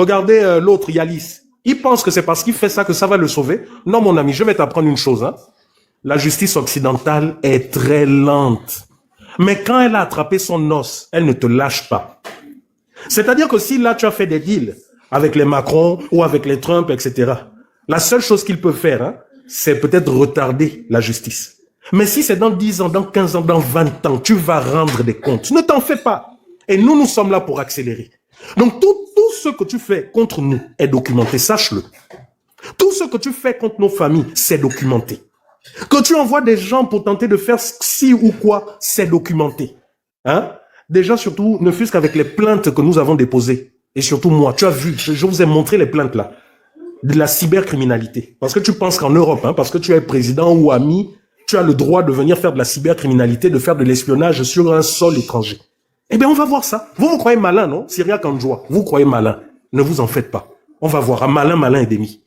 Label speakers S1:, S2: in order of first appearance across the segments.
S1: Regardez l'autre, Yalis. Il pense que c'est parce qu'il fait ça que ça va le sauver. Non, mon ami, je vais t'apprendre une chose. Hein. La justice occidentale est très lente. Mais quand elle a attrapé son os, elle ne te lâche pas. C'est-à-dire que si là, tu as fait des deals avec les Macron ou avec les Trump, etc., la seule chose qu'il peut faire, hein, c'est peut-être retarder la justice. Mais si c'est dans 10 ans, dans 15 ans, dans 20 ans, tu vas rendre des comptes. Ne t'en fais pas. Et nous sommes là pour accélérer. Donc, tout ce que tu fais contre nous est documenté, sache-le. Tout ce que tu fais contre nos familles, c'est documenté. Que tu envoies des gens pour tenter de faire ci ou quoi, c'est documenté. Hein? Déjà, surtout, ne fût-ce qu'avec les plaintes que nous avons déposées. Et surtout moi, tu as vu, je vous ai montré les plaintes là. De la cybercriminalité. Parce que tu penses qu'en Europe, hein, parce que tu es président ou ami, tu as le droit de venir faire de la cybercriminalité, de faire de l'espionnage sur un sol étranger. Eh bien, on va voir ça. Vous croyez malin, non? Syria Kanjoua, vous croyez malin. Ne vous en faites pas. On va voir. Un malin et demi.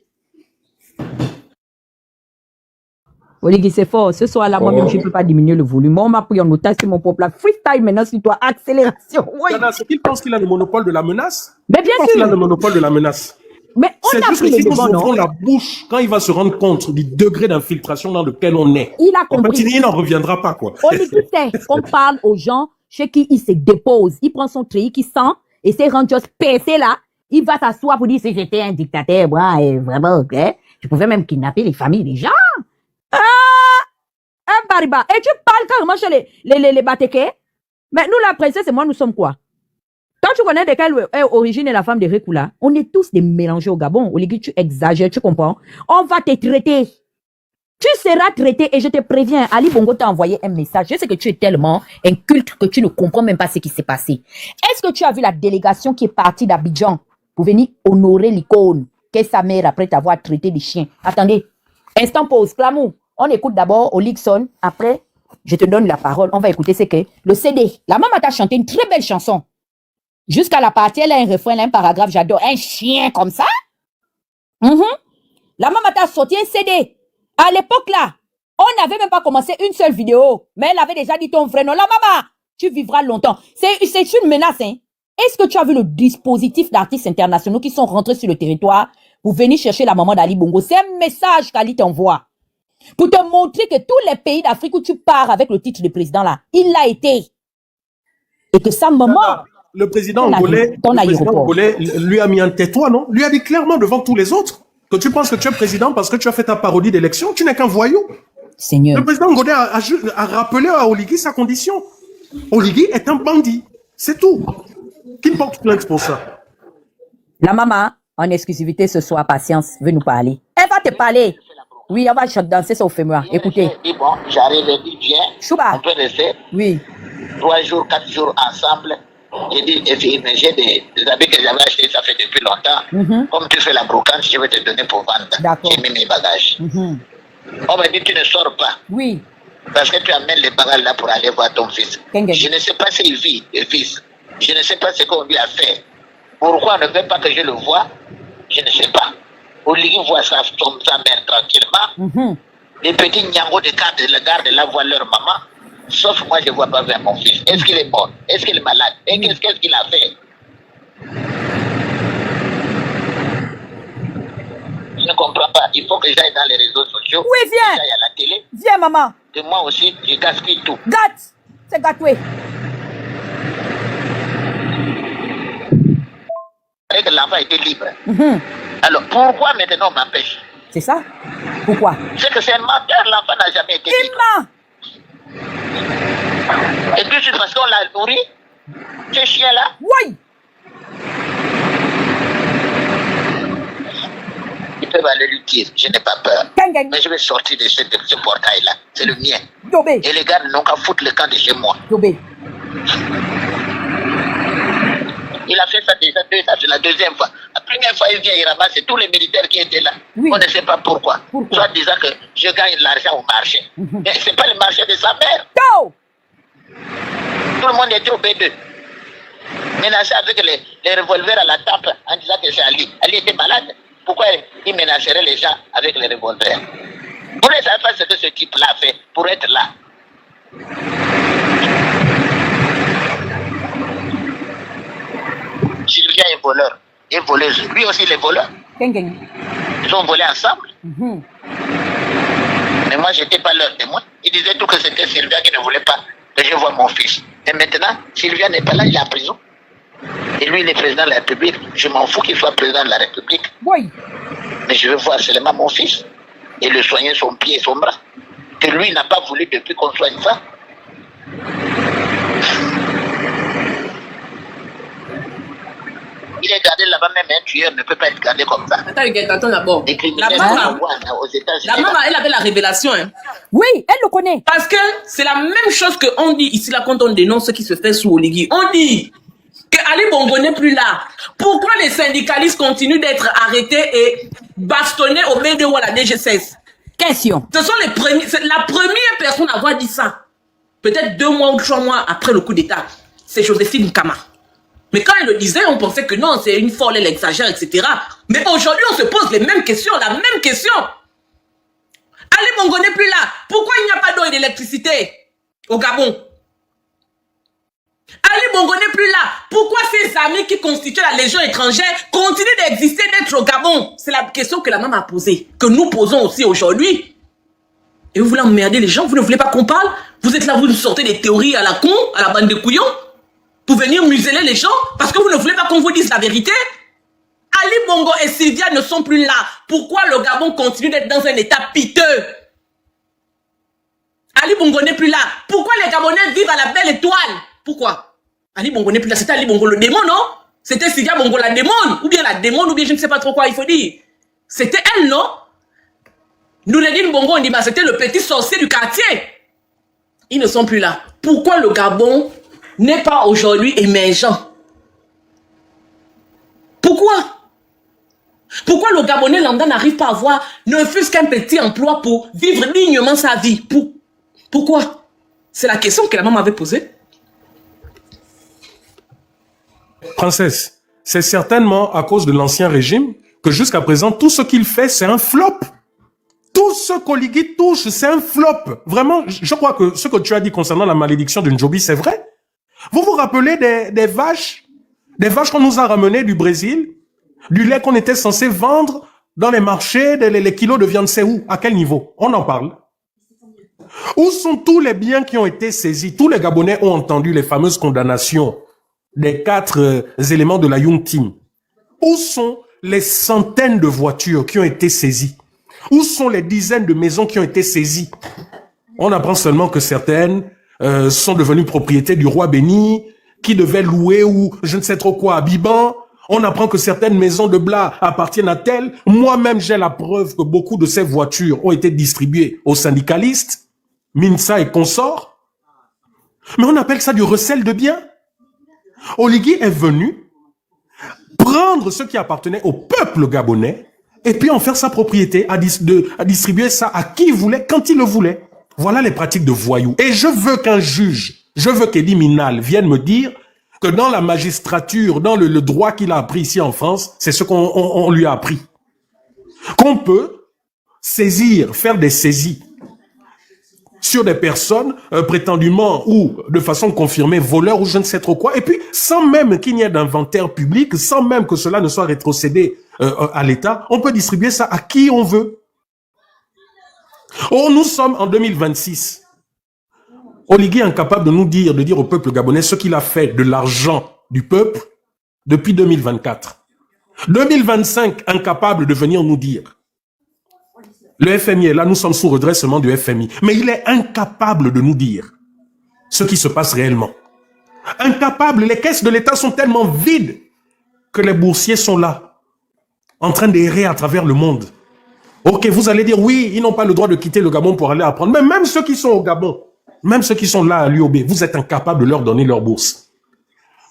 S2: Oligui, c'est fort. Ce soir-là, moi-même, je ne peux pas diminuer le volume. On m'a pris en otage sur mon propre là. Freestyle maintenant sur toi. Accélération. Oui.
S1: C'est qu'il pense qu'il a le monopole de la menace.
S2: Mais bien sûr.
S1: Il a le monopole de la menace.
S2: Mais on a pris le devant, non?
S1: Nous ouvrons la bouche quand il va se rendre compte du degré d'infiltration dans lequel on est.
S2: Il a compris.
S1: Il n'en reviendra pas, quoi.
S2: Oligui sait qu'on parle aux gens chez qui il se dépose. Il prend son treillis qui sent et s'est rendu juste percé là. Il va s'asseoir pour dire si j'étais un dictateur, moi, vraiment, ok? Je pouvais même kidnapper les familles des gens. Un bariba. Et tu parles carrément chez les Batékés. Mais nous, la princesse et moi, nous sommes quoi? Toi, tu connais de quelle origine est la femme de Rekula? On est tous des mélangés au Gabon. Oligui, tu exagères, tu comprends? On va te traiter. Tu seras traité et je te préviens, Ali Bongo t'a envoyé un message. Je sais que tu es tellement inculte que tu ne comprends même pas ce qui s'est passé. Est-ce que tu as vu la délégation qui est partie d'Abidjan pour venir honorer l'icône qu'est sa mère après t'avoir traité de chien? Attendez, instant pause, Clamou. On écoute d'abord Oligson, après je te donne la parole. On va écouter ce que le CD. La maman t'a chanté une très belle chanson. Jusqu'à la partie, elle a un refrain, elle a un paragraphe, j'adore. Un chien comme ça? La maman t'a sorti un CD. À l'époque là, on n'avait même pas commencé une seule vidéo. Mais elle avait déjà dit ton vrai nom. La maman, tu vivras longtemps. C'est une menace, hein. Est-ce que tu as vu le dispositif d'artistes internationaux qui sont rentrés sur le territoire pour venir chercher la maman d'Ali Bongo? C'est un message qu'Ali t'envoie. Pour te montrer que tous les pays d'Afrique où tu pars avec le titre de président là, il l'a été. Et que sa maman...
S1: Le président angolais lui a mis un tais-toi, non? Lui a dit clairement devant tous les autres que tu penses que tu es président parce que tu as fait ta parodie d'élection. Tu n'es qu'un voyou.
S2: Seigneur.
S1: Le président angolais a rappelé à Oligui sa condition. Oligui est un bandit. C'est tout. Qui porte plainte pour ça?
S2: La maman, en exclusivité ce soir, patience, veut nous parler. Elle va te parler. Oui, on va danser ça au fémur. Écoutez.
S3: Bon, j'arrive et dis, viens.
S2: Chouba.
S3: On peut rester.
S2: Oui.
S3: 3 jours, 4 jours ensemble. J'ai dit, mais j'ai des habits que j'avais achetés, ça fait depuis longtemps. Comme tu fais la brocante, je vais te donner pour vendre. J'ai mis mes bagages. On m'a dit, tu ne sors pas.
S2: Oui.
S3: Parce que tu amènes les bagages là pour aller voir ton fils. Je ne sais pas s'il vit, le fils. Je ne sais pas ce qu'on lui a fait. Pourquoi on ne veut pas que je le voie? Je ne sais pas. Oligui voit sa mère tranquillement. Les petits nyangos de garde là voient leur maman. Sauf moi, je ne vois pas vers mon fils. Est-ce qu'il est mort? Est-ce qu'il est malade? Et qu'est-ce qu'il a fait? Je ne comprends pas. Il faut que j'aille dans les réseaux sociaux.
S2: Oui, viens.
S3: J'aille à la télé.
S2: Viens, maman.
S3: Et moi aussi, je gaspille tout.
S2: Gâte. C'est gâtoué.
S3: Que l'enfant était libre. Alors, pourquoi maintenant on m'empêche?
S2: C'est ça? Pourquoi?
S3: C'est que c'est un menteur, l'enfant n'a jamais été libre.
S2: Il ment.
S3: Et puis, c'est parce qu'on l'a nourri, ce chien-là.
S2: Oui.
S3: Ils peuvent aller lui dire, je n'ai pas peur. Mais je vais sortir de ce portail-là. C'est le mien.
S2: Dobé.
S3: Et les gars n'ont qu'à foutre le camp de chez moi.
S2: Dobé.
S3: Il a fait ça déjà 2 fois, c'est la 2e fois. La première fois, il vient, il ramasse tous les militaires qui étaient là. Oui. On ne sait pas pourquoi. Soit disant que je gagne de l'argent au marché. Mais ce n'est pas le marché de sa mère.
S2: No.
S3: Tout le monde était au B2. Menacé avec les revolvers à la tempe en disant que c'est Ali. Ali était malade. Pourquoi il menacerait les gens avec les revolvers? Vous ne savez pas ce que ce type-là a fait pour être là. Sylvia est voleur. et voleuse. Lui aussi, il est voleur. Ils ont volé ensemble. Mais moi, je n'étais pas leur témoin. Ils disaient tout que c'était Sylvia qui ne voulait pas que je voie mon fils. Et maintenant, Sylvia n'est pas là, il est en prison. Et lui, il est président de la République. Je m'en fous qu'il soit président de la République.
S2: Oui.
S3: Mais je veux voir seulement mon fils et le soigner son pied et son bras. Que lui n'a pas voulu depuis qu'on soigne ça. Il est gardé là-bas, même un tueur ne peut pas être gardé comme ça.
S4: Attends d'abord.
S3: La maman,
S4: elle avait la révélation. Hein.
S2: Oui, elle le connaît.
S4: Parce que c'est la même chose qu'on dit ici, là, quand on dénonce ce qui se fait sous Oligui. On dit que Ali Bongo n'est plus là. Pourquoi les syndicalistes continuent d'être arrêtés et bastonnés au BDO à la DG16?
S2: Question.
S4: Ce sont les premiers, c'est la première personne à avoir dit ça. Peut-être 2 mois ou 3 mois après le coup d'État. C'est Joséphine Nkama. Mais quand elle le disait, on pensait que non, c'est une folle, elle exagère, etc. Mais aujourd'hui, on se pose les mêmes questions, la même question. Ali Bongo n'est plus là. Pourquoi il n'y a pas d'eau et d'électricité au Gabon? Ali Bongo n'est plus là. Pourquoi ces amis qui constituent la Légion étrangère continuent d'exister, d'être au Gabon? C'est la question que la maman a posée, que nous posons aussi aujourd'hui. Et vous voulez emmerder les gens? Vous ne voulez pas qu'on parle? Vous êtes là, vous nous sortez des théories à la con, à la bande de couillons, pour venir museler les gens, parce que vous ne voulez pas qu'on vous dise la vérité? Ali Bongo et Sylvia ne sont plus là. Pourquoi le Gabon continue d'être dans un état piteux? Ali Bongo n'est plus là. Pourquoi les Gabonais vivent à la belle étoile? Pourquoi? Ali Bongo n'est plus là. C'était Ali Bongo le démon, non? C'était Sylvia Bongo la démon, ou bien la démon, ou bien je ne sais pas trop quoi il faut dire. C'était elle, non? Noureddine Bongo, on dit, c'était le petit sorcier du quartier. Ils ne sont plus là. Pourquoi le Gabon n'est pas aujourd'hui émergent? Pourquoi? Pourquoi le Gabonais lambda n'arrive pas à avoir ne fût-ce qu'un petit emploi pour vivre dignement sa vie? Pourquoi? C'est la question que la maman avait posée.
S1: Princesse, c'est certainement à cause de l'ancien régime que jusqu'à présent, tout ce qu'il fait, c'est un flop. Tout ce qu'Oligui touche, c'est un flop. Vraiment, je crois que ce que tu as dit concernant la malédiction de Njobi, c'est vrai. Vous vous rappelez des vaches qu'on nous a ramenées du Brésil, du lait qu'on était censé vendre dans les marchés, les kilos de viande, c'est où? À quel niveau? On en parle. Où sont tous les biens qui ont été saisis? Tous les Gabonais ont entendu les fameuses condamnations des 4 éléments de la Young Team. Où sont les centaines de voitures qui ont été saisies? Où sont les dizaines de maisons qui ont été saisies? On apprend seulement que certaines sont devenues propriétés du roi béni, qui devait louer ou je ne sais trop quoi à Biban. On apprend que certaines maisons de Blas appartiennent à tel. Moi-même, j'ai la preuve que beaucoup de ces voitures ont été distribuées aux syndicalistes, Minsa et consorts. Mais on appelle ça du recel de biens. Oligui est venu prendre ce qui appartenait au peuple gabonais et puis en faire sa propriété, à distribuer ça à qui il voulait, quand il le voulait. Voilà les pratiques de voyous. Et je veux qu'un juge, je veux qu'Elie Minal vienne me dire que dans la magistrature, dans le droit qu'il a appris ici en France, c'est ce qu'on lui a appris. Qu'on peut saisir, faire des saisies sur des personnes prétendument ou de façon confirmée voleurs ou je ne sais trop quoi, et puis sans même qu'il n'y ait d'inventaire public, sans même que cela ne soit rétrocédé à l'État, on peut distribuer ça à qui on veut. Oh, nous sommes en 2026. Oligui est incapable de nous dire, de dire au peuple gabonais ce qu'il a fait de l'argent du peuple depuis 2024. 2025, incapable de venir nous dire. Le FMI est là, nous sommes sous redressement du FMI. Mais il est incapable de nous dire ce qui se passe réellement. Incapable, les caisses de l'État sont tellement vides que les boursiers sont là, en train d'errer à travers le monde. Ok, vous allez dire, oui, ils n'ont pas le droit de quitter le Gabon pour aller apprendre. Mais même ceux qui sont au Gabon, même ceux qui sont là à l'UOB, vous êtes incapables de leur donner leur bourse.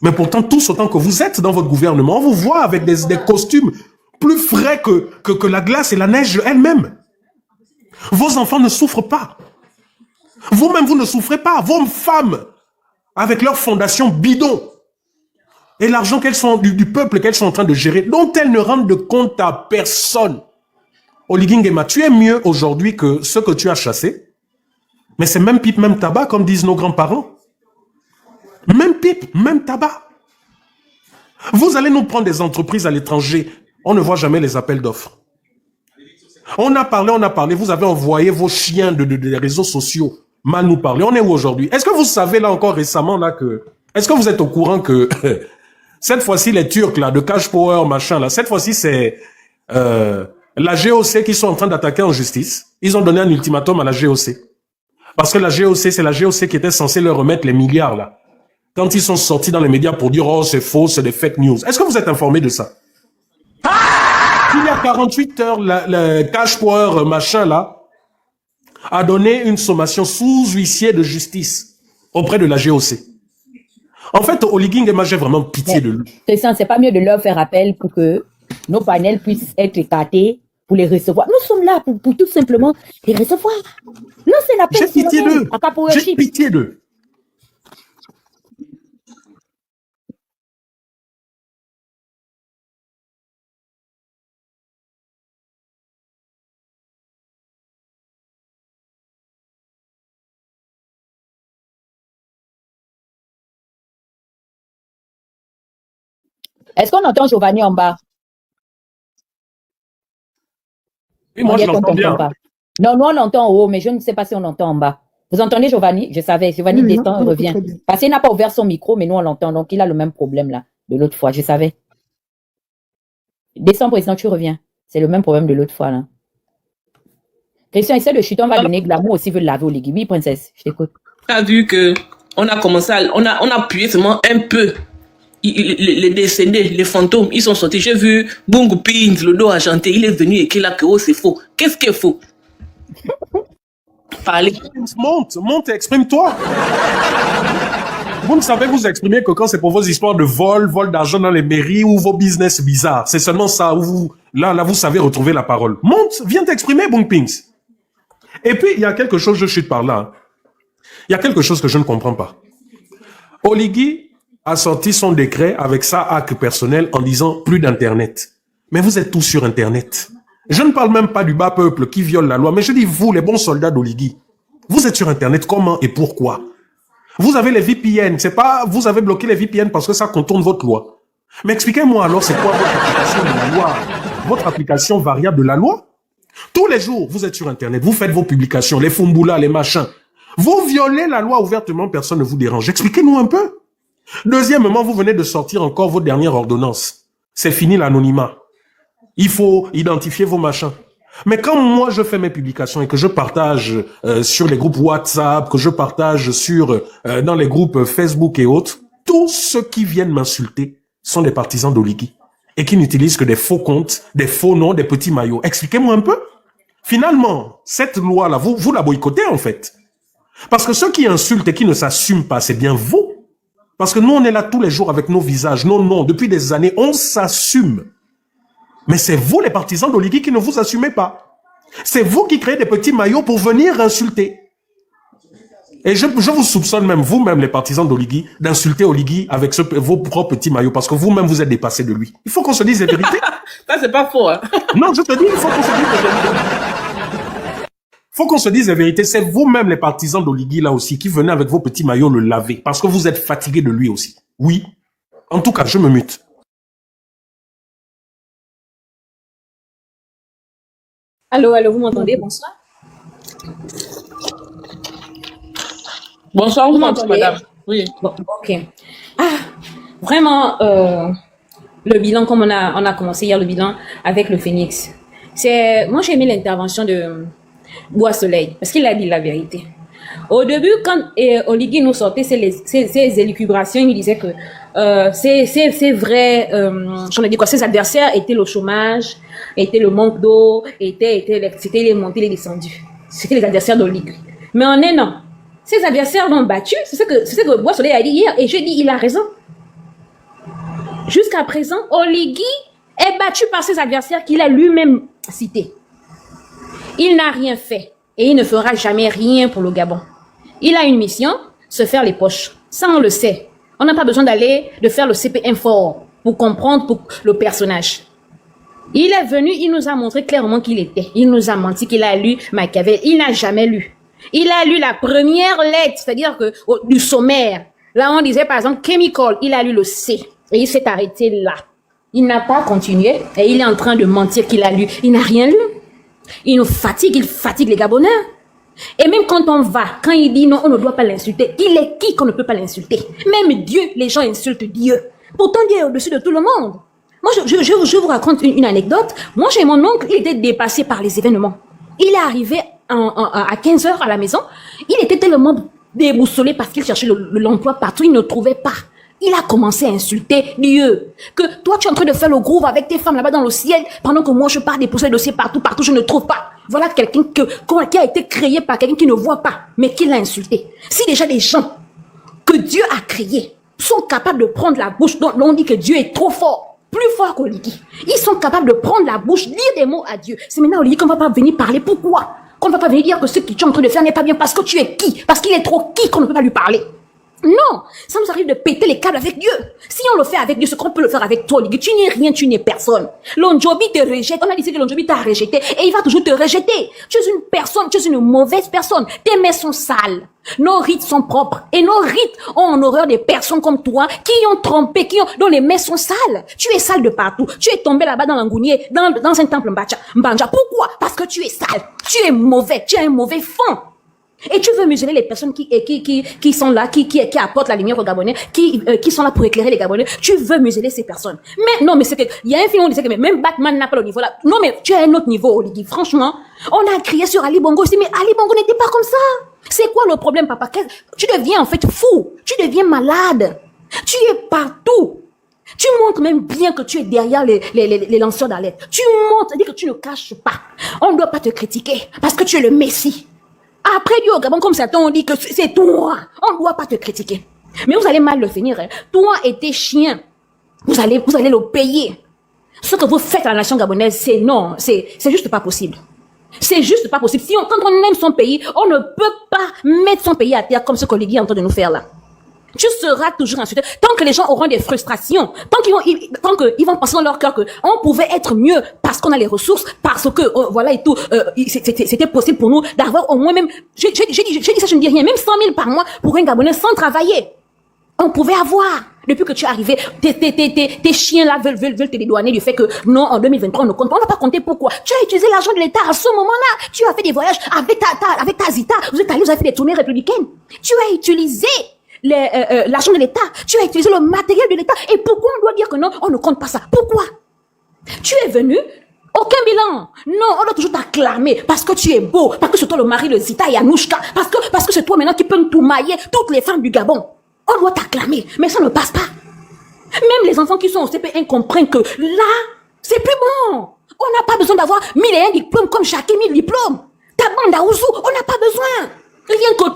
S1: Mais pourtant, tous autant que vous êtes dans votre gouvernement, on vous voit avec des costumes plus frais que la glace et la neige elle-même. Vos enfants ne souffrent pas. Vous-même, vous ne souffrez pas. Vos femmes, avec leur fondation bidon, et l'argent qu'elles sont du peuple qu'elles sont en train de gérer, dont elles ne rendent de compte à personne. Oligui Nguema, tu es mieux aujourd'hui que ce que tu as chassé. Mais c'est même pipe, même tabac, comme disent nos grands-parents. Même pipe, même tabac. Vous allez nous prendre des entreprises à l'étranger. On ne voit jamais les appels d'offres. On a parlé. Vous avez envoyé vos chiens des réseaux sociaux. Mal nous parler. On est où aujourd'hui? Est-ce que vous savez là encore récemment là que... Est-ce que vous êtes au courant que... cette fois-ci, les Turcs là, de Cash Power, machin là, cette fois-ci c'est la GOC qui sont en train d'attaquer en justice. Ils ont donné un ultimatum à la GOC. Parce que la GOC, c'est la GOC qui était censée leur remettre les milliards là. Quand ils sont sortis dans les médias pour dire « Oh, c'est faux, c'est des fake news ». Est-ce que vous êtes informé de ça? Il y a 48 heures, le Cash Power machin là a donné une sommation sous huissier de justice auprès de la GOC. En fait, Oligui Nguema, j'ai vraiment pitié de lui.
S2: Christian, c'est pas mieux de leur faire appel pour que nos panels puissent être écartés pour les recevoir. Nous sommes là pour tout simplement les recevoir. Non, c'est l'appel.
S1: J'ai pitié d'eux. J'ai pitié d'eux.
S2: Est-ce qu'on entend Giovanni en bas?
S1: Oui, moi, je l'entends bien.
S2: Pas. Non, nous, on entend en haut, mais je ne sais pas si on entend en bas. Vous entendez Giovanni? Je savais. Giovanni descend et revient. Parce qu'il n'a pas ouvert son micro, mais nous, on l'entend. Donc, il a le même problème, là, de l'autre fois. Je savais. Descends, président, tu reviens. C'est le même problème de l'autre fois, là. Christian, essaie de chuter. On va donner glamour aussi, veut laver au Ligui. Oui, princesse, je t'écoute.
S4: Tu as vu que on a commencé on a appuyé seulement un peu. Les décédés, les fantômes, ils sont sortis. J'ai vu Bungu Pins, le dos argenté, il est venu écrire là que oh, c'est faux. Qu'est-ce qui est faux? Parlez.
S1: Monte, exprime-toi. Vous ne savez vous exprimer que quand c'est pour vos histoires de vol d'argent dans les mairies ou vos business bizarres. C'est seulement ça où vous, là, vous savez retrouver la parole. Monte, viens t'exprimer, Bungu Pins. Et puis, il y a quelque chose, je chute par là. Il y a quelque chose que je ne comprends pas. Oligui a sorti son décret avec sa hack personnel en disant plus d'Internet. Mais vous êtes tous sur Internet. Je ne parle même pas du bas peuple qui viole la loi, mais je dis vous, les bons soldats d'Oligui. Vous êtes sur Internet, comment et pourquoi? Vous avez les VPN, c'est pas, vous avez bloqué les VPN parce que ça contourne votre loi. Mais expliquez-moi alors, c'est quoi votre application de la loi? Votre application variable de la loi? Tous les jours, vous êtes sur Internet, vous faites vos publications, les Fumbula, les machins. Vous violez la loi ouvertement, personne ne vous dérange. Expliquez-nous un peu. Deuxièmement, vous venez de sortir encore vos dernières ordonnances. C'est fini l'anonymat. Il faut identifier vos machins. Mais quand moi je fais mes publications et que je partage sur les groupes WhatsApp, que je partage sur dans les groupes Facebook et autres, tous ceux qui viennent m'insulter sont des partisans d'Oligui et qui n'utilisent que des faux comptes, des faux noms, des petits maillots. Expliquez-moi un peu. Finalement, cette loi-là, vous la boycottez en fait. Parce que ceux qui insultent et qui ne s'assument pas, c'est bien vous. Parce que nous, on est là tous les jours avec nos visages, nos noms. Depuis des années, on s'assume. Mais c'est vous, les partisans d'Oligui, qui ne vous assumez pas. C'est vous qui créez des petits maillots pour venir insulter. Et je vous soupçonne même, vous-même, les partisans d'Oligui, d'insulter Oligui avec vos propres petits maillots. Parce que vous-même, vous êtes dépassés de lui. Il faut qu'on se dise la vérité.
S4: Ça, c'est pas faux. Hein?
S1: Non, je te dis, il faut qu'on se dise la vérité. Faut qu'on se dise la vérité, c'est vous-même les partisans d'Oligui là aussi qui venez avec vos petits maillots le laver parce que vous êtes fatigués de lui aussi. Oui. En tout cas, je me mute.
S5: Allô, vous m'entendez? Bonsoir.
S4: Bonsoir, vous m'entendez, madame? Oui.
S5: Bon, ok. Vraiment, le bilan, comme on a commencé hier le bilan avec le Phénix. Moi j'ai aimé l'intervention de Bois Soleil, parce qu'il a dit la vérité. Au début, quand Oligui nous sortait ses élucubrations, il disait que c'est vrai, j'en ai dit quoi, ses adversaires étaient le chômage, était le manque d'eau, c'était les montées, les descendues. C'était les adversaires d'Oligui. Mais en un an, ses adversaires l'ont battu, c'est ce que Bois Soleil a dit hier, et je dis, il a raison. Jusqu'à présent, Oligui est battu par ses adversaires qu'il a lui-même cités. Il n'a rien fait et il ne fera jamais rien pour le Gabon. Il a une mission, se faire les poches. Ça, on le sait. On n'a pas besoin de faire le CP1 fort pour comprendre pour le personnage. Il est venu, il nous a montré clairement qui il était. Il nous a menti qu'il a lu Machiavel. Il n'a jamais lu. Il a lu la première lettre, c'est-à-dire que du sommaire. Là, on disait par exemple chemical, il a lu le C. Et il s'est arrêté là. Il n'a pas continué et il est en train de mentir qu'il a lu. Il n'a rien lu. Il nous fatigue, il fatigue les Gabonais. Et même quand on va, quand il dit non, on ne doit pas l'insulter, il est qui qu'on ne peut pas l'insulter? Même Dieu, les gens insultent Dieu. Pourtant, Dieu est au-dessus de tout le monde. Moi, je vous raconte une anecdote. Moi, j'ai mon oncle, il était dépassé par les événements. Il est arrivé à 15 heures à la maison. Il était tellement déboussolé parce qu'il cherchait l'emploi partout, il ne trouvait pas. Il a commencé à insulter Dieu. Que toi, tu es en train de faire le groove avec tes femmes là-bas dans le ciel, pendant que moi, je pars dépousser le dossier partout, je ne trouve pas. Voilà quelqu'un qui a été créé par quelqu'un qui ne voit pas, mais qui l'a insulté. Si déjà les gens que Dieu a créés sont capables de prendre la bouche, dont on dit que Dieu est trop fort, plus fort qu'Oligui, ils sont capables de prendre la bouche, dire des mots à Dieu. C'est maintenant Oligui qu'on va pas venir parler. Pourquoi? Qu'on ne va pas venir dire que ce que tu es en train de faire n'est pas bien parce que tu es qui? Parce qu'il est trop qui qu'on ne peut pas lui parler. Non, ça nous arrive de péter les câbles avec Dieu. Si on le fait avec Dieu, ce qu'on peut le faire avec toi, tu n'es rien, tu n'es personne. L'Ondjobi te rejette. On a dit que l'Ondjobi t'a rejeté et il va toujours te rejeter. Tu es une personne, tu es une mauvaise personne. Tes mains sont sales. Nos rites sont propres et nos rites ont en horreur des personnes comme toi qui ont trompé, dont les mains sont sales. Tu es sale de partout. Tu es tombé là-bas dans l'Angounier, dans un temple Mbanja. Pourquoi? Parce que tu es sale. Tu es mauvais. Tu as un mauvais fond. Et tu veux museler les personnes qui sont là, qui apportent la lumière aux Gabonais, qui sont là pour éclairer les Gabonais. Tu veux museler ces personnes. Mais non, mais c'est que, il y a un film où on disait que même Batman n'a pas le niveau là. Non, mais tu as un autre niveau, Oligui. Franchement, on a crié sur Ali Bongo aussi, mais Ali Bongo n'était pas comme ça. C'est quoi le problème, papa? Tu deviens en fait fou. Tu deviens malade. Tu es partout. Tu montres même bien que tu es derrière les lanceurs d'alerte. Tu montres, dis que tu ne caches pas. On ne doit pas te critiquer parce que tu es le Messie. Après Dieu au Gabon, comme certains ont dit que c'est toi. On ne doit pas te critiquer. Mais vous allez mal le finir. Hein. Toi et tes chiens, vous allez le payer. Ce que vous faites à la nation gabonaise, c'est juste pas possible. C'est juste pas possible. Quand on aime son pays, on ne peut pas mettre son pays à terre comme ce que Oligui est en train de nous faire là. Tu seras toujours insulté. Tant que les gens auront des frustrations, tant qu'ils vont penser dans leur cœur que on pouvait être mieux parce qu'on a les ressources, parce que voilà et tout, c'était possible pour nous d'avoir au moins même, j'ai dit ça, je ne dis rien, même 100 000 par mois pour un Gabonais sans travailler. On pouvait avoir. Depuis que tu es arrivé, tes chiens là veulent te dédouaner du fait que non, en 2023 on ne compte pas. On n'a pas compté pourquoi. Tu as utilisé l'argent de l'État à ce moment-là. Tu as fait des voyages avec ta Zita. Vous avez fait des tournées républicaines. Tu as utilisé l'argent de l'État, tu as utilisé le matériel de l'État. Et pourquoi on doit dire que non, on ne compte pas ça? Pourquoi? Tu es venu, aucun bilan. Non, on doit toujours t'acclamer parce que tu es beau, parce que c'est toi le mari de Zita et Anouchka, parce que c'est toi maintenant qui peux tout mailler toutes les femmes du Gabon. On doit t'acclamer, mais ça ne passe pas. Même les enfants qui sont au CP1 comprennent que là, c'est plus bon. On n'a pas besoin d'avoir 1001 diplômes comme chacun 1000 diplômes. Ta bande à Ouzou, on n'a pas besoin. Rien que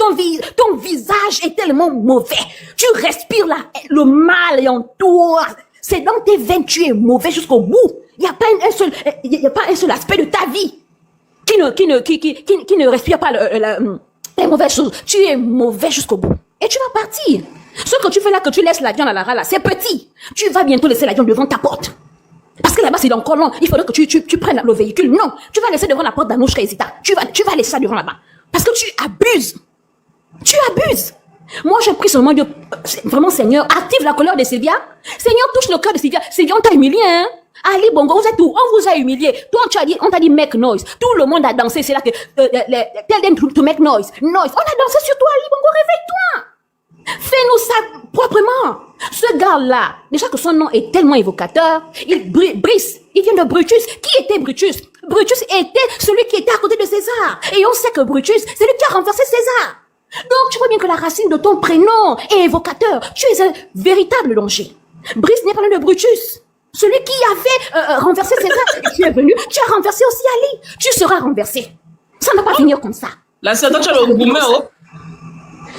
S5: ton visage est tellement mauvais. Tu respires le mal en toi. C'est dans tes veines, tu es mauvais jusqu'au bout. Il n'y a pas un seul aspect de ta vie qui ne respire pas les mauvaises choses. Tu es mauvais jusqu'au bout. Et tu vas partir. Ce que tu fais là, que tu laisses la viande à la rala, c'est petit. Tu vas bientôt laisser la viande devant ta porte. Parce que là-bas, c'est encore long. Il faudrait que tu prennes le véhicule. Non, tu vas laisser devant la porte d'Anouchka et Zita. Tu vas laisser ça devant là-bas. Parce que tu abuses. Tu abuses. Moi, je prie seulement Dieu. Vraiment, Seigneur, active la colère de Sylvia. Seigneur, touche le cœur de Sylvia. Sylvia, on t'a humilié, hein. Ali Bongo, vous êtes où? On vous a humilié. Toi, on t'a dit make noise. Tout le monde a dansé. C'est là que tell them to make noise. Noise. On a dansé sur toi, Ali Bongo. Réveille-toi. Fais-nous ça proprement. Ce gars-là, déjà que son nom est tellement évocateur, Brice, il vient de Brutus. Qui était Brutus? Brutus était celui qui était à côté de César. Et on sait que Brutus, c'est lui qui a renversé César. Donc, tu vois bien que la racine de ton prénom est évocateur. Tu es un véritable danger. Brice n'est pas l'un de Brutus. Celui qui avait renversé César. Tu es venu, tu as renversé aussi Ali. Tu seras renversé. Ça ne va pas finir comme ça.
S4: La sœur, tu as le gourmet,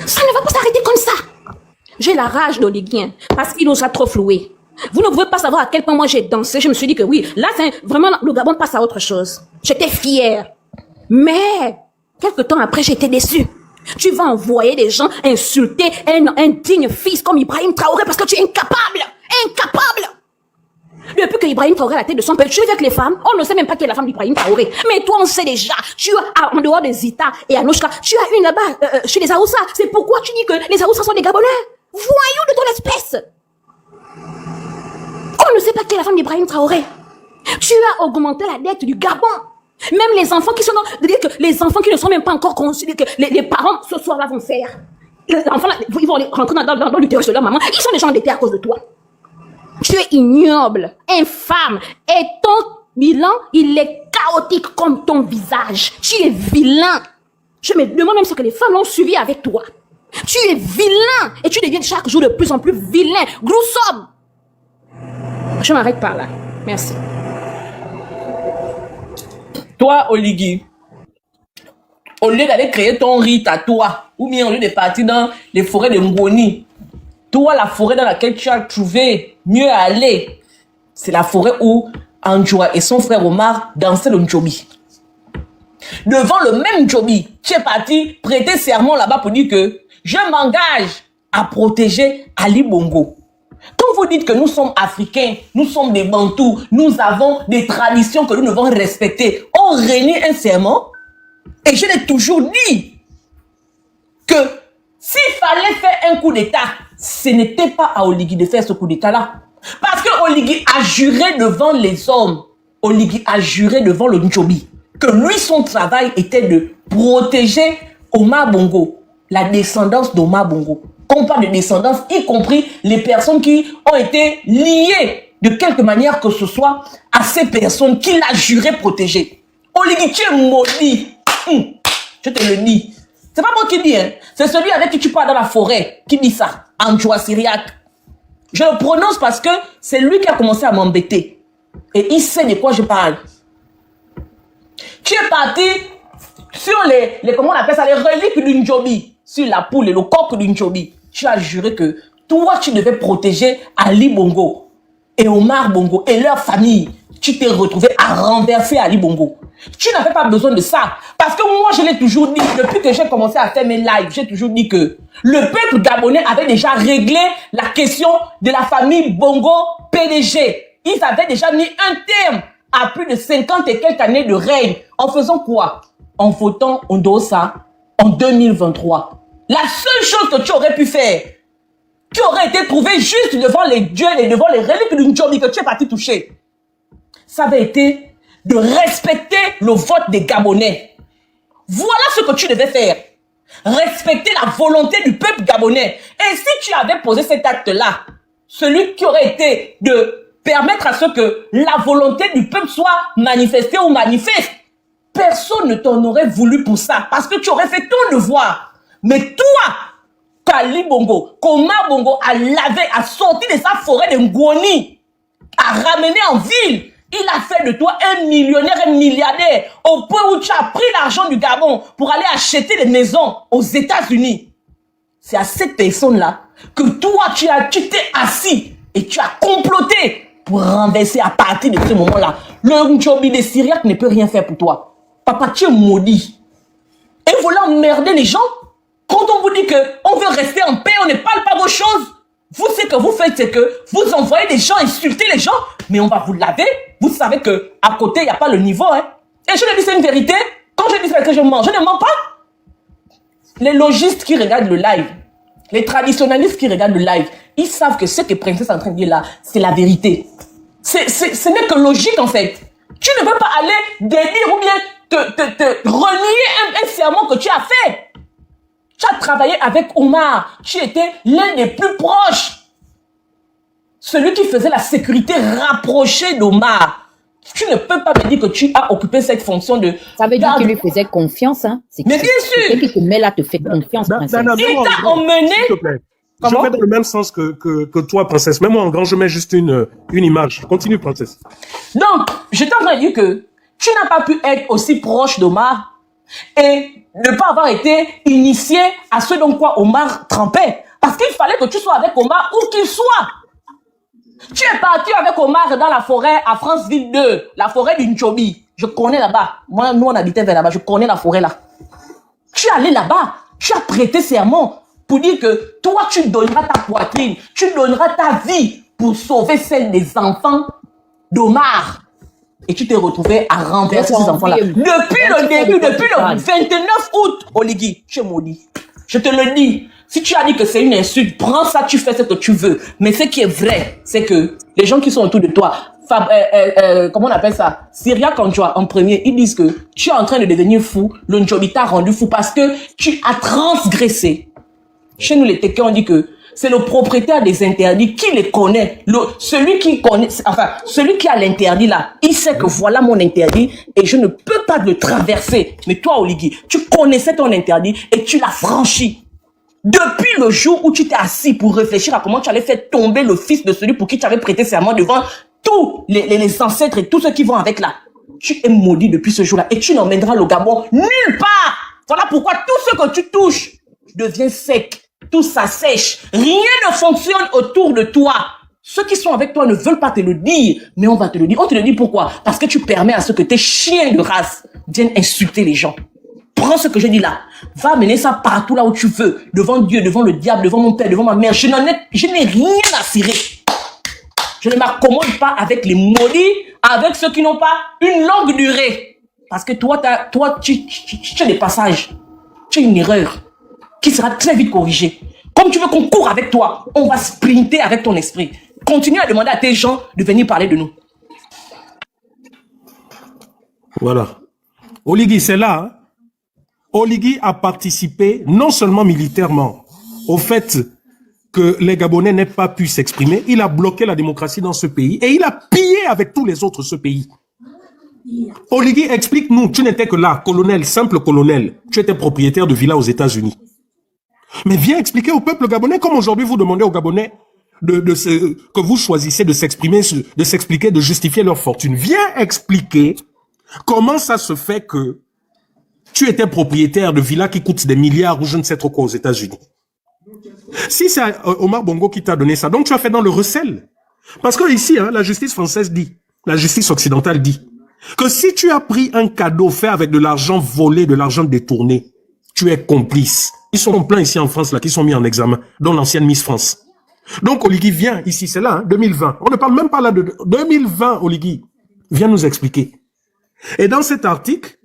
S5: Ça ne va pas s'arrêter comme ça. J'ai la rage d'Oligui parce qu'il nous a trop floués. Vous ne pouvez pas savoir à quel point moi j'ai dansé. Je me suis dit que oui, là, vraiment, le Gabon passe à autre chose. J'étais fière. Mais, quelque temps après, j'étais déçue. Tu vas envoyer des gens insulter un digne fils comme Ibrahim Traoré parce que tu es incapable. Incapable. Depuis que Ibrahim Traoré a la tête de son père, tu es avec les femmes. On ne sait même pas qui est la femme d'Ibrahim Traoré. Mais toi, on sait déjà. Tu as, en dehors de Zita et Anouchka, tu as une là-bas, chez les Aoussa. C'est pourquoi tu dis que les Aoussa sont des Gabonais. Voyons de ton espèce. Toi, on ne sait pas qui est la femme d'Ibrahim Traoré. Tu as augmenté la dette du Gabon. Même les enfants qui sont dans... dire que les enfants qui ne sont même pas encore conçus, que les parents, ce soir-là, vont faire. Les enfants, là, ils vont rentrer dans l'utérus de leur maman. Ils sont déjà endettés à cause de toi. Tu es ignoble, infâme. Et ton bilan, il est chaotique comme ton visage. Tu es vilain. Je me demande même ce que les femmes l'ont suivi avec toi. Tu es vilain. Et tu deviens chaque jour de plus en plus vilain. Groussomme. Je m'arrête par là. Merci.
S4: Toi, Oligui, au lieu d'aller créer ton rite à toi, ou bien au lieu de partir dans les forêts de Ngoni, toi, la forêt dans laquelle tu as trouvé mieux à aller, c'est la forêt où Anjoua et son frère Omar dansaient le Ndjobi. Devant le même Ndjobi, tu es parti prêter serment là-bas pour dire que je m'engage à protéger Ali Bongo. Quand vous dites que nous sommes africains, nous sommes des Bantous, nous avons des traditions que nous devons respecter, on renie un serment. Et je l'ai toujours dit que s'il fallait faire un coup d'État, ce n'était pas à Oligui de faire ce coup d'État-là. Parce que Oligui a juré devant les hommes, Oligui a juré devant le Ndjobi, que lui, son travail était de protéger Omar Bongo, la descendance d'Omar Bongo. Quand on parle de descendance, y compris les personnes qui ont été liées de quelque manière que ce soit à ces personnes qu'il a juré protéger. Oligui, tu es maudit. Je te le dis. C'est pas moi qui dis, hein. C'est celui avec qui tu parles dans la forêt qui dit ça. Anjoua Syriac. Je le prononce parce que c'est lui qui a commencé à m'embêter. Et il sait de quoi je parle. Tu es parti sur comment on appelle ça, les reliques du Ndjobi, sur la poule et le coq du Ndjobi. Tu as juré que toi, tu devais protéger Ali Bongo et Omar Bongo et leur famille. Tu t'es retrouvé à renverser Ali Bongo. Tu n'avais pas besoin de ça. Parce que moi, je l'ai toujours dit, depuis que j'ai commencé à faire mes lives, j'ai toujours dit que le peuple gabonais avait déjà réglé la question de la famille Bongo PDG. Ils avaient déjà mis un terme à plus de 50 et quelques années de règne. En faisant quoi? En votant Ondosa en 2023. La seule chose que tu aurais pu faire, qui aurait été trouvé juste devant les dieux et devant les reliques du Ndjobi que tu es parti toucher, ça avait été de respecter le vote des Gabonais. Voilà ce que tu devais faire. Respecter la volonté du peuple gabonais. Et si tu avais posé cet acte-là, celui qui aurait été de permettre à ce que la volonté du peuple soit manifestée ou manifeste, personne ne t'en aurait voulu pour ça. Parce que tu aurais fait ton devoir. Mais toi, Kali Bongo, Omar Bongo a lavé, a sorti de sa forêt de Ngoni, a ramené en ville. Il a fait de toi un millionnaire, un milliardaire, au point où tu as pris l'argent du Gabon pour aller acheter des maisons aux États-Unis. C'est à cette personne-là que toi, tu t'es assis et tu as comploté pour renverser à partir de ce moment-là. Le Ndjobi de Syriac ne peut rien faire pour toi. Papa, tu es maudit. Et vous voulez emmerder les gens? Quand on vous dit qu'on veut rester en paix, on ne parle pas vos choses. Vous, ce que vous faites, c'est que vous envoyez des gens insulter les gens, mais on va vous laver. Vous savez que à côté, il n'y a pas le niveau. Hein. Et je le dis, c'est une vérité. Quand je dis que je mens, je ne mens pas. Les logistes qui regardent le live, les traditionnalistes qui regardent le live, ils savent que ce que Princesse est en train de dire là, c'est la vérité. Ce n'est que logique en fait. Tu ne peux pas aller délire ou bien te renier un serment que tu as fait. Tu as travaillé avec Omar. Tu étais l'un des plus proches. Celui qui faisait la sécurité rapprochée d'Omar. Tu ne peux pas me dire que tu as occupé cette fonction de...
S2: Ça veut dire qu'il lui faisait confiance. Hein?
S4: Mais bien sûr.
S2: C'est qui te met là, te fait confiance, princesse.
S4: Il t'a emmené...
S1: S'il te plaît. Je vais dans le même sens que toi, princesse. Même moi, en grand, je mets juste une image. Continue, princesse.
S4: Donc, je t'en train de dire que tu n'as pas pu être aussi proche d'Omar et ne pas avoir été initié à ce dont quoi Omar trempait. Parce qu'il fallait que tu sois avec Omar où qu'il soit. Tu es parti avec Omar dans la forêt à Franceville 2, la forêt du Ndjobi. Je connais là-bas. Moi, nous, on habitait vers là-bas. Je connais la forêt là. Tu es allé là-bas. Tu as prêté serment pour dire que toi, tu donneras ta poitrine. Tu donneras ta vie pour sauver celle des enfants d'Omar. Et tu t'es retrouvé à renverser ces enfants-là. Depuis le début, depuis le 29 août, Oligui, tu es maudit. Je te le dis. Si tu as dit que c'est une insulte, prends ça, tu fais ce que tu veux. Mais ce qui est vrai, c'est que les gens qui sont autour de toi, comment on appelle ça? Syria Kanjoa, en premier, ils disent que tu es en train de devenir fou. Le Njobi t'a rendu fou parce que tu as transgressé. Chez nous, les Tékés, on dit que c'est le propriétaire des interdits qui les connaît. Celui qui a l'interdit là, il sait que voilà mon interdit et je ne peux pas le traverser. Mais toi, Oligui, tu connaissais ton interdit et tu l'as franchi. Depuis le jour où tu t'es assis pour réfléchir à comment tu allais faire tomber le fils de celui pour qui tu avais prêté serment devant tous les ancêtres et tous ceux qui vont avec là, tu es maudit depuis ce jour-là et tu n'emmèneras le Gabon nulle part. Voilà pourquoi tout ce que tu touches devient sec. Tout s'assèche. Rien ne fonctionne autour de toi. Ceux qui sont avec toi ne veulent pas te le dire, mais on va te le dire. On te le dit pourquoi? Parce que tu permets à ce que tes chiens de race viennent insulter les gens. Prends ce que je dis là. Va amener ça partout là où tu veux. Devant Dieu, devant le diable, devant mon père, devant ma mère. Je n'ai rien à cirer. Je ne m'accommode pas avec les maudits, avec ceux qui n'ont pas une longue durée. Parce que toi, tu as des passages. Tu as une erreur qui sera très vite corrigée. Comme tu veux qu'on court avec toi, on va sprinter avec ton esprit. Continue à demander à tes gens de venir parler de nous.
S1: Voilà. Oligui, c'est là. Hein? Oligui a participé non seulement militairement au fait que les Gabonais n'aient pas pu s'exprimer, il a bloqué la démocratie dans ce pays et il a pillé avec tous les autres ce pays. Oligui, explique-nous, tu n'étais que là, colonel, simple colonel, tu étais propriétaire de villa aux États-Unis. Mais viens expliquer au peuple gabonais, comme aujourd'hui vous demandez aux Gabonais que vous choisissez de s'exprimer, de s'expliquer, de justifier leur fortune. Viens expliquer comment ça se fait que tu étais propriétaire de villas qui coûtent des milliards ou je ne sais trop quoi aux États-Unis. Si c'est Omar Bongo qui t'a donné ça, donc tu as fait dans le recel. Parce que ici, hein, la justice française dit, la justice occidentale dit, que si tu as pris un cadeau fait avec de l'argent volé, de l'argent détourné, tu es complice. Ils sont plein ici en France, là, qui sont mis en examen, dont l'ancienne Miss France. Donc, Oligui, viens ici, c'est là, hein, 2020. On ne parle même pas là de 2020, Oligui. Viens nous expliquer. Et dans cet article,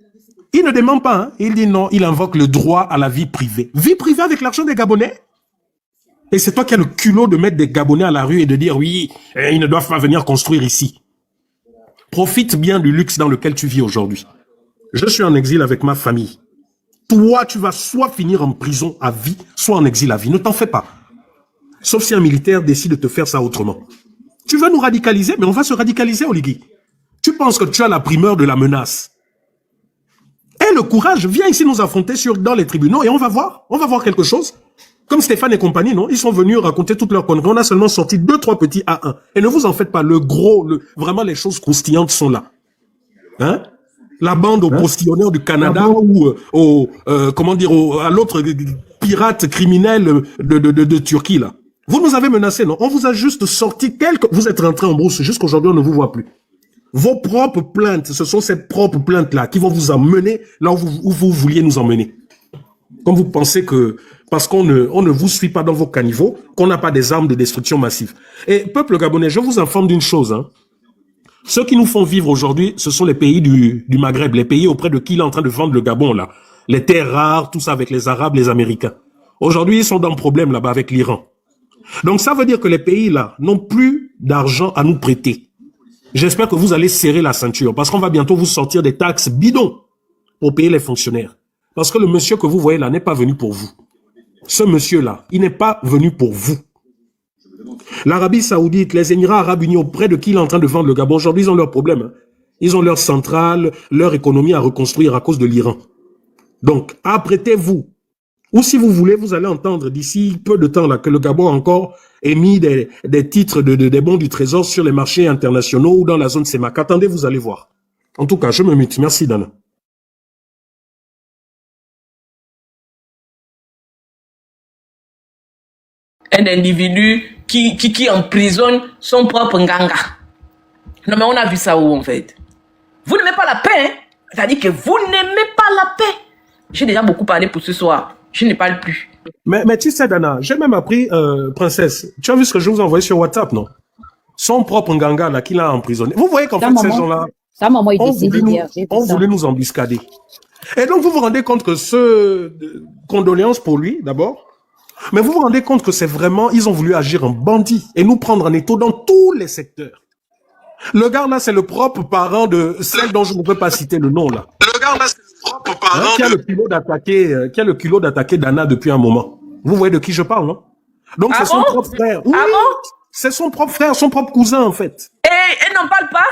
S1: il ne demande pas, hein, il dit non, il invoque le droit à la vie privée. Vie privée avec l'argent des Gabonais? Et c'est toi qui as le culot de mettre des Gabonais à la rue et de dire oui, ils ne doivent pas venir construire ici. Profite bien du luxe dans lequel tu vis aujourd'hui. Je suis en exil avec ma famille. Toi, tu vas soit finir en prison à vie, soit en exil à vie. Ne t'en fais pas. Sauf si un militaire décide de te faire ça autrement. Tu veux nous radicaliser, mais on va se radicaliser, Oligui. Tu penses que tu as la primeur de la menace. Aie le courage, viens ici nous affronter dans les tribunaux et on va voir quelque chose. Comme Stéphane et compagnie, non? Ils sont venus raconter toutes leurs conneries. On a seulement sorti 2-3 petits A1. Et ne vous en faites pas, vraiment les choses croustillantes sont là. Hein? La bande aux postillonneurs du Canada ou à l'autre pirate criminel de Turquie, là. Vous nous avez menacés, non? On vous a juste sorti vous êtes rentrés en brousse. Jusqu'aujourd'hui, on ne vous voit plus. Vos propres plaintes, ce sont ces propres plaintes-là qui vont vous emmener là où vous vouliez nous emmener. Comme vous pensez que, parce qu'on ne vous suit pas dans vos caniveaux, qu'on n'a pas des armes de destruction massive. Et peuple gabonais, je vous informe d'une chose, hein. Ceux qui nous font vivre aujourd'hui, ce sont les pays du Maghreb, les pays auprès de qui il est en train de vendre le Gabon, là. Les terres rares, tout ça avec les Arabes, les Américains. Aujourd'hui, ils sont dans le problème là-bas avec l'Iran. Donc ça veut dire que les pays là n'ont plus d'argent à nous prêter. J'espère que vous allez serrer la ceinture parce qu'on va bientôt vous sortir des taxes bidons pour payer les fonctionnaires. Parce que le monsieur que vous voyez là n'est pas venu pour vous. Ce monsieur-là, il n'est pas venu pour vous. L'Arabie Saoudite, les Émirats Arabes Unis, auprès de qui il est en train de vendre le Gabon, aujourd'hui ils ont leurs problèmes. Hein. Ils ont leur centrale, leur économie à reconstruire à cause de l'Iran. Donc, apprêtez-vous. Ou si vous voulez, vous allez entendre d'ici peu de temps là que le Gabon a encore émis des titres des bons du trésor sur les marchés internationaux ou dans la zone CEMAC. Attendez, vous allez voir. En tout cas, je me mute. Merci, Dana.
S4: Un individu qui emprisonne son propre nganga. Non, mais on a vu ça où, en fait? Vous n'aimez pas la paix, hein? C'est-à-dire que vous n'aimez pas la paix. J'ai déjà beaucoup parlé pour ce soir. Je ne parle plus.
S1: Mais tu sais, Dana, j'ai même appris, princesse, tu as vu ce que je vous ai envoyé sur WhatsApp, non? Son propre nganga, là, qu'il a emprisonné. Vous voyez qu'en fait, ces gens-là, on voulait nous embuscader. Et donc, vous vous rendez compte que condoléances pour lui, d'abord. Mais vous vous rendez compte que c'est vraiment, ils ont voulu agir en bandit et nous prendre en étau dans tous les secteurs. Le gars là, c'est le propre parent de celle dont je ne peux pas citer le nom là. Le gars là, c'est le propre parent qui a le culot d'attaquer Dana depuis un moment. Vous voyez de qui je parle, non? Donc c'est son propre frère. Oui, c'est son propre frère, son propre cousin en fait.
S4: Et elle n'en parle pas?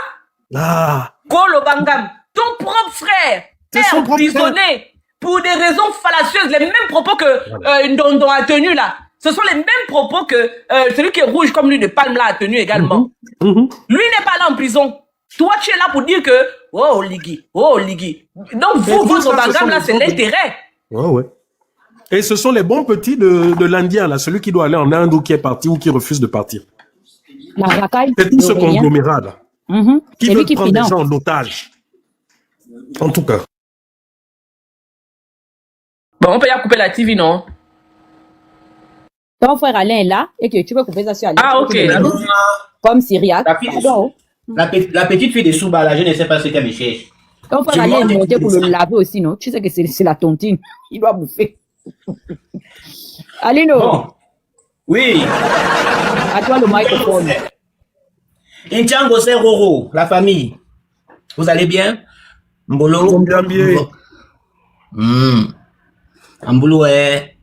S1: Ah.
S4: Kolo Bangam, ton propre frère est emprisonné pour des raisons fallacieuses, les mêmes propos que Ndondo a tenu là. Ce sont les mêmes propos que celui qui est rouge comme lui de Palme là a tenu également. Lui n'est pas là en prison. Toi, tu es là pour dire que oh Ligui. Donc vous, votre Bangam là, c'est l'intérêt.
S1: Ouais. Et ce sont les bons petits de l'Indien là, celui qui doit aller en Inde ou qui est parti ou qui refuse de partir. C'est tout ce conglomérat là. Qui veut prendre des gens en otage. En tout cas.
S4: Bon, on peut y couper la TV, non?
S2: Ton frère Alain est là et que tu peux couper ça sur Alain.
S4: Ah, ok.
S2: Comme Syriac.
S6: La petite fille de Souba, là, je ne sais pas ce qu'elle me cherche.
S2: Ton frère Alain est monté pour le laver aussi, non? Tu sais que c'est la tontine. Il doit bouffer. Alino.
S6: Bon. Oui.
S2: À toi le microphone.
S6: Inchango, c'est Roro, la famille. Vous allez bien? Mbolo?
S1: Bien.
S6: Mbolo est...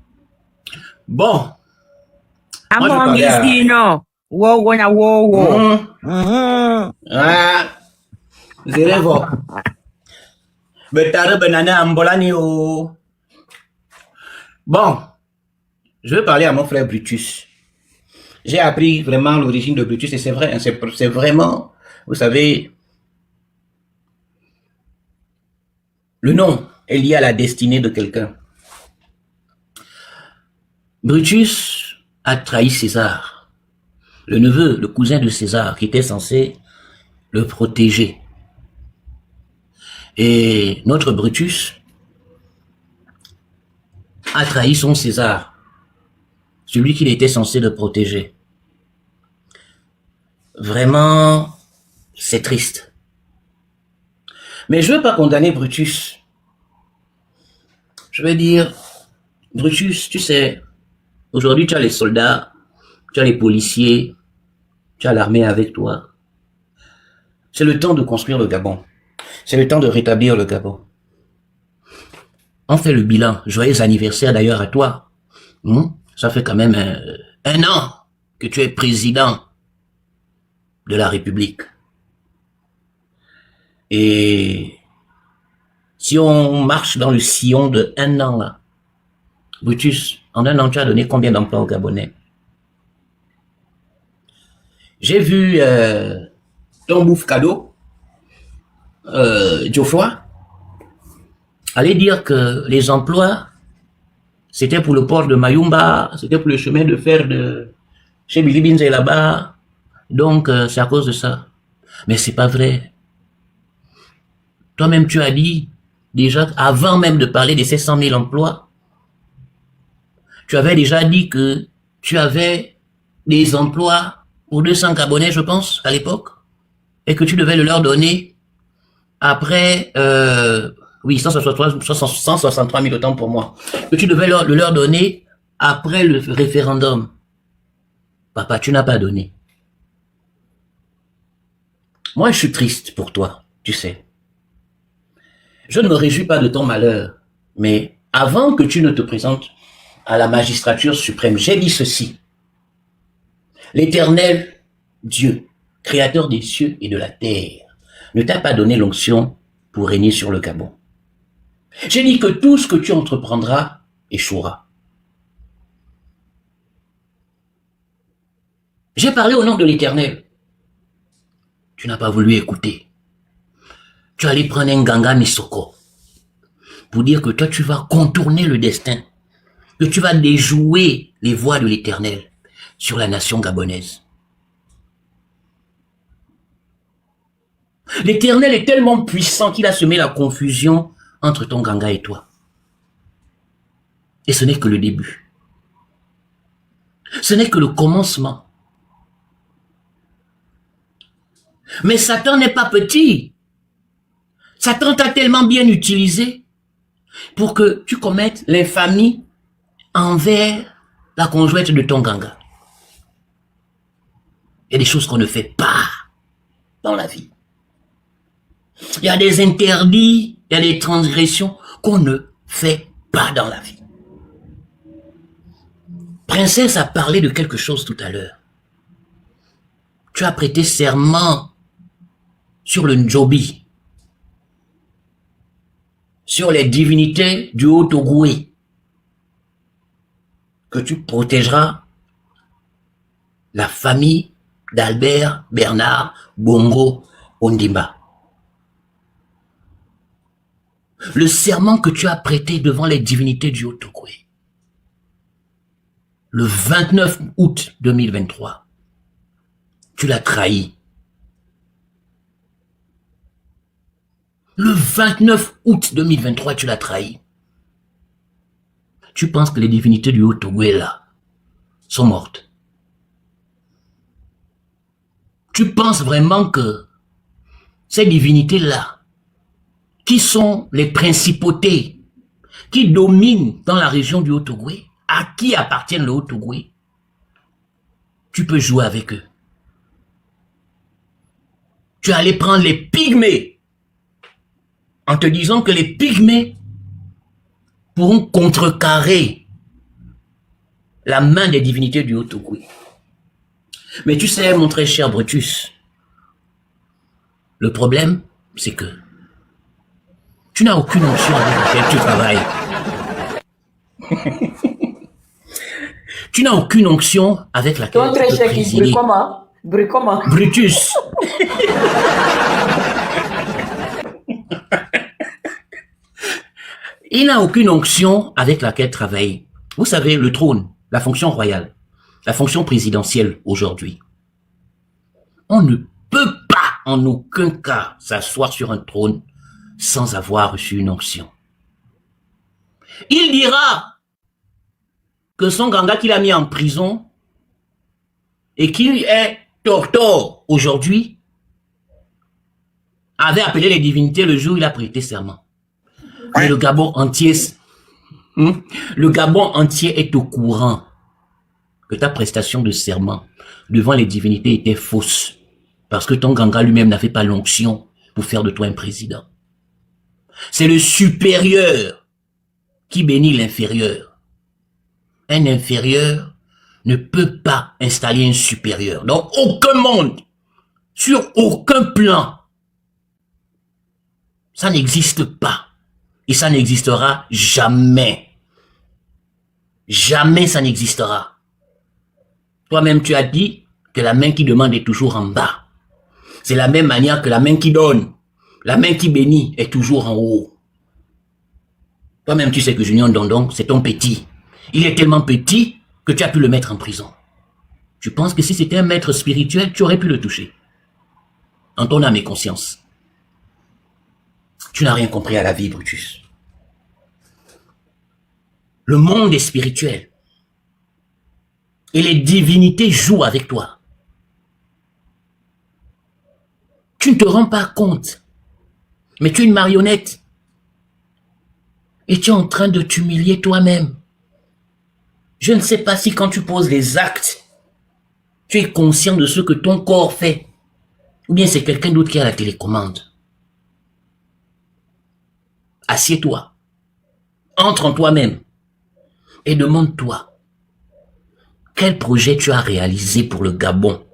S6: Bon.
S2: Amon Missino. Wow.
S6: Ah. Zérevo. Betare benana ambolani o. Bon. Je vais parler à mon frère Brutus. J'ai appris vraiment l'origine de Brutus et c'est vrai, hein, c'est vraiment, vous savez, le nom est lié à la destinée de quelqu'un. Brutus a trahi César, le neveu, le cousin de César, qui était censé le protéger. Et notre Brutus a trahi son César, celui qu'il était censé le protéger. Vraiment, c'est triste. Mais je ne veux pas condamner Brutus. Je veux dire, Brutus, tu sais, aujourd'hui tu as les soldats, tu as les policiers, tu as l'armée avec toi. C'est le temps de construire le Gabon. C'est le temps de rétablir le Gabon. On fait le bilan. Joyeux anniversaire d'ailleurs à toi. Ça fait quand même un an que tu es président de la République. Et si on marche dans le sillon de un an là, Brutus, en un an tu as donné combien d'emplois aux Gabonais? J'ai vu ton bouffe cadeau, Geoffroy, aller dire que les emplois c'était pour le port de Mayumba, c'était pour le chemin de fer de chez Billy Binze là-bas. Donc, c'est à cause de ça. Mais c'est pas vrai. Toi-même, tu as dit, déjà, avant même de parler de ces 100 000 emplois, tu avais déjà dit que tu avais des emplois pour 200 Gabonais, je pense, à l'époque, et que tu devais le leur donner après, 163 000 autant pour moi, que tu devais le leur donner après le référendum. Papa, tu n'as pas donné. Moi, je suis triste pour toi, tu sais. Je ne me réjouis pas de ton malheur, mais avant que tu ne te présentes à la magistrature suprême, j'ai dit ceci. L'Éternel Dieu, créateur des cieux et de la terre, ne t'a pas donné l'onction pour régner sur le Gabon. J'ai dit que tout ce que tu entreprendras échouera. J'ai parlé au nom de l'Éternel. Tu n'as pas voulu écouter. Tu allais prendre un ganga misoko pour dire que toi tu vas contourner le destin, que tu vas déjouer les voies de l'Éternel sur la nation gabonaise. L'Éternel est tellement puissant qu'il a semé la confusion entre ton ganga et toi. Et ce n'est que le début. Ce n'est que le commencement. Mais Satan n'est pas petit. Satan t'a tellement bien utilisé pour que tu commettes l'infamie envers la conjointe de ton ganga. Il y a des choses qu'on ne fait pas dans la vie. Il y a des interdits, il y a des transgressions qu'on ne fait pas dans la vie. Princesse a parlé de quelque chose tout à l'heure. Tu as prêté serment sur le Njobi, sur les divinités du Haut-Ogoué, que tu protégeras la famille d'Albert Bernard Bongo Ondimba. Le serment que tu as prêté devant les divinités du Haut-Ogoué, le 29 août 2023, tu l'as trahi. Le 29 août 2023, tu l'as trahi. Tu penses que les divinités du Haut-Ogoué, là, sont mortes? Tu penses vraiment que ces divinités-là, qui sont les principautés, qui dominent dans la région du Haut-Ogoué, à qui appartiennent le Haut-Ogoué, tu peux jouer avec eux? Tu allais prendre les pygmées en te disant que les pygmées pourront contrecarrer la main des divinités du Haut-Ogoué. Mais tu sais, mon très cher Brutus, le problème, c'est que tu n'as aucune onction avec laquelle tu travailles. Tu n'as aucune onction avec laquelle
S7: Ton
S6: tu
S7: très
S6: peux
S7: cher qui
S6: présider.
S7: brûle comment?
S6: Brutus. Il n'a aucune onction avec laquelle travailler. Vous savez, le trône, la fonction royale, la fonction présidentielle aujourd'hui. On ne peut pas en aucun cas s'asseoir sur un trône sans avoir reçu une onction. Il dira que son ganga qu'il a mis en prison et qui est Tortor aujourd'hui avait appelé les divinités le jour où il a prêté serment. Mais le Gabon entier est au courant que ta prestation de serment devant les divinités était fausse parce que ton ganga lui-même n'avait pas l'onction pour faire de toi un président. C'est le supérieur qui bénit l'inférieur. Un inférieur ne peut pas installer un supérieur dans aucun monde, sur aucun plan. Ça n'existe pas. Et ça n'existera jamais. Jamais ça n'existera. Toi-même, tu as dit que la main qui demande est toujours en bas. C'est la même manière que la main qui donne, la main qui bénit est toujours en haut. Toi-même, tu sais que Junior Dondon, c'est ton petit. Il est tellement petit que tu as pu le mettre en prison. Tu penses que si c'était un maître spirituel, tu aurais pu le toucher. En ton âme et conscience. Tu n'as rien compris à la vie, Brutus. Le monde est spirituel. Et les divinités jouent avec toi. Tu ne te rends pas compte. Mais tu es une marionnette. Et tu es en train de t'humilier toi-même. Je ne sais pas si quand tu poses les actes, tu es conscient de ce que ton corps fait. Ou bien c'est quelqu'un d'autre qui a la télécommande. Assieds-toi. Entre en toi-même. Et demande-toi. Quel projet tu as réalisé pour le Gabon?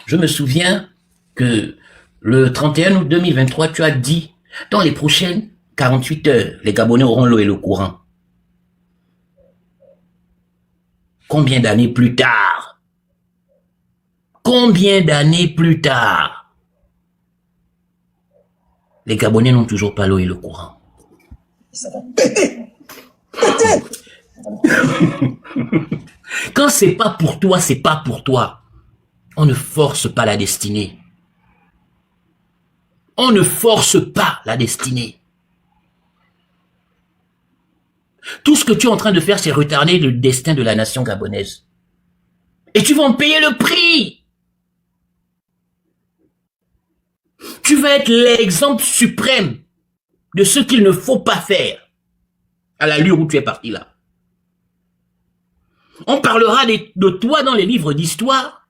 S6: Je me souviens que le 31 août 2023, tu as dit, dans les prochaines 48 heures, les Gabonais auront l'eau et le courant. Combien d'années plus tard? Combien d'années plus tard? Les Gabonais n'ont toujours pas l'eau et le courant. Ça va péter! Quand c'est pas pour toi, c'est pas pour toi. On ne force pas la destinée. On ne force pas la destinée. Tout ce que tu es en train de faire, c'est retarder le destin de la nation gabonaise. Et tu vas en payer le prix. Tu vas être l'exemple suprême de ce qu'il ne faut pas faire à l'allure où tu es parti là. On parlera de toi dans les livres d'histoire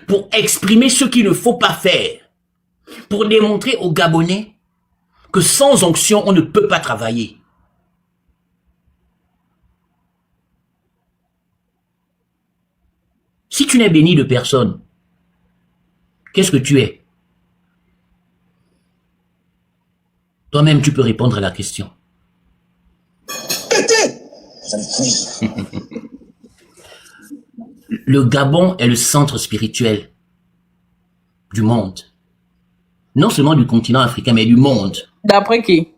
S6: pour exprimer ce qu'il ne faut pas faire, pour démontrer aux Gabonais que sans onction, on ne peut pas travailler. Si tu n'es béni de personne, qu'est-ce que tu es? Toi-même, tu peux répondre à la question. Le Gabon est le centre spirituel du monde. Non seulement du continent africain, mais du monde.
S4: D'après qui?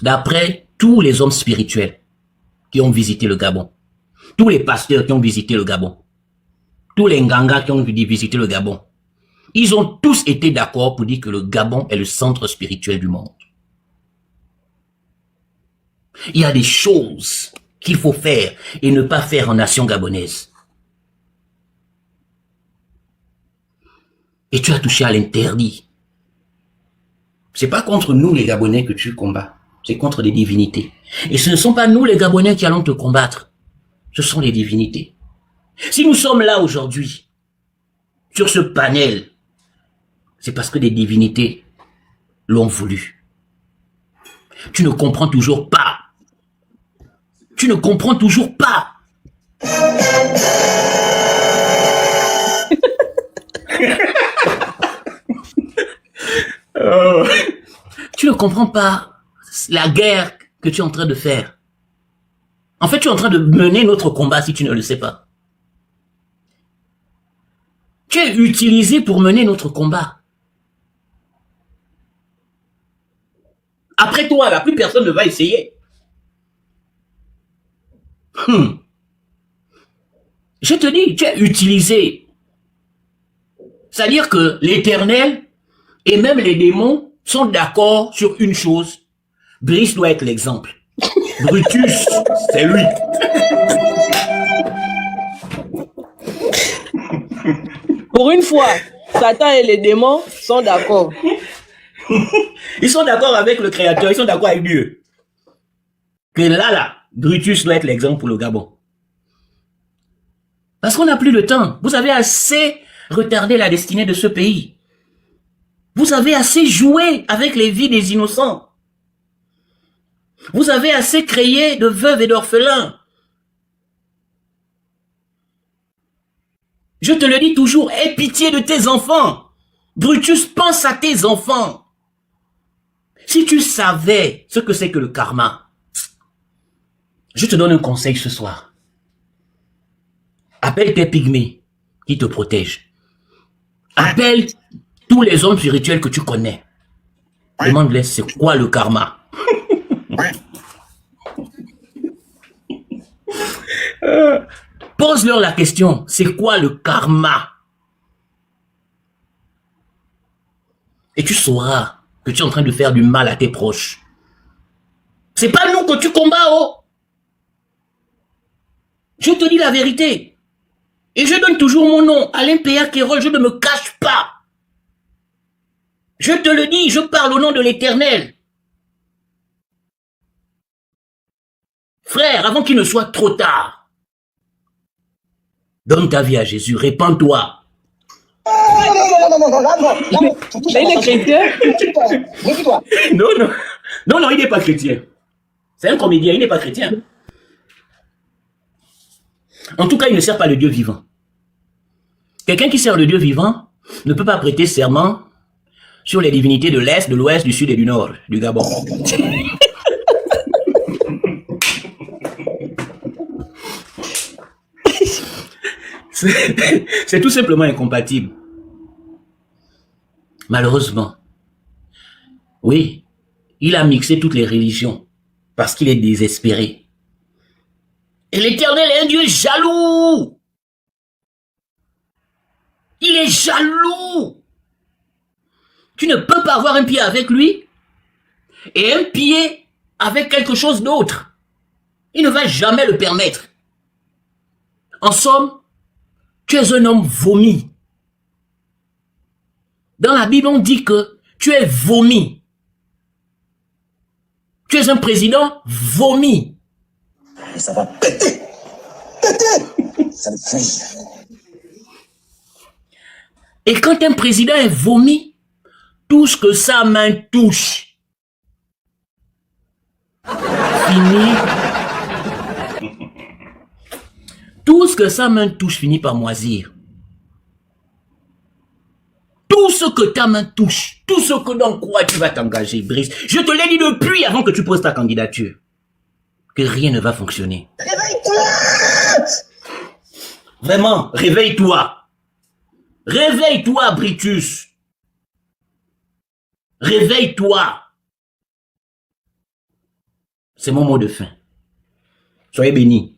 S6: D'après tous les hommes spirituels qui ont visité le Gabon. Tous les pasteurs qui ont visité le Gabon. Tous les Ngangas qui ont visité le Gabon. Ils ont tous été d'accord pour dire que le Gabon est le centre spirituel du monde. Il y a des choses qu'il faut faire et ne pas faire en nation gabonaise. Et tu as touché à l'interdit. C'est pas contre nous les Gabonais que tu combats. C'est contre des divinités. Et ce ne sont pas nous les Gabonais qui allons te combattre. Ce sont les divinités. Si nous sommes là aujourd'hui, sur ce panel, c'est parce que des divinités l'ont voulu. Tu ne comprends toujours pas. Tu ne comprends toujours pas. Tu ne comprends pas la guerre que tu es en train de faire. En fait, tu es en train de mener notre combat si tu ne le sais pas. Tu es utilisé pour mener notre combat. Après toi, là, plus personne ne va essayer. Je te dis, tu es utilisé. C'est-à-dire que l'Éternel et même les démons sont d'accord sur une chose. Brice doit être l'exemple. Brutus, c'est lui.
S7: Pour une fois, Satan et les démons sont d'accord.
S6: Ils sont d'accord avec le Créateur, ils sont d'accord avec Dieu. Que là, Brutus doit être l'exemple pour le Gabon. Parce qu'on n'a plus le temps. Vous avez assez retardé la destinée de ce pays. Vous avez assez joué avec les vies des innocents. Vous avez assez créé de veuves et d'orphelins. Je te le dis toujours, aie pitié de tes enfants. Brutus, pense à tes enfants. Si tu savais ce que c'est que le karma, je te donne un conseil ce soir. Appelle tes pygmées qui te protègent. Appelle tous les hommes spirituels que tu connais. Demande-les c'est quoi le karma. Pose-leur la question, c'est quoi le karma? Et tu sauras que tu es en train de faire du mal à tes proches. C'est pas nous que tu combats, oh! Je te dis la vérité. Et je donne toujours mon nom, Alain Péa Kérol, je ne me cache pas. Je te le dis, je parle au nom de l'Éternel. Frère, avant qu'il ne soit trop tard, donne ta vie à Jésus, répands-toi.
S7: Il est chrétien.
S6: Non, il n'est pas chrétien. C'est un comédien, il n'est pas chrétien. En tout cas, il ne sert pas le Dieu vivant. Quelqu'un qui sert le Dieu vivant ne peut pas prêter serment sur les divinités de l'Est, de l'Ouest, du Sud et du Nord, du Gabon. C'est tout simplement incompatible. Malheureusement. Oui, il a mixé toutes les religions parce qu'il est désespéré. Et l'Éternel est un Dieu jaloux. Il est jaloux. Tu ne peux pas avoir un pied avec lui et un pied avec quelque chose d'autre. Il ne va jamais le permettre. En somme, tu es un homme vomi. Dans la Bible, on dit que tu es vomi. Tu es un président vomi.
S8: Et ça va péter. péter. Ça le fait.
S6: Et quand un président est vomi, tout ce que sa main touche finit. Tout ce que sa main touche finit par moisir. Tout ce que ta main touche, tout ce que dans quoi tu vas t'engager, Brice, je te l'ai dit depuis avant que tu poses ta candidature, que rien ne va fonctionner.
S8: Réveille-toi.
S6: Vraiment, réveille-toi. Réveille-toi, Brutus. Réveille-toi. C'est mon mot de fin. Soyez bénis.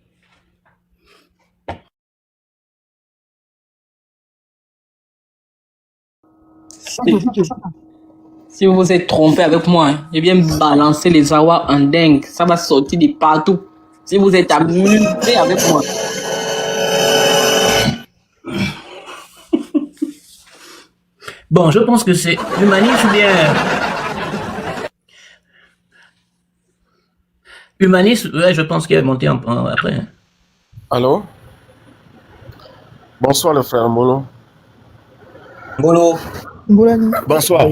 S7: Si vous vous êtes trompé avec moi, hein, je viens balancer les awas en dingue. Ça va sortir de partout. Si vous êtes amusé avec moi.
S6: Bon, je pense que c'est Humaniste ou bien... Humaniste, ouais, je pense qu'il est monté après. Hein.
S9: Allô? Bonsoir le frère Mbolo.
S6: Mbolo.
S9: Bonsoir.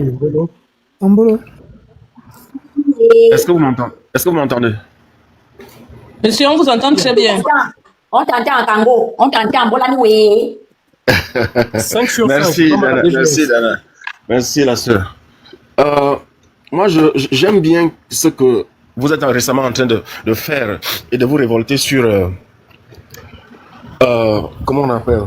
S10: Mbolo.
S9: Est-ce que vous m'entendez? Est-ce que vous m'entendez?
S7: Monsieur, on vous entend très bien.
S2: On t'entend en tango. On t'entend en Bolanoué.
S1: 5 sur 5.
S9: Merci, Dana. Merci, Dana. Merci, la sœur. Moi, j'aime bien ce que vous êtes récemment en train de faire et de vous révolter sur... comment on appelle?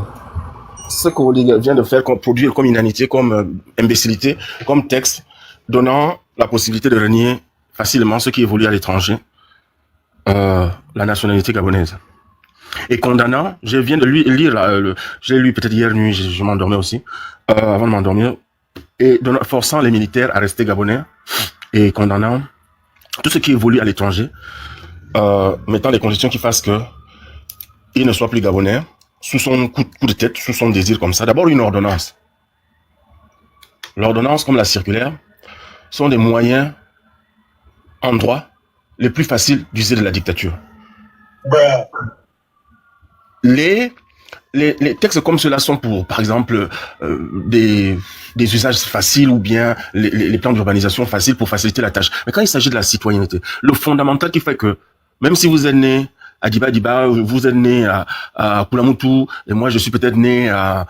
S9: Ce que Olivier vient de faire, comme produire comme inanité, comme imbécilité, comme texte, donnant la possibilité de renier facilement ceux qui évoluent à l'étranger, la nationalité gabonaise. Et condamnant, je viens de lui lire, je l'ai lu peut-être hier nuit, je m'endormais aussi, avant de m'endormir, et forçant les militaires à rester gabonais, et condamnant tout ce qui évolue à l'étranger, mettant les conditions qui fassent que il ne soit plus gabonais, sous son coup de tête, sous son désir comme ça. D'abord une ordonnance. L'ordonnance, comme la circulaire, sont des moyens en droit les plus faciles d'user de la dictature. Les textes comme ceux-là sont pour, par exemple, des usages faciles ou bien les plans d'urbanisation faciles pour faciliter la tâche. Mais quand il s'agit de la citoyenneté, le fondamental qui fait que, même si vous êtes né à Diba, vous êtes né à Kulamutu, et moi je suis peut-être né à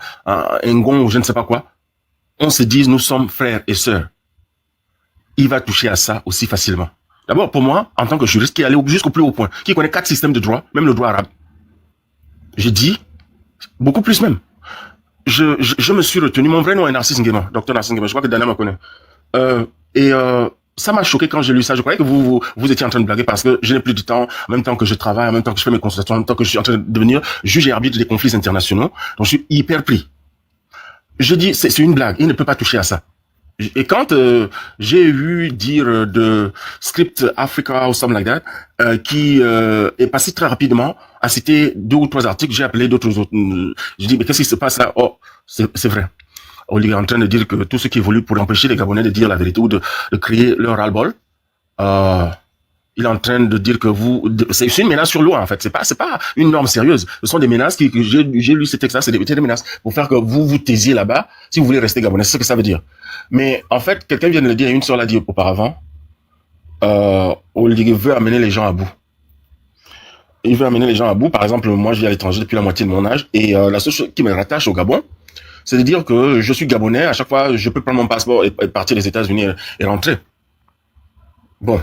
S9: Ngon ou je ne sais pas quoi, on se dit nous sommes frères et sœurs. Il va toucher à ça aussi facilement. D'abord, pour moi, en tant que juriste qui est allé jusqu'au plus haut point, qui connaît 4 systèmes de droit, même le droit arabe, je dis, beaucoup plus même. Je me suis retenu, mon vrai nom est Narcisse Nguema, docteur Narcisse Nguema, je crois que Dana me connaît. Ça m'a choqué quand j'ai lu ça. Je croyais que vous étiez en train de blaguer parce que je n'ai plus de temps, en même temps que je travaille, en même temps que je fais mes consultations, en même temps que je suis en train de devenir juge et arbitre des conflits internationaux. Donc je suis hyper pris. Je dis, c'est une blague, il ne peut pas toucher à ça. Et quand j'ai eu dire de Script Africa ou something like that, qui est passé très rapidement à citer 2 ou 3 articles, j'ai appelé d'autres autres. Je dis, mais qu'est-ce qui se passe là? Oh, c'est vrai. Olivier est en train de dire que tout ce qui évolue pour empêcher les Gabonais de dire la vérité ou de créer leur ras-le-bol, il est en train de dire que c'est une menace sur loi en fait. C'est pas une norme sérieuse. Ce sont des menaces que j'ai lu ces textes-là, c'est des menaces pour faire que vous taisiez là-bas si vous voulez rester Gabonais. C'est ce que ça veut dire. Mais en fait, quelqu'un vient de le dire, une sœur l'a dit auparavant. Olivier veut amener les gens à bout. Il veut amener les gens à bout. Par exemple, moi, je vis à l'étranger depuis la moitié de mon âge et la seule chose qui me rattache au Gabon, c'est de dire que je suis Gabonais. À chaque fois, je peux prendre mon passeport et partir des États-Unis et rentrer. Bon.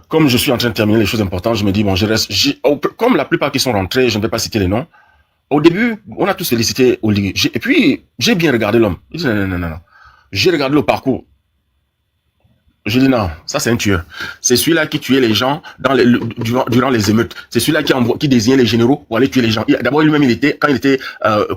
S9: Comme je suis en train de terminer les choses importantes, je me dis, bon, je reste, comme la plupart qui sont rentrés, je ne vais pas citer les noms. Au début, on a tous félicité Olivier. Et puis, j'ai bien regardé l'homme. Je dis, non. J'ai regardé le parcours. Je dis non, ça c'est un tueur. C'est celui-là qui tuait les gens durant les émeutes. C'est celui-là qui désignait les généraux pour aller tuer les gens. D'abord lui-même, quand il était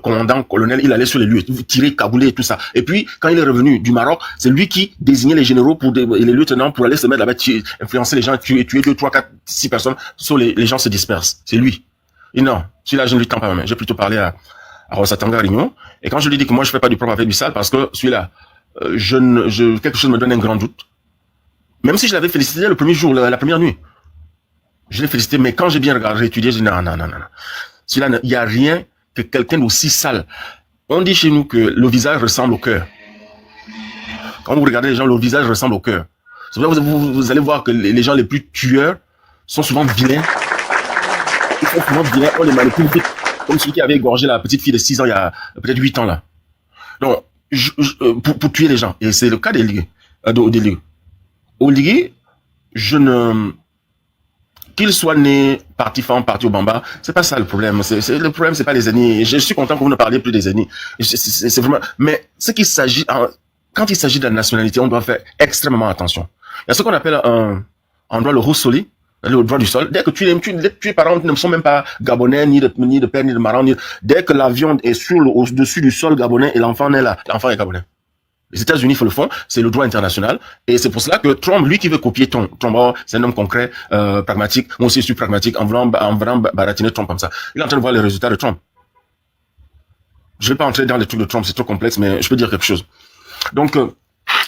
S9: commandant, colonel, il allait sur les lieux, tirer, cabouler et tout ça. Et puis, quand il est revenu du Maroc, c'est lui qui désignait les généraux et les lieutenants pour aller se mettre là-bas, influencer les gens, tuer 2, 3, 4, 6 personnes. Les gens se dispersent. C'est lui. Et non, celui-là, je ne lui tends pas ma main. J'ai plutôt parlé à Rosatanga Rignon. Et quand je lui dis que moi, je fais pas du propre avec du sale parce que celui-là, quelque chose me donne un grand doute. Même si je l'avais félicité le premier jour, la première nuit. Je l'ai félicité, mais quand j'ai bien regardé, étudié, j'ai dit non. Il n'y a rien que quelqu'un d'aussi sale. On dit chez nous que le visage ressemble au cœur. Quand vous regardez les gens, le visage ressemble au cœur. C'est pour ça que vous allez voir que les gens les plus tueurs sont souvent vilains. Ils sont souvent vilains, on les manipule vite. Comme celui qui avait égorgé la petite fille de 6 ans il y a peut-être 8 ans là. Donc, pour tuer les gens. Et c'est le cas d'Oligui. Oligui, qu'il soit né parti Fan, parti au Bamba, c'est pas ça le problème. Le problème, c'est pas les ennemis. Je suis content que vous ne parliez plus des ennemis. C'est vraiment. Mais ce qu'il s'agit, quand il s'agit de la nationalité, on doit faire extrêmement attention. Il y a ce qu'on appelle en droit le roussoli, le droit du sol. Dès que tes parents ne sont même pas gabonais, ni de père, ni de marron, dès que l'avion est au-dessus du sol gabonais et l'enfant est là, l'enfant est gabonais. Les États-Unis le font, c'est le droit international, et c'est pour cela que Trump, lui qui veut copier Trump, c'est un homme concret, pragmatique. Moi aussi je suis pragmatique en voulant baratiner Trump comme ça. Il est en train de voir les résultats de Trump. Je vais pas entrer dans les trucs de Trump, c'est trop complexe, mais je peux dire quelque chose. Donc,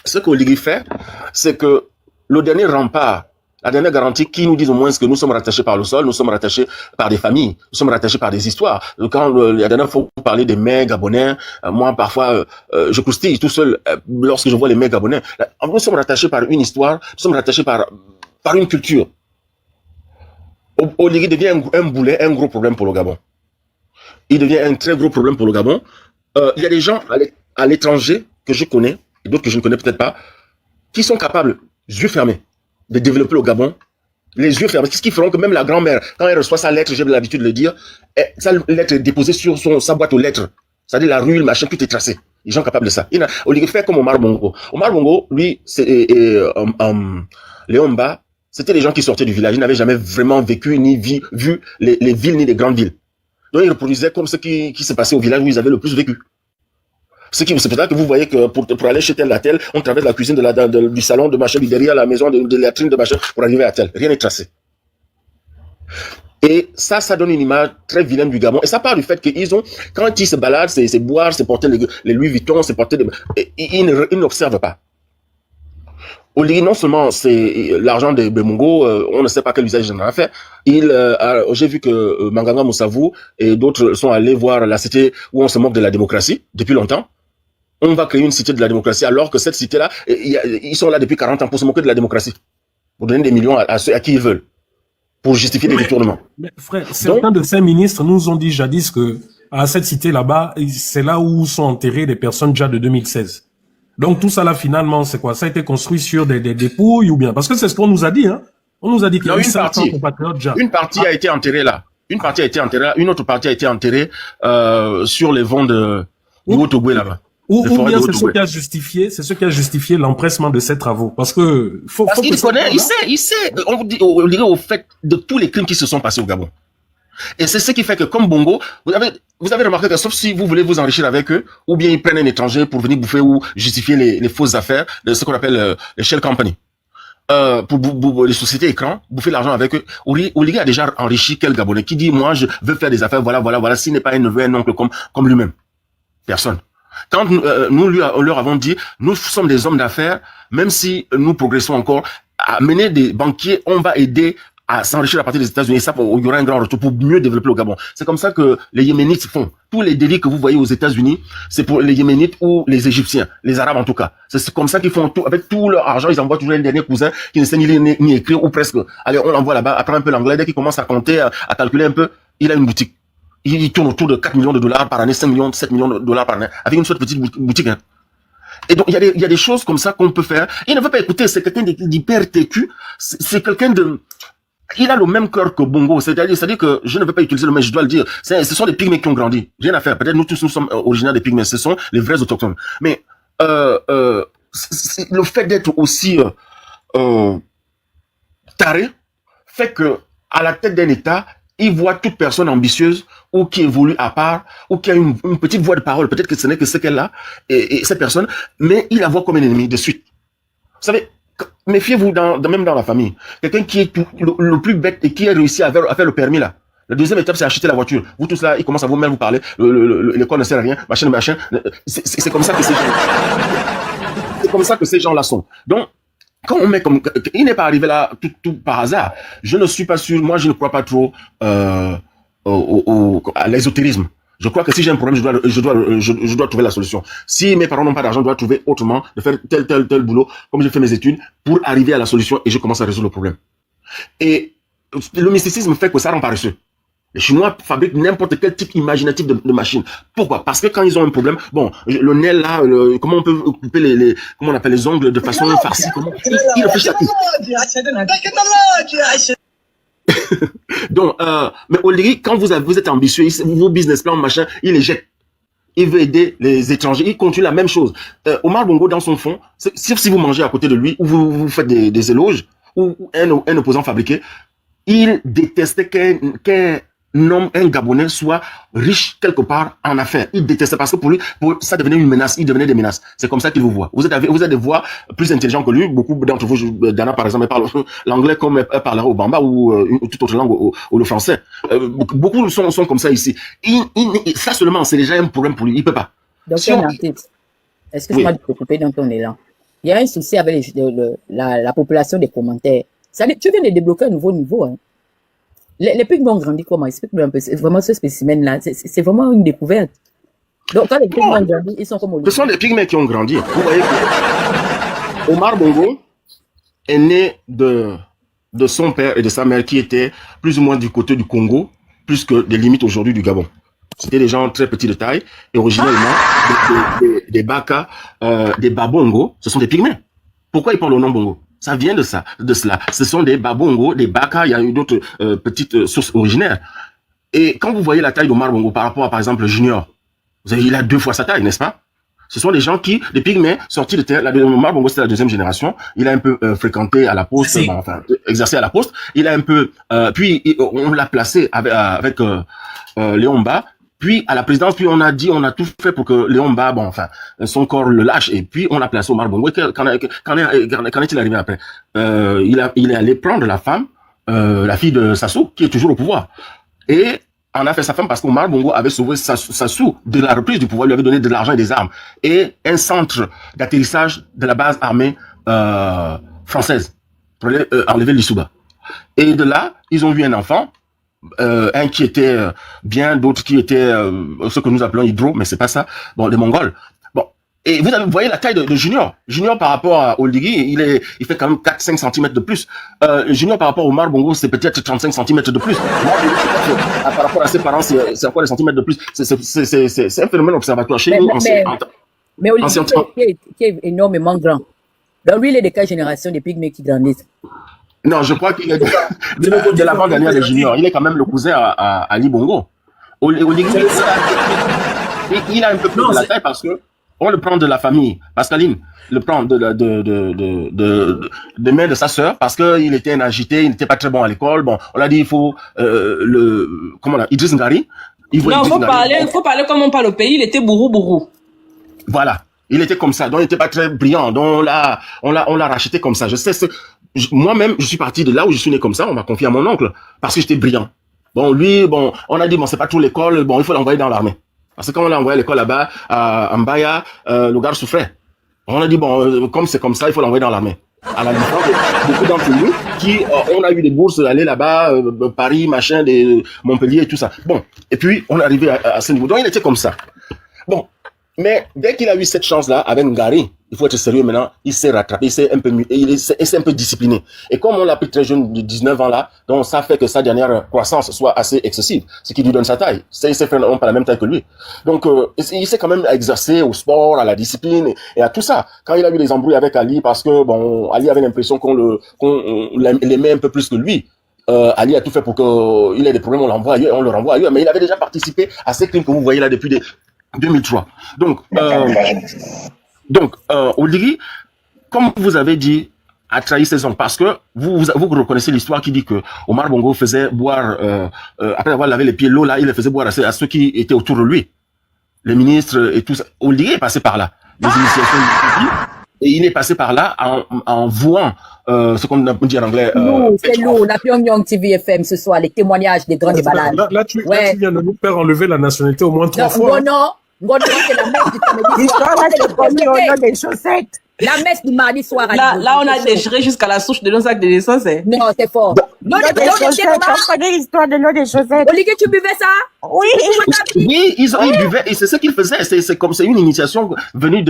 S9: ce qu'Oligui fait, c'est que le dernier rempart, la dernière garantie qui nous dit au moins que nous sommes rattachés par le sol, nous sommes rattachés par des familles, nous sommes rattachés par des histoires. Quand la dernière fois vous parlez des mères gabonais, moi parfois je croustille tout seul lorsque je vois les mères gabonais. Nous sommes rattachés par une histoire, nous sommes rattachés par une culture. Oligui devient un boulet, un gros problème pour le Gabon. Il devient un très gros problème pour le Gabon. Il y a des gens à l'étranger que je connais, et d'autres que je ne connais peut-être pas, qui sont capables, yeux fermés, de développer le Gabon, les yeux fermés. Qu'est-ce qui feront que même la grand-mère, quand elle reçoit sa lettre, j'ai l'habitude de le dire, sa lettre est déposée sur sa boîte aux lettres. C'est-à-dire la rue, le machin, tout est tracé. Les gens capables de ça. Oligui fait comme Omar Bongo. Omar Bongo, lui, Léon Mba, c'était les gens qui sortaient du village. Ils n'avaient jamais vraiment vécu ni vu les villes ni les grandes villes. Donc ils reproduisaient comme ce qui s'est passé au village où ils avaient le plus vécu. C'est peut-être que vous voyez que pour aller chez tel à tel, on traverse la cuisine du salon de machin, derrière la maison de la latrine de machin pour arriver à tel. Rien n'est tracé. Et ça donne une image très vilaine du Gabon. Et ça part du fait qu'ils ont, quand ils se baladent, c'est boire, c'est porter les Louis Vuitton, c'est porter ils n'observent pas. Oligui, non seulement c'est l'argent de Bemongo, on ne sait pas quel usage il en a fait. J'ai vu que Manganga Moussavou et d'autres sont allés voir la cité où on se moque de la démocratie depuis longtemps. On va créer une cité de la démocratie alors que cette cité-là, ils sont là depuis 40 ans pour se moquer de la démocratie. Pour donner des millions à ceux à qui ils veulent. Pour justifier des détournements.
S1: Mais frère, certains de ces ministres nous ont dit jadis que à cette cité là-bas, c'est là où sont enterrées des personnes déjà de 2016. Donc tout ça là finalement, c'est quoi? Ça a été construit sur des dépouilles ou bien? Parce que c'est ce qu'on nous a dit, hein. On nous a dit qu'il y a eu 500 compatriotes déjà.
S9: Une partie a été enterrée là. Une partie a été enterrée là. Une autre partie a été enterrée sur les vents du Haut-Ogooué là-bas.
S1: Ou bien c'est ce qui a justifié l'empressement de ces travaux. Parce que
S9: parce qu'il connaît, il sait. On dirait au fait de tous les crimes qui se sont passés au Gabon. Et c'est ce qui fait que comme Bongo, vous avez remarqué que sauf si vous voulez vous enrichir avec eux, ou bien ils prennent un étranger pour venir bouffer ou justifier les fausses affaires de ce qu'on appelle les shell company. Pour les sociétés écrans, bouffer l'argent avec eux. Oligui a déjà enrichi quel Gabonais qui dit moi je veux faire des affaires, voilà, s'il n'est pas un neveu, un oncle comme lui-même. Personne. Quand nous leur avons dit, nous sommes des hommes d'affaires, même si nous progressons encore, à mener des banquiers, on va aider à s'enrichir à partir des États-Unis. Ça, il y aura un grand retour pour mieux développer le Gabon. C'est comme ça que les Yéménites font. Tous les délits que vous voyez aux États-Unis, c'est pour les Yéménites ou les Égyptiens, les Arabes en tout cas. C'est comme ça qu'ils font tout. Avec tout leur argent, ils envoient toujours un dernier cousin qui ne sait ni lire ni écrire ou presque. Allez, on l'envoie là-bas, apprend un peu l'anglais. Dès qu'il commence à compter, à calculer un peu, il a une boutique. Il tourne autour de 4 millions de dollars par année, 5 millions, 7 millions de dollars par année, avec une seule petite boutique. Hein. Et donc, il y a des choses comme ça qu'on peut faire. Il ne veut pas écouter, c'est quelqu'un d'hyper têtu. C'est quelqu'un de... Il a le même cœur que Bongo. C'est-à-dire que je ne veux pas utiliser le mais je dois le dire. Ce sont des pygmées qui ont grandi. Rien à faire. Peut-être nous tous, nous sommes originaires des pygmées. Ce sont les vrais autochtones. Mais le fait d'être aussi taré fait que à la tête d'un État, il voit toute personne ambitieuse ou qui évolue à part ou qui a une petite voix de parole. Peut-être que ce n'est que ce qu'elle a et cette personne, mais il la voit comme un ennemi de suite. Vous savez, méfiez-vous même dans la famille. Quelqu'un qui est le plus bête et qui a réussi à faire le permis là. La deuxième étape, c'est acheter la voiture. Vous tous là, ils commencent à vous-même vous parler. L'école ne sert à rien, machin. C'est comme ça que c'est comme ça que ces gens-là sont. Donc, quand on met comme, il n'est pas arrivé là tout par hasard. Je ne suis pas sûr, moi je ne crois pas trop à l'ésotérisme. Je crois que si j'ai un problème, je dois trouver la solution. Si mes parents n'ont pas d'argent, je dois trouver autrement, de faire tel boulot, comme j'ai fait mes études, pour arriver à la solution et je commence à résoudre le problème. Et le mysticisme fait que ça rend paresseux. Les Chinois fabriquent n'importe quel type imaginatif de machine. Pourquoi? Parce que quand ils ont un problème, bon, le nez là, comment on peut couper comment on appelle les ongles de façon farcie, ils réfléchissent à tout. Donc, mais Oligui, quand vous êtes ambitieux, vos business plans, machin, il les jette. Il veut aider les étrangers, il continue la même chose. Omar Bongo, dans son fond, si vous mangez à côté de lui, ou vous faites des éloges, ou un opposant fabriqué, il détestait qu'un un Gabonais soit riche quelque part en affaires. Il détestait parce que pour lui, ça devenait une menace. Il devenait des menaces. C'est comme ça qu'il vous voit. Vous êtes des voix plus intelligents que lui. Beaucoup d'entre vous, Dana par exemple, elle parle l'anglais comme elle parlerait au Bamba ou toute autre langue ou le français. Beaucoup sont comme ça ici. Ça seulement, c'est déjà un problème pour lui. Il peut pas.
S11: Donc, excuse-moi de te couper dans ton élan. Il y a un souci avec la population des commentaires. Tu viens de débloquer un nouveau niveau, hein. Les pygmées ont grandi comment? Explique-moi un peu. C'est vraiment ce spécimen-là. C'est vraiment une découverte. Donc, quand les pygmées ont grandi, ils sont comme Olivier.
S9: Ce sont les pygmées qui ont grandi. Vous voyez que Omar Bongo est né de son père et de sa mère qui étaient plus ou moins du côté du Congo, plus que des limites aujourd'hui du Gabon. C'était des gens très petits de taille et originellement des Baka, des Babongo, ce sont des pygmées. Pourquoi ils parlent au nom Bongo? Ça vient de cela. Ce sont des Babongo, des Baka, il y a eu d'autres petites sources originaires. Et quand vous voyez la taille d'Omar Bongo par rapport à, par exemple, Junior, il a 2 fois sa taille, n'est-ce pas? Ce sont des gens des pygmées sortis de terre. Omar Bongo, c'était la 2e génération. Il a un peu fréquenté à la poste, exercé à la poste. Il a un peu, puis on l'a placé avec Léon Mba. Puis, à la présidence, puis on a tout fait pour que Léon Mba, son corps le lâche. Et puis, on a placé Omar Bongo. Qu'en est-il arrivé après? Il est allé prendre la femme, la fille de Sassou, qui est toujours au pouvoir. Et on a fait sa femme parce qu'Omar Bongo avait sauvé Sassou de la reprise du pouvoir, lui avait donné de l'argent et des armes. Et un centre d'atterrissage de la base armée française pour enlever l'Issouba. Et de là, ils ont eu un enfant. Un qui était bien, d'autres qui étaient ce que nous appelons hydro, mais c'est pas ça. Bon, des Mongols. Bon, et vous voyez la taille de Junior. Junior par rapport à Oligui, il fait quand même 4-5 cm de plus. Junior par rapport au Omar Bongo, c'est peut-être 35 cm de plus. Par rapport à ses parents, c'est encore des centimètres de plus. C'est un phénomène observatoire chez nous.
S11: Mais Oligui qui est énormément grand. Donc lui, il est de quelle génération des pygmées qui grandissent?
S9: Non, je crois qu'il est de l'avant-dernière des juniors. Il est quand même le cousin à Ali Bongo. Oligui, il a un peu plus de la taille parce que on le prend de la famille. Pascaline le prend de main de sa sœur parce qu'il était un agité, il n'était pas très bon à l'école. Bon, on l'a dit, il faut Idriss Ngari.
S7: Non, faut parler comme on parle au pays. Il était bourrou.
S9: Voilà. Il était comme ça, donc il n'était pas très brillant, donc on l'a racheté comme ça. Je sais, moi-même, je suis parti de là où je suis né comme ça, on m'a confié à mon oncle, parce que j'étais brillant. Bon, lui, on a dit, c'est pas trop l'école, il faut l'envoyer dans l'armée. Parce que quand on l'a envoyé à l'école là-bas, à Mbaya, le gars souffrait. On a dit, comme c'est comme ça, il faut l'envoyer dans l'armée. À la différence de beaucoup d'entre nous, on a eu des bourses d'aller là-bas, Paris, machin, Montpellier et tout ça. Bon, et puis, on est arrivé à ce niveau. Donc, il était comme ça. Bon. Mais dès qu'il a eu cette chance-là avec Ngari, il faut être sérieux maintenant, il s'est rattrapé, il s'est un peu discipliné. Et comme on l'a pris très jeune de 19 ans là, donc ça fait que sa dernière croissance soit assez excessive, ce qui lui donne sa taille. Ses frères n'ont pas la même taille que lui. Donc il s'est quand même exercé au sport, à la discipline et à tout ça. Quand il a eu des embrouilles avec Ali, parce que Ali avait l'impression qu'on l'aimait un peu plus que lui. Ali a tout fait pour qu'il ait des problèmes, on le renvoie ailleurs. Mais il avait déjà participé à ces crimes que vous voyez là depuis 2003. Donc, Oligui, comme vous avez dit, a trahi ses oncles, parce que vous reconnaissez l'histoire qui dit que Omar Bongo faisait boire, après avoir lavé les pieds, l'eau là, il le faisait boire à ceux qui étaient autour de lui, les ministres et tout ça. Oligui est passé par là, les initiations et il est passé par là en vouant ce qu'on dit en anglais.
S11: C'est lourd, la Pyongyang TV FM ce soir, les témoignages des grands déballages.
S1: Là, tu viens de nous faire enlever la nationalité au moins 3 fois.
S11: Non, c'est la messe du samedi soir. La messe du mardi soir.
S7: Là, on a déchiré jusqu'à la souche de nos actes de naissance.
S11: Non, c'est fort.
S2: L'eau des chaussettes,
S10: on connaît l'histoire de l'eau des chaussettes.
S2: Olivier, tu buvais ça?
S10: Oui.
S9: Oui, ils buvaient, et c'est ce qu'ils faisaient. C'est une initiation venue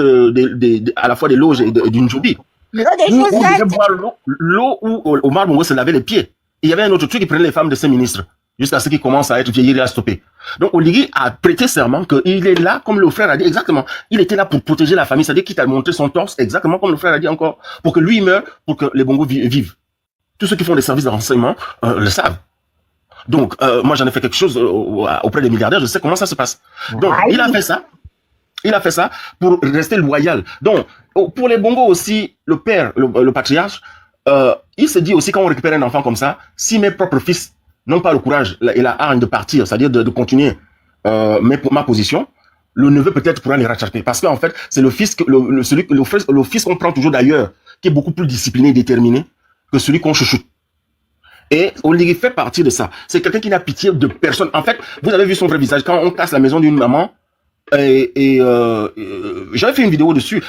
S9: à la fois des loges et d'une joubie.
S10: L'eau des
S9: On devait
S10: chaussettes.
S9: boire l'eau où Omar Bongo se lavait les pieds. Il y avait un autre truc qui prenait les femmes de ses ministres, jusqu'à ce qu'ils commencent à être vieillis et à stopper. Donc Oligui a prêté serment qu'il est là, comme le frère a dit, exactement. Il était là pour protéger la famille, c'est-à-dire qu'il t'a montré son torse, exactement comme le frère a dit encore, pour que lui meure, pour que les Bongo vivent. Tous ceux qui font des services de renseignement le savent. Donc, moi, j'en ai fait quelque chose auprès des milliardaires, je sais comment ça se passe. Donc, il a fait ça pour rester loyal. Donc, pour les Bongo aussi, le père, le patriarche, il se dit aussi, quand on récupère un enfant comme ça, si mes propres fils n'ont pas le courage et la hargne de partir, c'est-à-dire de continuer ma position, le neveu peut-être pourra les rattraper. Parce qu'en fait, c'est le fils le fils qu'on prend toujours d'ailleurs, qui est beaucoup plus discipliné et déterminé que celui qu'on chouchoute. Et Oligui fait partie de ça. C'est quelqu'un qui n'a pitié de personne. En fait, vous avez vu son vrai visage. Quand on casse la maison d'une maman, j'avais fait une vidéo dessus.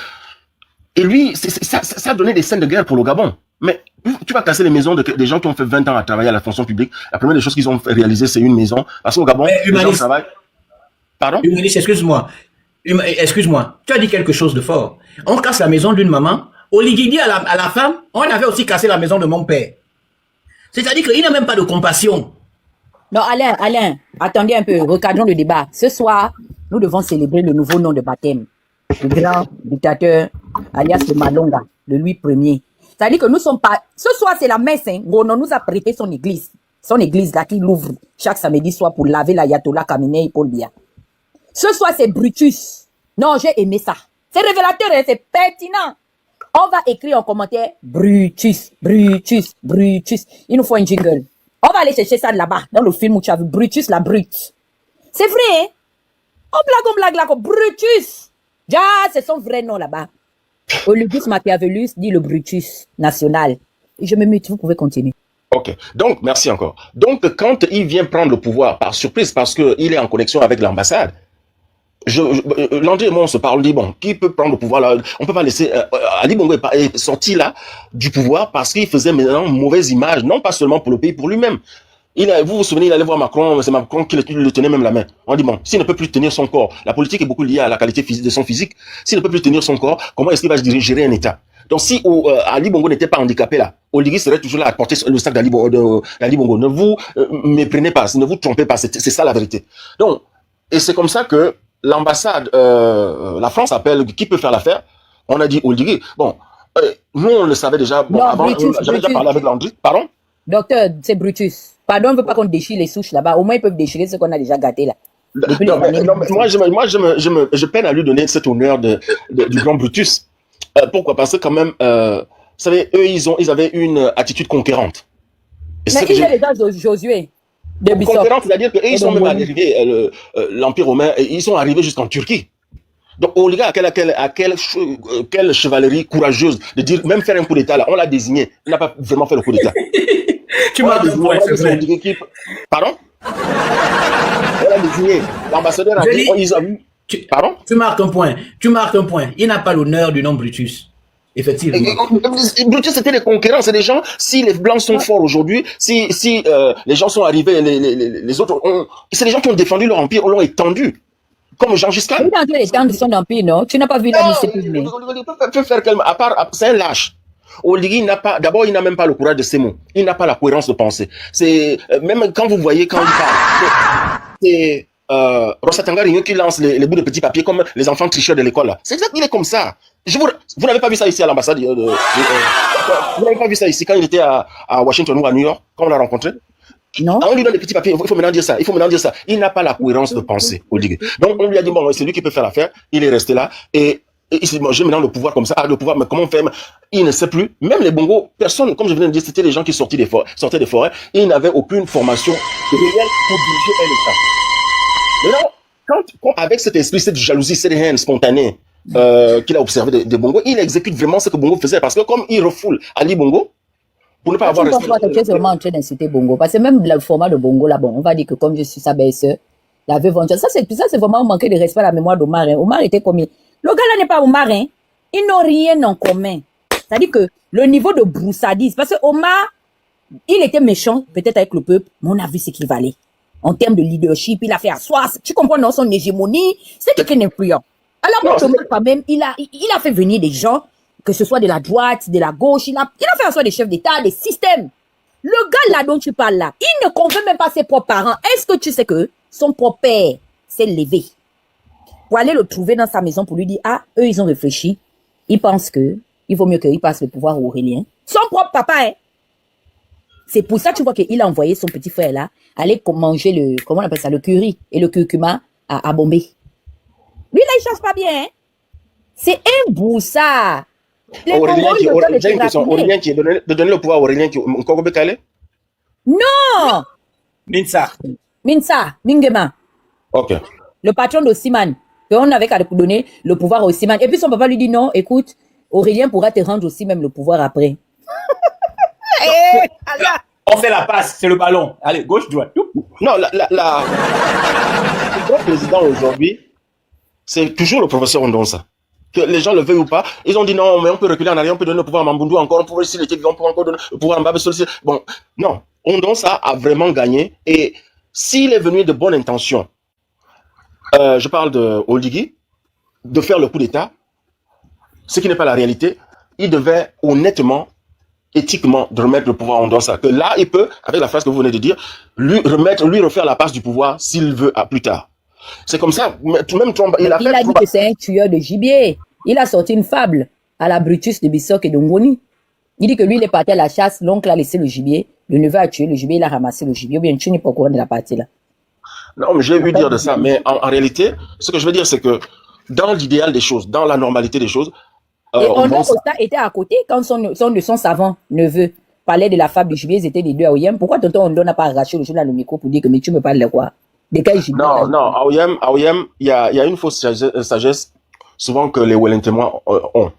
S9: Et lui, ça a donné des scènes de guerre pour le Gabon. Mais tu vas casser les maisons des gens qui ont fait 20 ans à travailler à la fonction publique. La première des choses qu'ils ont réalisé, c'est une maison. Parce qu'au Gabon, les gens travaillent. Pardon?
S6: Humaniste, excuse-moi. Excuse-moi. Tu as dit quelque chose de fort. On casse la maison d'une maman. Oligui dit à la femme, on avait aussi cassé la maison de mon père. C'est-à-dire qu'il n'a même pas de compassion.
S11: Non, Alain, attendez un peu, recadrons le débat. Ce soir, nous devons célébrer le nouveau nom de baptême. Le grand dictateur, alias le Malonga, de Louis Ier. C'est-à-dire que nous sommes pas... Ce soir, c'est la messe, hein. Gono nous a prêté son église. Son église, là, qui l'ouvre chaque samedi soir pour laver l'ayatollah Khamenei et Paul Biya. Ce soir, c'est Brutus. Non, j'ai aimé ça. C'est révélateur, hein, c'est pertinent. On va écrire en commentaire Brutus, Brutus, Brutus. Il nous faut un jingle. On va aller chercher ça là-bas, dans le film où tu as vu Brutus la brute. C'est vrai, hein? On blague là, comme Brutus. Ja, c'est son vrai nom là-bas. Olympus Machiavellus dit le Brutus national. Et je me mute, vous pouvez continuer.
S9: Ok, donc merci encore. Donc quand il vient prendre le pouvoir par surprise, parce qu'il est en connexion avec l'ambassade, Landry et moi on se parle, on dit bon, qui peut prendre le pouvoir là? On peut pas laisser Ali Bongo est sorti là du pouvoir parce qu'il faisait maintenant une mauvaise image, non pas seulement pour le pays, pour lui-même. Vous vous souvenez, il allait voir Macron, c'est Macron qui le tenait même la main. On dit bon, s'il ne peut plus tenir son corps, la politique est beaucoup liée à la qualité physique de son physique. S'il ne peut plus tenir son corps, comment est-ce qu'il va gérer un État? Donc si Ali Bongo n'était pas handicapé là, Oligui serait toujours là à porter le sac d'Ali Bongo. Ne vous méprenez pas, ne vous trompez pas, c'est ça la vérité. Donc, et c'est comme ça que l'ambassade, la France appelle qui peut faire l'affaire. On a dit Oligui. Bon, nous on le savait déjà. Bon,
S11: Non,
S9: avant, j'avais déjà parlé avec Landry. Pardon?
S11: Docteur, c'est Brutus. Pardon, on ne veut pas qu'on déchire les souches là-bas. Au moins, ils peuvent déchirer ce qu'on a déjà gâté là.
S9: Non, moi, je peine à lui donner cet honneur du grand Brutus. Pourquoi? Parce que quand même, vous savez, eux, ils avaient une attitude conquérante. Et
S11: mais il y a les gens de Josué.
S9: Conquérante, c'est-à-dire qu'ils sont même arrivés, l'Empire romain, ils sont arrivés jusqu'en Turquie. Donc, on regarde à quelle chevalerie courageuse de dire, même faire un coup d'État là, on l'a désigné. Il n'a pas vraiment fait le coup d'État.
S6: Tu m'as
S9: dit, pardon? On l'a désigné. L'ambassadeur a dit, ils ont vu. Pardon?
S6: Tu marques un point. Il n'a pas l'honneur du nom Brutus. Effectivement.
S9: Brutus, c'était des conquérants, c'est des gens, si les Blancs sont forts aujourd'hui, si les gens sont arrivés, les autres, c'est des gens qui ont défendu leur empire, l'ont étendu. Comme Jean Giscard.
S11: Il a étendu son empire, non? Tu n'as pas vu la liste publiée.
S9: C'est un lâche. Oligui n'a pas, d'abord, il n'a même pas le courage de ses mots. Il n'a pas la cohérence de pensée. C'est, même quand vous voyez, quand il parle, c'est, Rossatanga Rignon qui lance les bouts de petits papiers comme les enfants tricheurs de l'école, là. C'est exactement, il est comme ça. Vous n'avez pas vu ça ici à l'ambassade, vous n'avez pas vu ça ici quand il était à Washington ou à New York, quand on l'a rencontré?
S11: Non.
S9: On lui donne des petits papiers, il faut maintenant dire ça, Il n'a pas la cohérence de pensée, Oligui. Donc, on lui a dit, bon, c'est lui qui peut faire l'affaire. Il est resté là. Et il s'est dit, bon, j'ai maintenant le pouvoir comme ça. Le pouvoir, mais comment on fait? Il ne sait plus. Même les Bongo, personne, comme je viens de dire, c'était les gens qui sortaient des forêts. Ils n'avaient aucune formation réelle pour diriger un État. Maintenant, avec cet esprit, cette jalousie, cette haine spontanée, qu'il a observé des Bongo, il exécute vraiment ce que Bongo faisait. Parce que comme il refoule Ali Bongo, pour ne pas avoir resté.
S11: Tu es vraiment en train d'insulter Bongo. Parce que même le format de Bongo, là, bon, on va dire que comme je suis sa belle-sœur, la veuve Vancha, ça, c'est vraiment manquer de respect à la mémoire d'Omar. Hein. Omar était comme. Le gars-là n'est pas Omar, hein. Ils n'ont rien en commun. C'est-à-dire que le niveau de broussadise, parce que Omar il était méchant, peut-être avec le peuple, mais on a vu ce qu'il valait. En termes de leadership, il a fait asseoir, tu comprends, dans son hégémonie, c'est quelqu'un d'influent. Alors, quand même, il a fait venir des gens, que ce soit de la droite, de la gauche, il a fait asseoir des chefs d'État, des systèmes. Le gars là dont tu parles là, il ne convainc même pas ses propres parents. Est-ce que tu sais que son propre père s'est levé pour aller le trouver dans sa maison pour lui dire, ah, eux, ils ont réfléchi. Ils pensent que il vaut mieux qu'il passe le pouvoir au Aurélien. Son propre papa, hein. C'est pour ça que tu vois qu'il a envoyé son petit frère là aller manger le, comment on appelle ça, le curry et le curcuma à Bombay. Lui là, il change pas bien, hein. C'est un boussard.
S9: Aurélien qui est de donner le pouvoir à Aurélien qui est encore calé?
S11: Non! Minsa, Mingema.
S9: Ok.
S11: Le patron d'Ossiman. On avait qu'à donner le pouvoir à Ossiman. Et puis son papa lui dit non, écoute, Aurélien pourra te rendre aussi même le pouvoir après.
S12: On fait la passe, c'est le ballon. Allez, gauche, droite.
S9: Non, le grand président aujourd'hui, c'est toujours le professeur Ondonsa. Que les gens le veuillent ou pas, ils ont dit non, mais on peut reculer en arrière, on peut donner le pouvoir à Mamboundou encore, on pourrait, s'il était vivant, on peut encore donner le pouvoir à Mbappé. Bon, non, Ondonsa a vraiment gagné. Et s'il est venu de bonne intention, je parle de Oligui, de faire le coup d'État, ce qui n'est pas la réalité, il devait honnêtement, éthiquement, de remettre le pouvoir à Ondonsa. Que là, il peut, avec la phrase que vous venez de dire, lui refaire la passe du pouvoir s'il veut à plus tard. C'est comme ça. Même Trump, il a
S11: dit que c'est un tueur de gibier. Il a sorti une fable à la Brutus de Bissok et de Ngoni. Il dit que lui, il est parti à la chasse, l'oncle a laissé le gibier, le neveu a tué le gibier, il a ramassé le gibier. Ou bien tu n'es pas au courant de la partie là.
S9: Non, mais j'ai vu dire de ça. Mais en réalité, ce que je veux dire, c'est que dans l'idéal des choses, dans la normalité des choses,
S11: et Ondo Costa était à côté quand son savant neveu parlait de la fable du gibier, ils étaient les deux à Oyem. Pourquoi tonton Ondo n'a pas arraché le jour dans le micro pour dire que mais tu me parles de quoi?
S9: Non, à Oyem, il y a une fausse sagesse souvent que les Wellingtonois ont.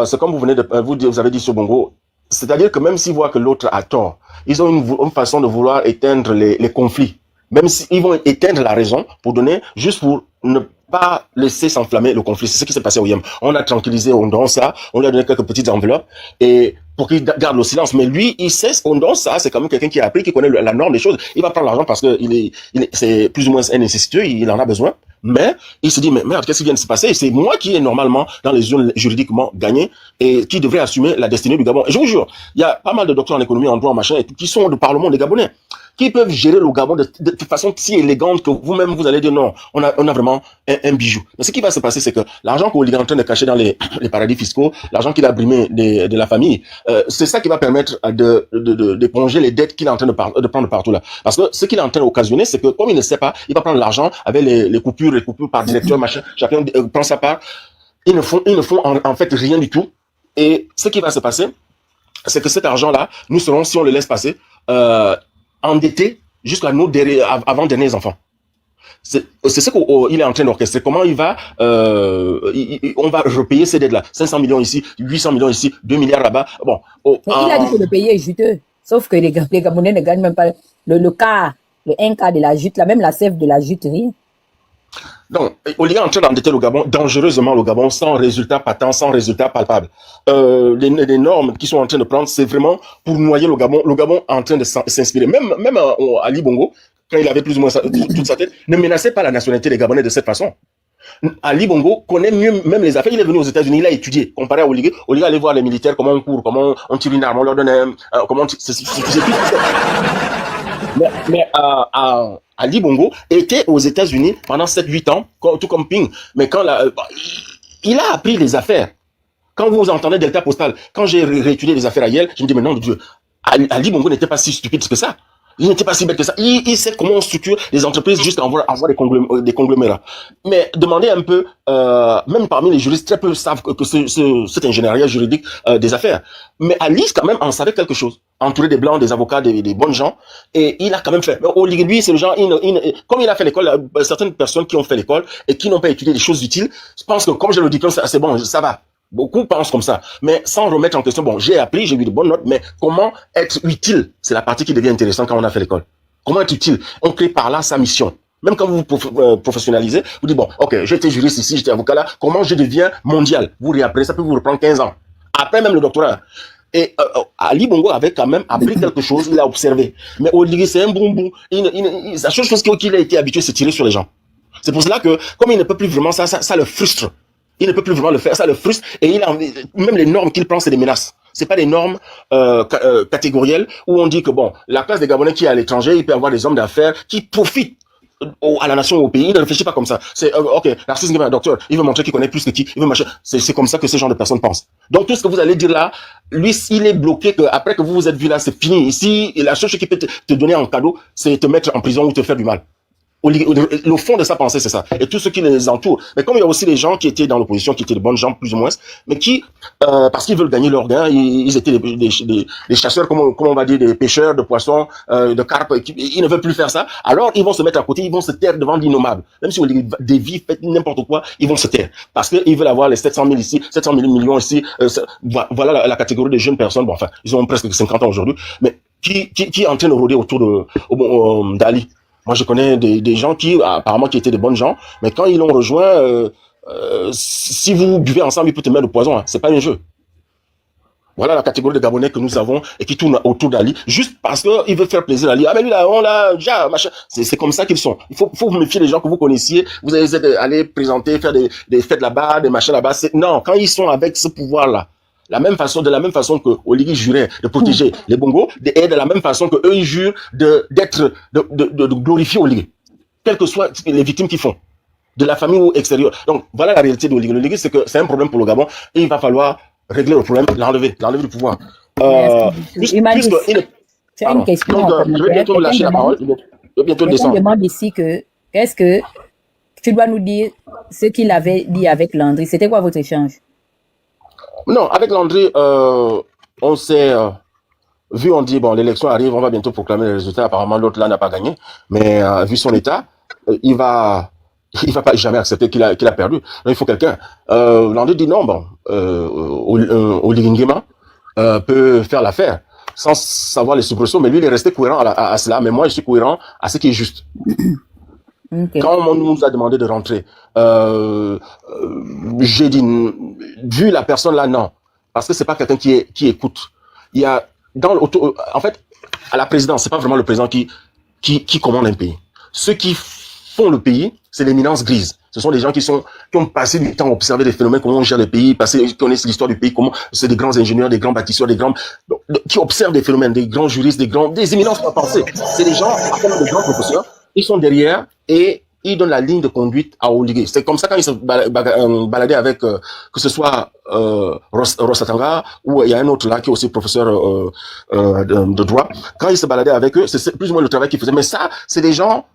S9: C'est comme vous avez dit sur Bongo, c'est-à-dire que même s'ils voient que l'autre a tort, ils ont une façon de vouloir éteindre les conflits. Même s'ils vont éteindre la raison juste pour ne pas laisser s'enflammer le conflit. C'est ce qui s'est passé au Yem. On a tranquillisé Ondonsa, on lui a donné quelques petites enveloppes et pour qu'il garde le silence. Mais lui, il sait Ondonsa, c'est quand même quelqu'un qui a appris, qui connaît la norme des choses. Il va prendre l'argent parce que c'est plus ou moins un nécessiteux, il en a besoin. Mais il se dit, mais merde, qu'est-ce qui vient de se passer? C'est moi qui est normalement dans les zones juridiquement gagné et qui devrait assumer la destinée du Gabon. Et je vous jure, il y a pas mal de docteurs en économie, en droit, en machin, qui sont de Parlement des Gabonais, qui peuvent gérer le Gabon de façon si élégante que vous-même vous allez dire non, on a vraiment un bijou. Mais ce qui va se passer, c'est que l'argent qu'Olivier est en train de cacher dans les paradis fiscaux, l'argent qu'il a brimé de la famille, c'est ça qui va permettre d'éponger les dettes qu'il est en train de prendre partout là. Parce que ce qu'il est en train d'occasionner, c'est que comme il ne sait pas, il va prendre l'argent avec les coupures par directeur, machin, chacun prend sa part. Ils ne font en fait rien du tout. Et ce qui va se passer, c'est que cet argent-là, nous serons, si on le laisse passer, endettés jusqu'à nos avant-derniers enfants. C'est ce qu'il est en train d'orchestrer. Comment il va, on va repayer ces dettes-là. 500 millions ici, 800 millions ici, 2 milliards là-bas. Bon.
S11: Il a dit que le pays est juteux. Sauf que les Gabonais ne gagnent même pas le quart, le 1 quart de la jute, là, même la sève de la jute, rien.
S9: Donc, Olivier est en train d'endetter le Gabon, dangereusement le Gabon, sans résultat patent, sans résultat palpable. Les normes qui sont en train de prendre, c'est vraiment pour noyer le Gabon. Le Gabon est en train de s'inspirer. Même Ali Bongo, quand il avait plus ou moins toute sa tête, ne menaçait pas la nationalité des Gabonais de cette façon. Ali Bongo connaît mieux même les affaires. Il est venu aux États-Unis, il a étudié. Comparé à Olivier, Olivier allait voir les militaires, comment on court, comment on tire une arme, on leur donne comment mais Ali Bongo était aux États-Unis pendant 7-8 ans, tout comme Ping. Mais quand il a appris les affaires. Quand vous entendez Delta Postal, quand j'ai réétudié les affaires à Yale, je me dis, mais non, Dieu, Ali Bongo n'était pas si stupide que ça. Il n'était pas si bête que ça. Il sait comment on structure les entreprises jusqu'à avoir des conglomérats. Mais demandez un peu, même parmi les juristes, très peu savent que cet ingénierie juridique des affaires. Mais Alice, quand même, en savait quelque chose. Entouré des blancs, des avocats, des bonnes gens. Et il a quand même fait. Mais Olivier, lui, c'est le genre, comme il a fait l'école, certaines personnes qui ont fait l'école et qui n'ont pas étudié des choses utiles, je pense que comme j'ai le diplôme, c'est bon, ça va. Beaucoup pensent comme ça, mais sans remettre en question, bon, j'ai appris, j'ai eu de bonnes notes, mais comment être utile, c'est la partie qui devient intéressante quand on a fait l'école. Comment être utile? On crée par là sa mission. Même quand vous vous professionnalisez, vous dites, bon, ok, j'étais juriste ici, j'étais avocat là, comment je deviens mondial? Vous réapprenez, ça peut vous reprendre 15 ans. Après même le doctorat. Et Ali Bongo avait quand même appris quelque chose, il a observé. Mais Oligui, c'est un bonbon. La seule chose qu'il a été habitué, c'est tirer sur les gens. C'est pour cela que, comme il ne peut plus vraiment ça le frustre. Il ne peut plus vraiment le faire, ça le frustre. Et même les normes qu'il prend, c'est des menaces. C'est pas des normes catégorielles où on dit que bon, la classe des Gabonais qui est à l'étranger, il peut avoir des hommes d'affaires qui profitent à la nation, au pays. Il ne réfléchit pas comme ça. C'est ok, l'artiste, un docteur, il veut montrer qu'il connaît plus que qui, il veut machin. C'est comme ça que ce genre de personnes pensent. Donc tout ce que vous allez dire là, lui, il est bloqué que après que vous vous êtes vu là, c'est fini. Ici, la seule chose qu'il peut te donner en cadeau, c'est te mettre en prison ou te faire du mal. Le fond de sa pensée, c'est ça. Et tous ceux qui les entourent. Mais comme il y a aussi les gens qui étaient dans l'opposition, qui étaient de bonnes gens, plus ou moins, mais qui, parce qu'ils veulent gagner leur gain, ils étaient des chasseurs, comme on va dire, des pêcheurs de poissons, de carpes, ils ne veulent plus faire ça. Alors, ils vont se mettre à côté, ils vont se taire devant l'innommable. Même si on les dévie, faites n'importe quoi, ils vont se taire. Parce qu'ils veulent avoir les 700 000 ici, 700 000 millions ici. Voilà la catégorie de jeunes personnes. Bon, enfin, ils ont presque 50 ans aujourd'hui. Mais qui est en train de rôder autour d'Ali. Moi, je connais des gens qui, apparemment, qui étaient de bonnes gens, mais quand ils l'ont rejoint, si vous buvez ensemble, il peut te mettre le poison. Hein. C'est pas un jeu. Voilà la catégorie de Gabonais que nous avons et qui tournent autour d'Ali, juste parce qu'il veut faire plaisir à Ali. Ah, mais lui, là, on l'a déjà, machin. C'est comme ça qu'ils sont. Il faut vous méfier des gens que vous connaissiez. Vous allez aller présenter, faire des fêtes là-bas, des machins là-bas. Non, quand ils sont avec ce pouvoir-là, de la même façon que Oligui jurait de protéger les Bongos, et de la même façon que eux ils jurent de glorifier Oligui, quelles que soient les victimes qu'ils font, de la famille ou extérieure. Donc voilà la réalité d'Oligui. L'Oligui, c'est que c'est un problème pour le Gabon et il va falloir régler le problème, l'enlever du pouvoir.
S11: C'est une question.
S9: Donc, je vais bientôt lâcher la parole. Je vais bientôt descendre.
S11: On demande ici qu'est-ce que tu dois nous dire ce qu'il avait dit avec Landry. C'était quoi votre échange?
S9: Non, avec Landry, on s'est vu, on dit, bon, l'élection arrive, on va bientôt proclamer les résultats. Apparemment, l'autre là n'a pas gagné. Mais vu son état, il va pas jamais accepter qu'il a perdu. Donc, il faut quelqu'un. Landry dit non, bon, Oligui Nguema peut faire l'affaire sans savoir les soubresauts, mais lui, il est resté cohérent à cela. Mais moi, je suis cohérent à ce qui est juste. Okay. Quand on nous a demandé de rentrer, j'ai dit, vu la personne là, non. Parce que c'est pas quelqu'un qui écoute. Il y a, en fait, à la présidence, c'est pas vraiment le président qui commande un pays. Ceux qui font le pays, c'est l'éminence grise. Ce sont des gens qui ont passé du temps à observer des phénomènes, comment on gère les pays, qui connaissent l'histoire du pays, comment c'est des grands ingénieurs, des grands bâtisseurs, qui observent des phénomènes, des grands juristes, des éminences pour penser. C'est des gens, comme des grands professeurs, ils sont derrière et ils donnent la ligne de conduite à Oligui. C'est comme ça quand ils se baladaient avec, que ce soit Rossatanga, ou il y a un autre là qui est aussi professeur de droit. Quand ils se baladaient avec eux, c'est plus ou moins le travail qu'ils faisaient. Mais ça, c'est des gens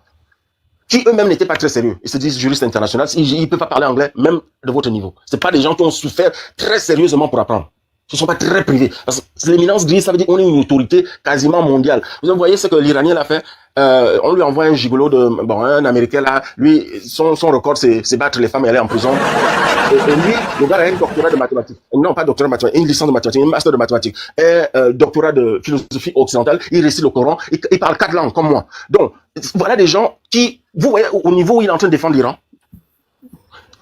S9: qui eux-mêmes n'étaient pas très sérieux. Ils se disent juristes internationaux. Ils peuvent pas parler anglais, même de votre niveau. C'est pas des gens qui ont souffert très sérieusement pour apprendre. Ce sont pas très privés. Parce que l'éminence grise, ça veut dire qu'on est une autorité quasiment mondiale. Vous voyez ce que l'Iranien a fait? On lui envoie un gigolo un Américain là. Lui, son record, c'est battre les femmes et aller en prison. Et lui, le gars a un doctorat de mathématiques. Non, pas doctorat de mathématiques, une licence de mathématiques, une master de mathématiques, un doctorat de philosophie occidentale. Il récite le Coran. Il parle 4 langues comme moi. Donc, voilà des gens qui, vous voyez, au niveau où il est en train de défendre l'Iran.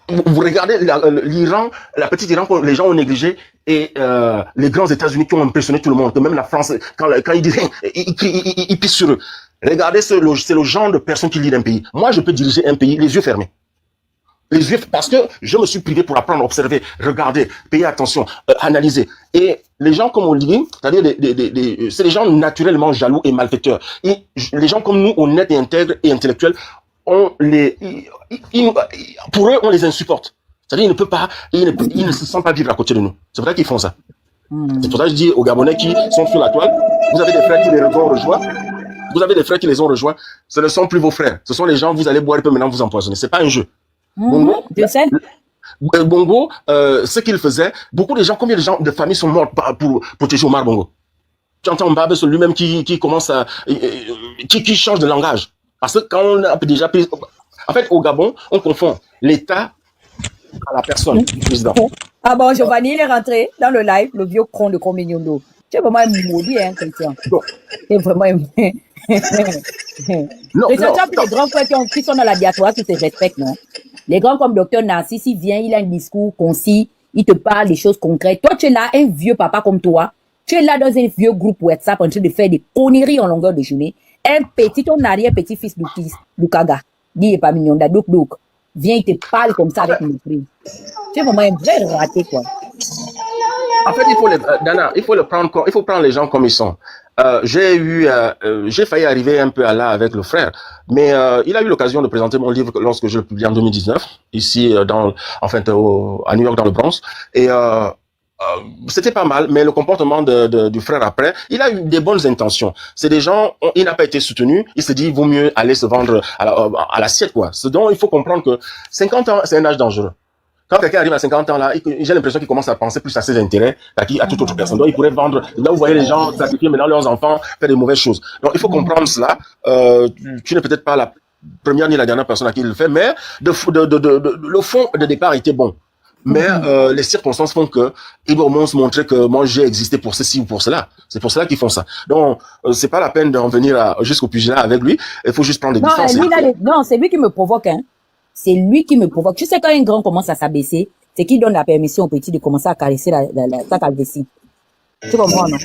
S9: Vous regardez l'Iran, la petite Iran que les gens ont négligé et les grands États-Unis qui ont impressionné tout le monde, que même la France, quand ils disent rien, ils pissent sur eux. Regardez, c'est le genre de personne qui lead un pays. Moi, je peux diriger un pays les yeux fermés. Les yeux, parce que je me suis privé pour apprendre, observer, regarder, payer attention, analyser. Et les gens comme Oligui, c'est-à-dire c'est des gens naturellement jaloux et malfaiteurs. Et les gens comme nous, honnêtes et intègres et intellectuels, pour eux, on les insupporte. C'est-à-dire, ils ne se sentent pas vivre à côté de nous. C'est pour ça qu'ils font ça. C'est pour ça que je dis aux Gabonais qui sont sur la toile, vous avez des frères qui les ont rejoints. Vous avez des frères qui les ont rejoints. Ce ne sont plus vos frères. Ce sont les gens, vous allez boire et puis maintenant vous empoisonner. C'est pas un jeu. Bongo, ce qu'il faisait, beaucoup de gens, combien de gens de familles sont morts pour protéger Omar Bongo? Tu entends Mbabe, c'est lui-même qui commence à, qui change de langage. Parce que quand on a déjà pris, en fait, au Gabon, on confond l'État à la personne du président.
S11: Ah bon, Giovanni, il est rentré dans le live, le vieux cron de Comignondo. Tu es vraiment un maudit, hein, Christian. Tu es vraiment un...
S9: Non,
S11: les grands frères qui sont dans la diaspora, qui se respectent, non? Les grands comme Docteur Narcisse, il vient, il a un discours concis, il te parle des choses concrètes. Toi, tu es là, un vieux papa comme toi, Tu es là dans un vieux groupe WhatsApp en train de faire des conneries en longueur de journée. Ton arrière-petit-fils Lukaga, dit il est pas mignon, douk, viens, il te parle comme ça avec mépris. Tu es vraiment un vrai raté, quoi.
S9: En fait, Dana, il faut prendre les gens comme ils sont. J'ai failli arriver un peu à là avec le frère, mais il a eu l'occasion de présenter mon livre lorsque je le publie en 2019, ici à New York dans le Bronx, et c'était pas mal, mais le comportement du frère après, il a eu des bonnes intentions. C'est des gens, il n'a pas été soutenu, il s'est dit, il vaut mieux aller se vendre à l'assiette, quoi. Ce dont il faut comprendre que 50 ans, c'est un âge dangereux. Quand quelqu'un arrive à 50 ans là, j'ai l'impression qu'il commence à penser plus à ses intérêts qu'à toute autre personne. Donc il pourrait vendre. Là vous voyez les gens sacrifier maintenant leurs enfants, faire des mauvaises choses. Donc il faut comprendre cela. Tu n'es peut-être pas la première ni la dernière personne à qui il le fait, mais le fond de départ était bon. Mais les circonstances font que ils doivent se montrer que moi j'ai existé pour ceci ou pour cela. C'est pour cela qu'ils font ça. Donc c'est pas la peine d'en venir jusqu'au pugilat avec lui. Il faut juste prendre des distances.
S11: Non, c'est lui qui me provoque, hein. C'est lui qui me provoque. Tu sais, quand un grand commence à s'abaisser, c'est qui donne la permission au petit de commencer à caresser sa calvitie. Tu comprends, non? Donc,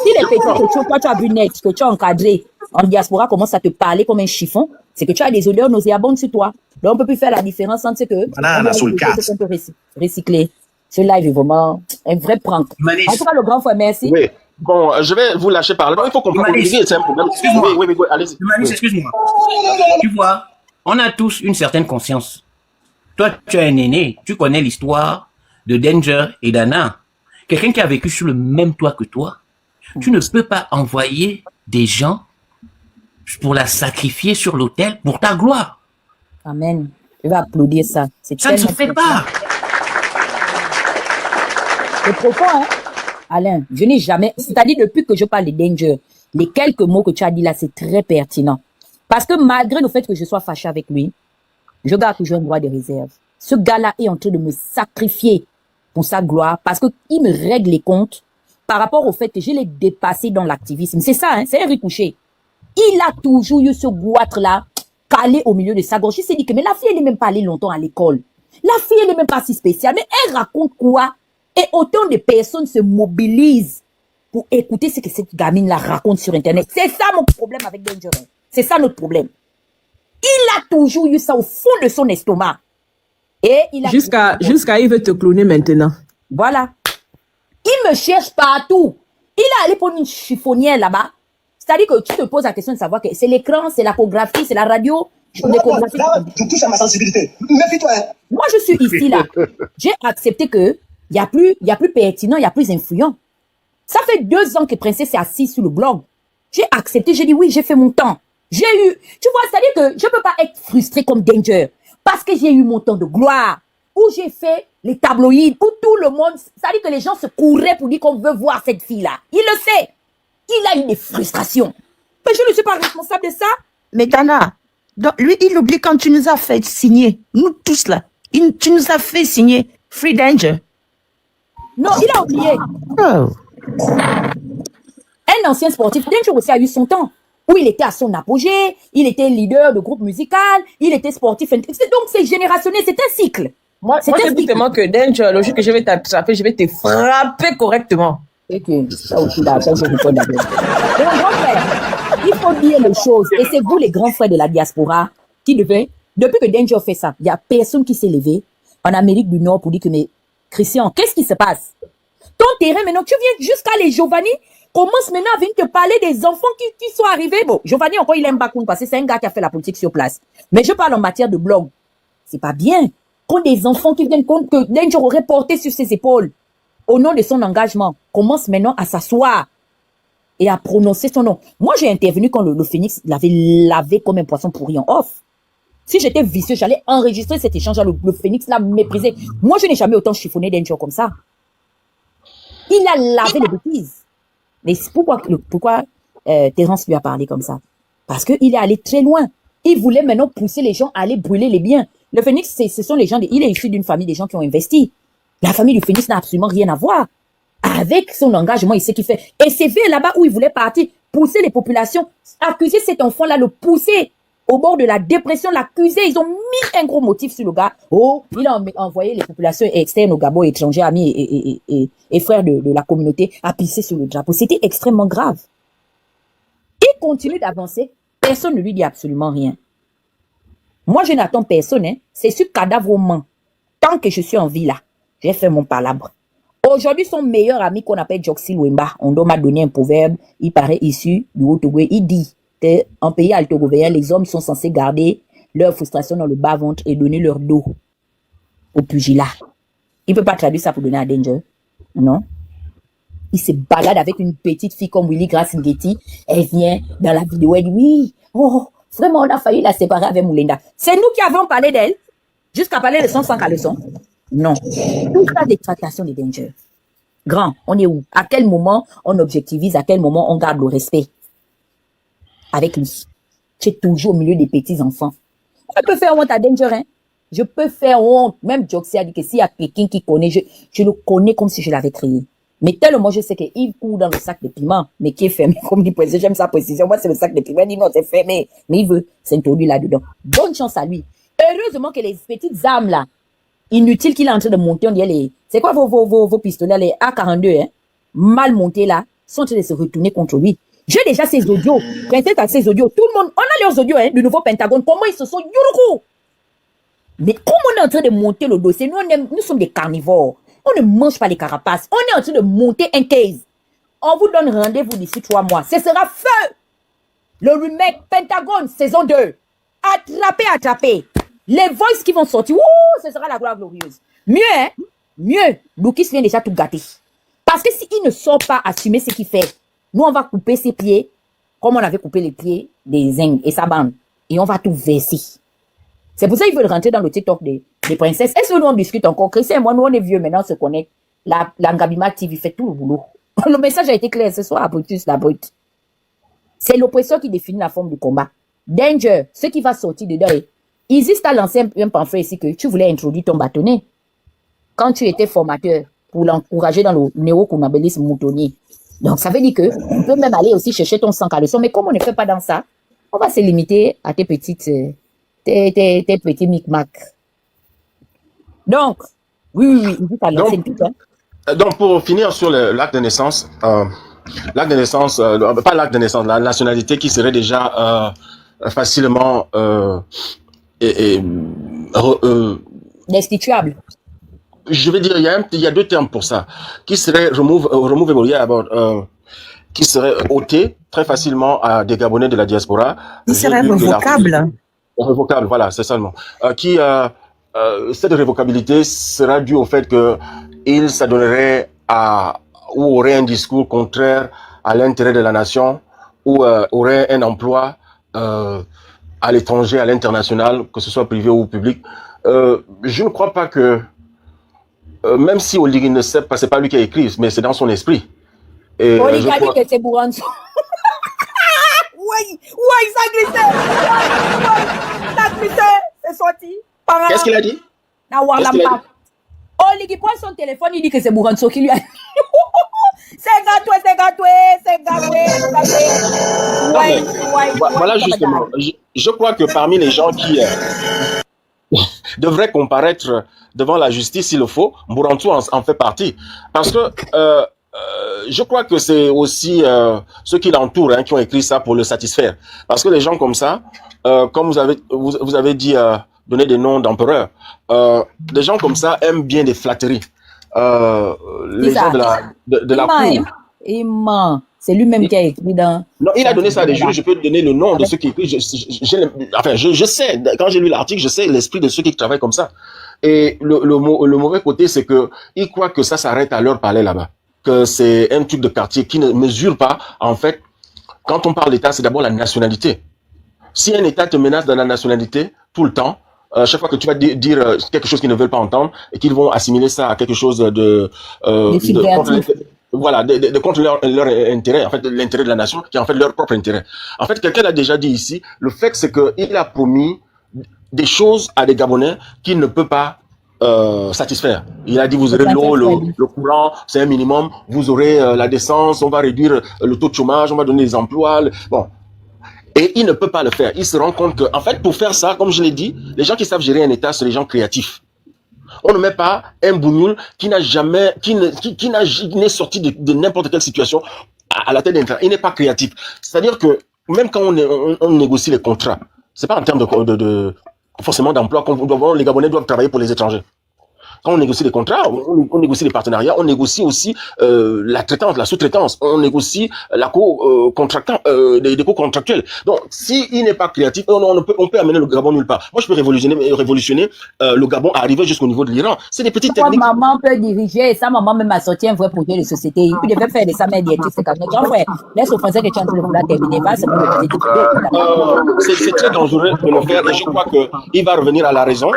S11: si les petits que toi tu as vu net, que tu as encadré en diaspora commencent à te parler comme un chiffon, c'est que tu as des odeurs nauséabondes sur toi. Donc, on peut plus faire la différence entre ce que on peut recycler. Ce live est vraiment un vrai prank. En tout cas, le grand frère, merci.
S9: Oui. Bon, je vais vous lâcher parler. Il faut comprendre. C'est un problème. Excuse-moi. Oui, allez-y.
S6: Excuse-moi. Tu vois, on a tous une certaine conscience. Toi, tu es un aîné. Tu connais l'histoire de Danger et d'Anna. Quelqu'un qui a vécu sur le même toit que toi. Tu ne peux pas envoyer des gens pour la sacrifier sur l'autel pour ta gloire.
S11: Amen. Je vais applaudir ça.
S6: Ça ne se fait pas.
S11: C'est profond, hein? Alain, je n'ai jamais, c'est-à-dire depuis que je parle de Danger, les quelques mots que tu as dit là, c'est très pertinent. Parce que malgré le fait que je sois fâché avec lui, je garde toujours un droit de réserve. Ce gars-là est en train de me sacrifier pour sa gloire parce qu'il me règle les comptes par rapport au fait que je l'ai dépassé dans l'activisme. C'est ça, hein, c'est un ricochet. Il a toujours eu ce goitre-là calé au milieu de sa gorge. Il s'est dit que mais la fille, elle n'est même pas allée longtemps à l'école. La fille, elle n'est même pas si spéciale. Mais elle raconte quoi? Et autant de personnes se mobilisent pour écouter ce que cette gamine-là raconte sur Internet. C'est ça mon problème avec Danger. C'est ça notre problème. Il a toujours eu ça au fond de son estomac. Et il a
S2: jusqu'à il veut te cloner maintenant.
S11: Voilà. Il me cherche partout. Il est allé prendre une chiffonnière là-bas. C'est-à-dire que tu te poses la question de savoir que c'est l'écran, c'est l'échographie, c'est la radio.
S8: Je touche à ma sensibilité. Méfie-toi.
S11: Moi, je suis ici là. J'ai accepté que il y a plus pertinent, il y a plus influent. Ça fait 2 ans que Princesse est assise sur le blog. J'ai accepté, j'ai dit oui, j'ai fait mon temps. J'ai eu, tu vois, c'est-à-dire que je peux pas être frustré comme Danger parce que j'ai eu mon temps de gloire où j'ai fait les tabloïds, où tout le monde, c'est-à-dire que les gens se couraient pour dire qu'on veut voir cette fille-là. Il le sait. Il a eu des frustrations. Mais je ne suis pas responsable de ça.
S10: Mais Dana, donc lui, il oublie quand tu nous as fait signer, nous tous là, tu nous as fait signer Free Danger.
S11: Non, il a oublié.
S10: Oh.
S11: Un ancien sportif, Danger aussi a eu son temps, où il était à son apogée, il était leader de groupe musical, il était sportif. Donc c'est générationnel, c'est un cycle.
S2: Moi je dis tellement que Danger, le jour que je vais t'attraper, je vais te frapper correctement.
S11: Et que ça aussi, là, ça, je vous d'accord. Mais mon grand frère, il faut dire les choses. Et c'est vous, les grands frères de la diaspora, qui devez, depuis que Danger fait ça, il n'y a personne qui s'est levé en Amérique du Nord pour dire que, mais Christian, qu'est-ce qui se passe? Ton terrain, maintenant, tu viens jusqu'à les Giovanni, commence maintenant à venir te parler des enfants qui sont arrivés. Bon, Giovanni, encore, il aime pas parce que c'est un gars qui a fait la politique sur place. Mais je parle en matière de blog. C'est pas bien. Quand des enfants qui viennent compte que Danger aurait porté sur ses épaules, au nom de son engagement, commence maintenant à s'asseoir et à prononcer son nom. Moi, j'ai intervenu quand le Phoenix l'avait lavé comme un poisson pourri en off. Si j'étais vicieux, j'allais enregistrer cet échange. Le Phoenix l'a méprisé. Moi, je n'ai jamais autant chiffonné Danger comme ça. Il a lavé les bêtises. Mais pourquoi Terence lui a parlé comme ça? Parce qu'il est allé très loin. Il voulait maintenant pousser les gens à aller brûler les biens. Le Phoenix, ce sont les gens, il est issu d'une famille des gens qui ont investi. La famille du Phoenix n'a absolument rien à voir. Avec son engagement, il sait qu'il fait. Et c'est vers là-bas où il voulait partir, pousser les populations, accuser cet enfant-là, le pousser
S2: au bord de la dépression, l'accuser. Ils ont mis un gros motif sur le gars. Oh, il a envoyé les populations externes au Gabon, étrangers, amis et frères de la communauté à pisser sur le drapeau. C'était extrêmement grave. Il continue d'avancer. Personne ne lui dit absolument rien. Moi, je n'attends personne. Hein. C'est sur cadavre au main. Tant que je suis en vie là, j'ai fait mon palabre. Aujourd'hui, son meilleur ami qu'on appelle Joxy Wemba, on m'a donné un proverbe, il paraît issu du Haut-Togo. Il dit qu'en pays altogovéen, les hommes sont censés garder leur frustration dans le bas-ventre et donner leur dos au pugilat. Il ne peut pas traduire ça pour donner à Danger. Non. Il se balade avec une petite fille comme Willy Grace Ngeti. Elle vient dans la vidéo, elle dit oui, oh, vraiment, on a failli la séparer avec Moulinda. C'est nous qui avons parlé d'elle, jusqu'à parler de son sang à leçon. Non. Tout ça des tractations de Danger. Grand, on est où? À quel moment on objectivise? À quel moment on garde le respect? Avec lui. Tu es toujours au milieu des petits-enfants. Je peux faire honte à Danger, hein? Je peux faire honte. Même Joxy a dit que s'il y a quelqu'un qui connaît, je le connais comme si je l'avais créé. Mais tellement je sais qu'il court dans le sac de piment, mais qui est fermé, comme dit Président. J'aime sa précision. Moi, c'est le sac de piment. Il dit non, c'est fermé. Mais il veut s'introduire là-dedans. Bonne chance à lui. Heureusement que les petites armes là, inutile qu'il est en train de monter, on dirait les... C'est quoi vos pistolets, les A42, hein? Mal montés là, sont en train de se retourner contre lui. J'ai déjà ses audios. Princesse a ses audios. Tout le monde, on a leurs audios, hein, du nouveau Pentagone. Comment ils se sont yourou. Mais comme on est en train de monter le dossier, nous sommes des carnivores. On ne mange pas les carapaces. On est en train de monter un case. On vous donne rendez-vous d'ici 3 mois. Ce sera feu. Le remake Pentagone saison 2. Attrapé. Les voices qui vont sortir, ce sera la gloire glorieuse. Mieux, hein? Mieux. Loukis vient déjà tout gâter. Parce que s'il ne sort pas assumer ce qu'il fait, nous, on va couper ses pieds, comme on avait coupé les pieds des Zeng et sa bande. Et on va tout verser. C'est pour ça qu'ils veulent rentrer dans le TikTok des princesses. Est-ce que nous, on discute encore? Christian et moi, nous, on est vieux maintenant, on se connecte. La Ngabima TV fait tout le boulot. Le message a été clair ce soir à Brutus, la brute. C'est l'oppresseur qui définit la forme du combat. Danger, ce qui va sortir dedans est... Isis t'a lancé un pamphlet ici que tu voulais introduire ton bâtonnet quand tu étais formateur pour l'encourager dans le néo-kounabélisme moutonnier. Donc, ça veut dire que tu peux même aller aussi chercher ton sang à leçon. Mais comme on ne fait pas dans ça, on va se limiter à tes petits micmacs. Donc, oui, Isis t'a lancé le tout, hein.
S9: Donc, pour finir sur l'acte de naissance, pas l'acte de naissance, la nationalité qui serait déjà facilement
S2: destituable.
S9: Je vais dire, il y a 2 termes pour ça, qui serait qui serait ôté très facilement à des Gabonais de la diaspora.
S10: Il serait révocable.
S9: Révocable, voilà, c'est ça le mot. Cette révocabilité sera due au fait que il s'adonnerait ou aurait un discours contraire à l'intérêt de la nation, ou aurait un emploi à l'étranger, à l'international, que ce soit privé ou public. Je ne crois pas que, même si Oligui ne sait pas, c'est pas lui qui a écrit, mais c'est dans son esprit.
S2: Oligui a dit que c'est Bouranso. Oui, ça glissait. Ça glissait, c'est sorti.
S9: Qu'est-ce qu'il a dit?
S2: Oligui prend son téléphone, il dit que c'est Bouranso qui lui a dit. C'est gâtoué.
S9: Voilà justement. Je crois que parmi les gens qui devraient comparaître devant la justice s'il le faut, Mbourantou en fait partie. Parce que je crois que c'est aussi ceux qui l'entourent qui ont écrit ça pour le satisfaire. Parce que les gens comme ça, comme vous avez dit, donner des noms d'empereurs, des gens comme ça aiment bien des flatteries. Les gens de la cour.
S2: Il ment. C'est lui-même qui a écrit dans...
S9: Non, il a donné ça à des juristes. Je peux donner le nom de ceux qui écrivent. Je sais, quand j'ai lu l'article, je sais l'esprit de ceux qui travaillent comme ça. Et le mauvais côté, c'est que ils croient que ça s'arrête à leur palais là-bas. Que c'est un truc de quartier qui ne mesure pas, en fait, quand on parle d'État, c'est d'abord la nationalité. Si un État te menace dans la nationalité, tout le temps, chaque fois que tu vas dire quelque chose qu'ils ne veulent pas entendre, et qu'ils vont assimiler ça à quelque chose contre leur intérêt, en fait, l'intérêt de la nation, qui est en fait leur propre intérêt. En fait, quelqu'un l'a déjà dit ici, le fait c'est qu'il a promis des choses à des Gabonais qu'il ne peut pas satisfaire. Il a dit, vous aurez l'eau, le courant, c'est un minimum, vous aurez la décence, on va réduire le taux de chômage, on va donner des emplois. Bon. Et il ne peut pas le faire. Il se rend compte que, en fait, pour faire ça, comme je l'ai dit, les gens qui savent gérer un État, c'est les gens créatifs. On ne met pas un bougnoul qui n'a jamais, qui n'est sorti de n'importe quelle situation à la tête d'un État. Il n'est pas créatif. C'est-à-dire que, même quand on négocie les contrats, c'est pas en termes forcément d'emploi, les Gabonais doivent travailler pour les étrangers. Quand on négocie les contrats, on négocie les partenariats, on négocie aussi la traitance, la sous-traitance, on négocie la des co-contractuels. Donc, s'il n'est pas créatif, on peut amener le Gabon nulle part. Moi, je peux révolutionner le Gabon à arriver jusqu'au niveau de l'Iran. C'est des petites techniques.
S2: Maman peut diriger, sa maman même a sorti un vrai projet de société. Il devait faire des sameds diététiques, c'est quand même. Grand frère, laisse au français que tu es en train de vouloir terminer. Va, c'est
S9: c'est très dangereux de le faire et je crois qu'il va revenir à la raison.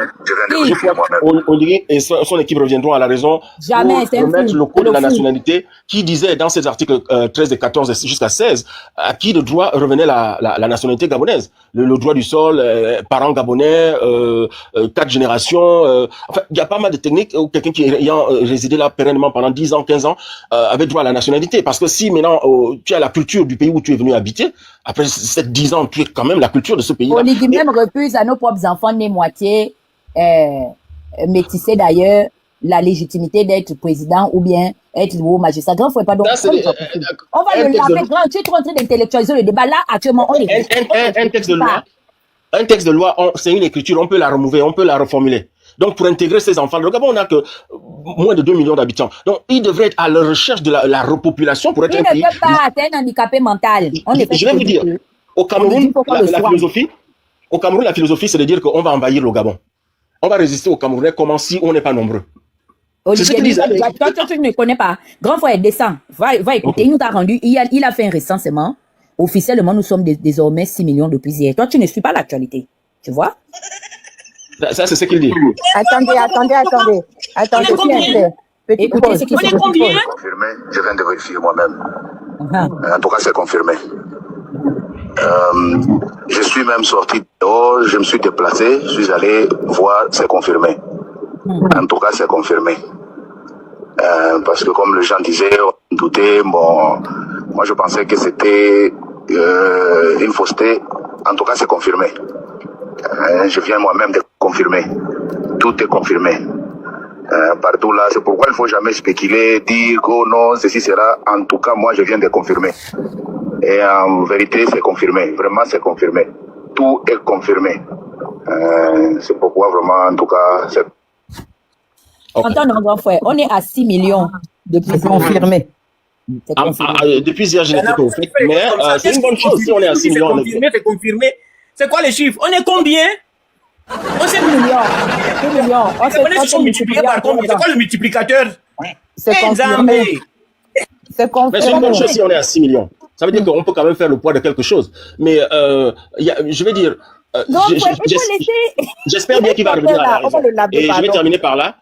S9: Je crois qu'on dirait, et son équipe reviendront à la raison
S2: jamais,
S9: pour remettre le code de la nationalité qui disait dans ces articles 13 et 14 jusqu'à 16 à qui le droit revenait la nationalité gabonaise. Le droit du sol, parents gabonais, 4 générations. Enfin, il y a pas mal de techniques où quelqu'un qui ayant résidé là pérennement pendant 10 ans, 15 ans avait droit à la nationalité. Parce que si maintenant tu as la culture du pays où tu es venu habiter, après 7-10 ans, tu es quand même la culture de ce pays-là.
S2: On dit même refuse à nos propres enfants nés moitié métissés d'ailleurs la légitimité d'être président ou bien être le haut magistrat. Grand frère, pardon. On va le laver, grand. Tu es trop en train d'intellectualiser le débat. Là, actuellement, on est...
S9: Un texte de loi, c'est une écriture, on peut la remover, on peut la reformuler. Donc, pour intégrer ces enfants, le Gabon, on n'a que moins de 2 millions d'habitants. Donc, ils devraient être à la recherche de la repopulation pour être un pays.
S2: Ils ne peuvent pas atteindre un handicapé mental.
S9: Je vais vous dire, au Cameroun, la philosophie, c'est de dire qu'on va envahir le Gabon. On va résister aux Camerounais comme si on n'est pas nombreux. C'est ce qu'ils disent.
S2: Toi, tu ne connais pas. Grand frère, descend. Va écouter. Okay. Il nous a rendu, il a fait un recensement. Officiellement, nous sommes désormais 6 millions depuis hier. Toi, tu ne suis pas l'actualité. Tu vois?
S9: Ça, c'est ce qu'il dit.
S10: Attendez.
S2: Écoutez ce qu'il dit.
S13: Confirmé, je viens de vérifier moi-même. En tout cas, c'est confirmé. Je suis même sorti dehors, je me suis déplacé, je suis allé voir, c'est confirmé. En tout cas, c'est confirmé. Parce que comme le gens disaient, on doutait, bon, moi je pensais que c'était une fausseté. En tout cas, c'est confirmé. Je viens moi-même de confirmer. Tout est confirmé. Partout là, c'est pourquoi il ne faut jamais spéculer, dire oh non, ceci sera. En tout cas, moi je viens de confirmer. Et en vérité, c'est confirmé. Vraiment, c'est confirmé. Tout est confirmé. C'est pourquoi vraiment, en tout cas, c'est...
S2: Entends, mon grand frère, on est à 6 millions depuis confirmé.
S9: Depuis hier, je n'étais pas au fait. Mais c'est une bonne chose si on est à 6 millions.
S12: C'est confirmé. C'est quoi les chiffres? On est combien? On sait
S2: 6 millions. 6 millions. On
S12: sait multiplié par combien? C'est quoi le multiplicateur?
S2: C'est confirmé.
S9: C'est confirmé. Mais c'est une bonne chose si on est à 6 millions. Ça veut dire qu'on peut quand même faire le poids de quelque chose. Mais je vais dire, j'espère bien qu'il va revenir à la raison. Et je vais terminer par là.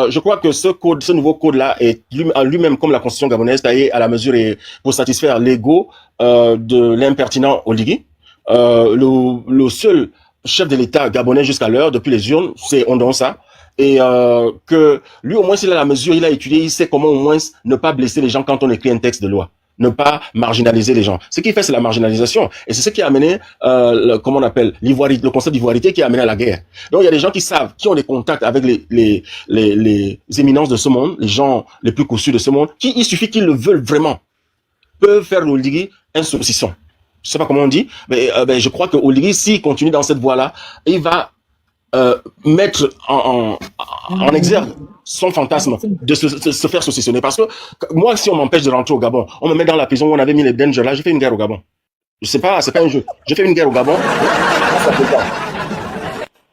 S9: Je crois que ce nouveau code-là est lui-même, comme la constitution gabonaise, taillé à la mesure et pour satisfaire l'ego de l'impertinent Oligui. Le seul chef de l'État gabonais jusqu'à l'heure, depuis les urnes, c'est Ondonsa. Et que lui, au moins, s'il a la mesure, il a étudié, il sait comment au moins ne pas blesser les gens quand on écrit un texte de loi. Ne pas marginaliser les gens. Ce qu'il fait, c'est la marginalisation. Et c'est ce qui a amené, comment on appelle, le concept d'ivoirité qui a amené à la guerre. Donc, il y a des gens qui savent, qui ont des contacts avec les éminences de ce monde, les gens les plus cossus de ce monde, il suffit qu'ils le veulent vraiment, peuvent faire l'Oligui un saucisson. Je sais pas comment on dit, mais je crois que Oligui, s'il continue dans cette voie-là, il va mettre en exergue son fantasme de se faire saucissonner. Parce que moi, si on m'empêche de rentrer au Gabon, on me met dans la prison où on avait mis les dangers là, j'ai fait une guerre au Gabon. Je sais pas, c'est pas un jeu. J'ai fait une guerre au Gabon.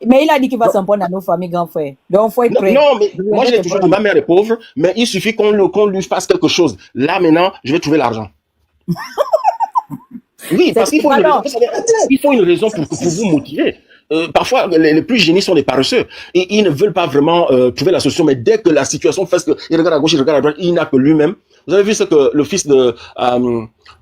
S2: Mais il a dit qu'il va s'en prendre à nos familles, grand frère. Donc, faut être prêt.
S9: Non, mais moi, j'ai toujours dit, ma mère est pauvre, mais il suffit qu'on lui fasse quelque chose. Là, maintenant, je vais trouver l'argent. Oui, parce qu'il faut une raison pour vous motiver. Parfois, les plus génies sont des paresseux. Et ils ne veulent pas vraiment trouver la solution. Mais dès que la situation fait qu'il regarde à gauche, il regarde à droite, il n'a que lui-même. Vous avez vu ce que le fils de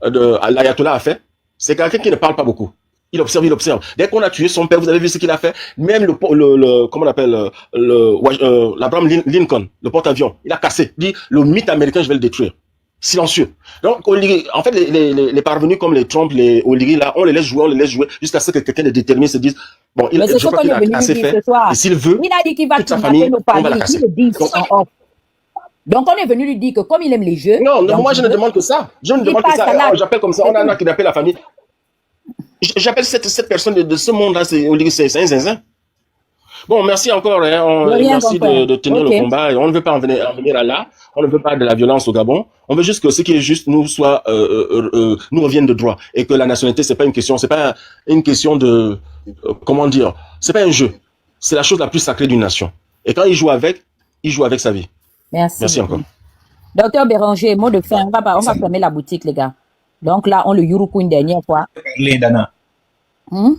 S9: l'ayatollah a fait? C'est quelqu'un qui ne parle pas beaucoup. Il observe. Dès qu'on a tué son père, vous avez vu ce qu'il a fait? Même comment on appelle, l'Abraham Lincoln, le porte-avions, il a cassé. Il dit, le mythe américain, je vais le détruire. Silencieux. Donc, en fait, les parvenus comme les Trump, les Oligui, là, on les laisse jouer jusqu'à ce que quelqu'un de déterminé se dise, bon,
S2: Mais c'est
S9: je
S2: ce
S9: crois
S2: qu'on
S9: qu'il
S2: est
S9: a
S2: venu
S9: assez
S2: lui dire
S9: fait,
S2: ce soir.
S9: et s'il veut,
S2: Il a dit qu'il va
S9: toute sa
S2: kidnapper
S9: famille,
S2: nos
S9: on va la
S2: familles. Il
S9: casser.
S2: le dit en off. Donc on est venu lui dire que comme il aime les jeux.
S9: Non,
S2: donc
S9: moi je ne demande que ça. Je ne
S2: il
S9: demande que
S2: passe
S9: ça.
S2: à l'acte.
S9: J'appelle comme ça, on a kidnappé la famille. J'appelle cette personne de ce monde-là, c'est un zinzin. Bon, merci encore. Merci de tenir le combat. Et on ne veut pas en venir à là. On ne veut pas de la violence au Gabon. On veut juste que ce qui est juste nous revienne de droit. Et que la nationalité, c'est pas une question de, comment dire, c'est pas un jeu. C'est la chose la plus sacrée d'une nation. Et quand il joue avec sa vie. Merci encore.
S2: Docteur Béranger, mot de fin. On va fermer la boutique, les gars. Donc là, on le Yuruku une dernière fois.
S12: Les Dana. Docteur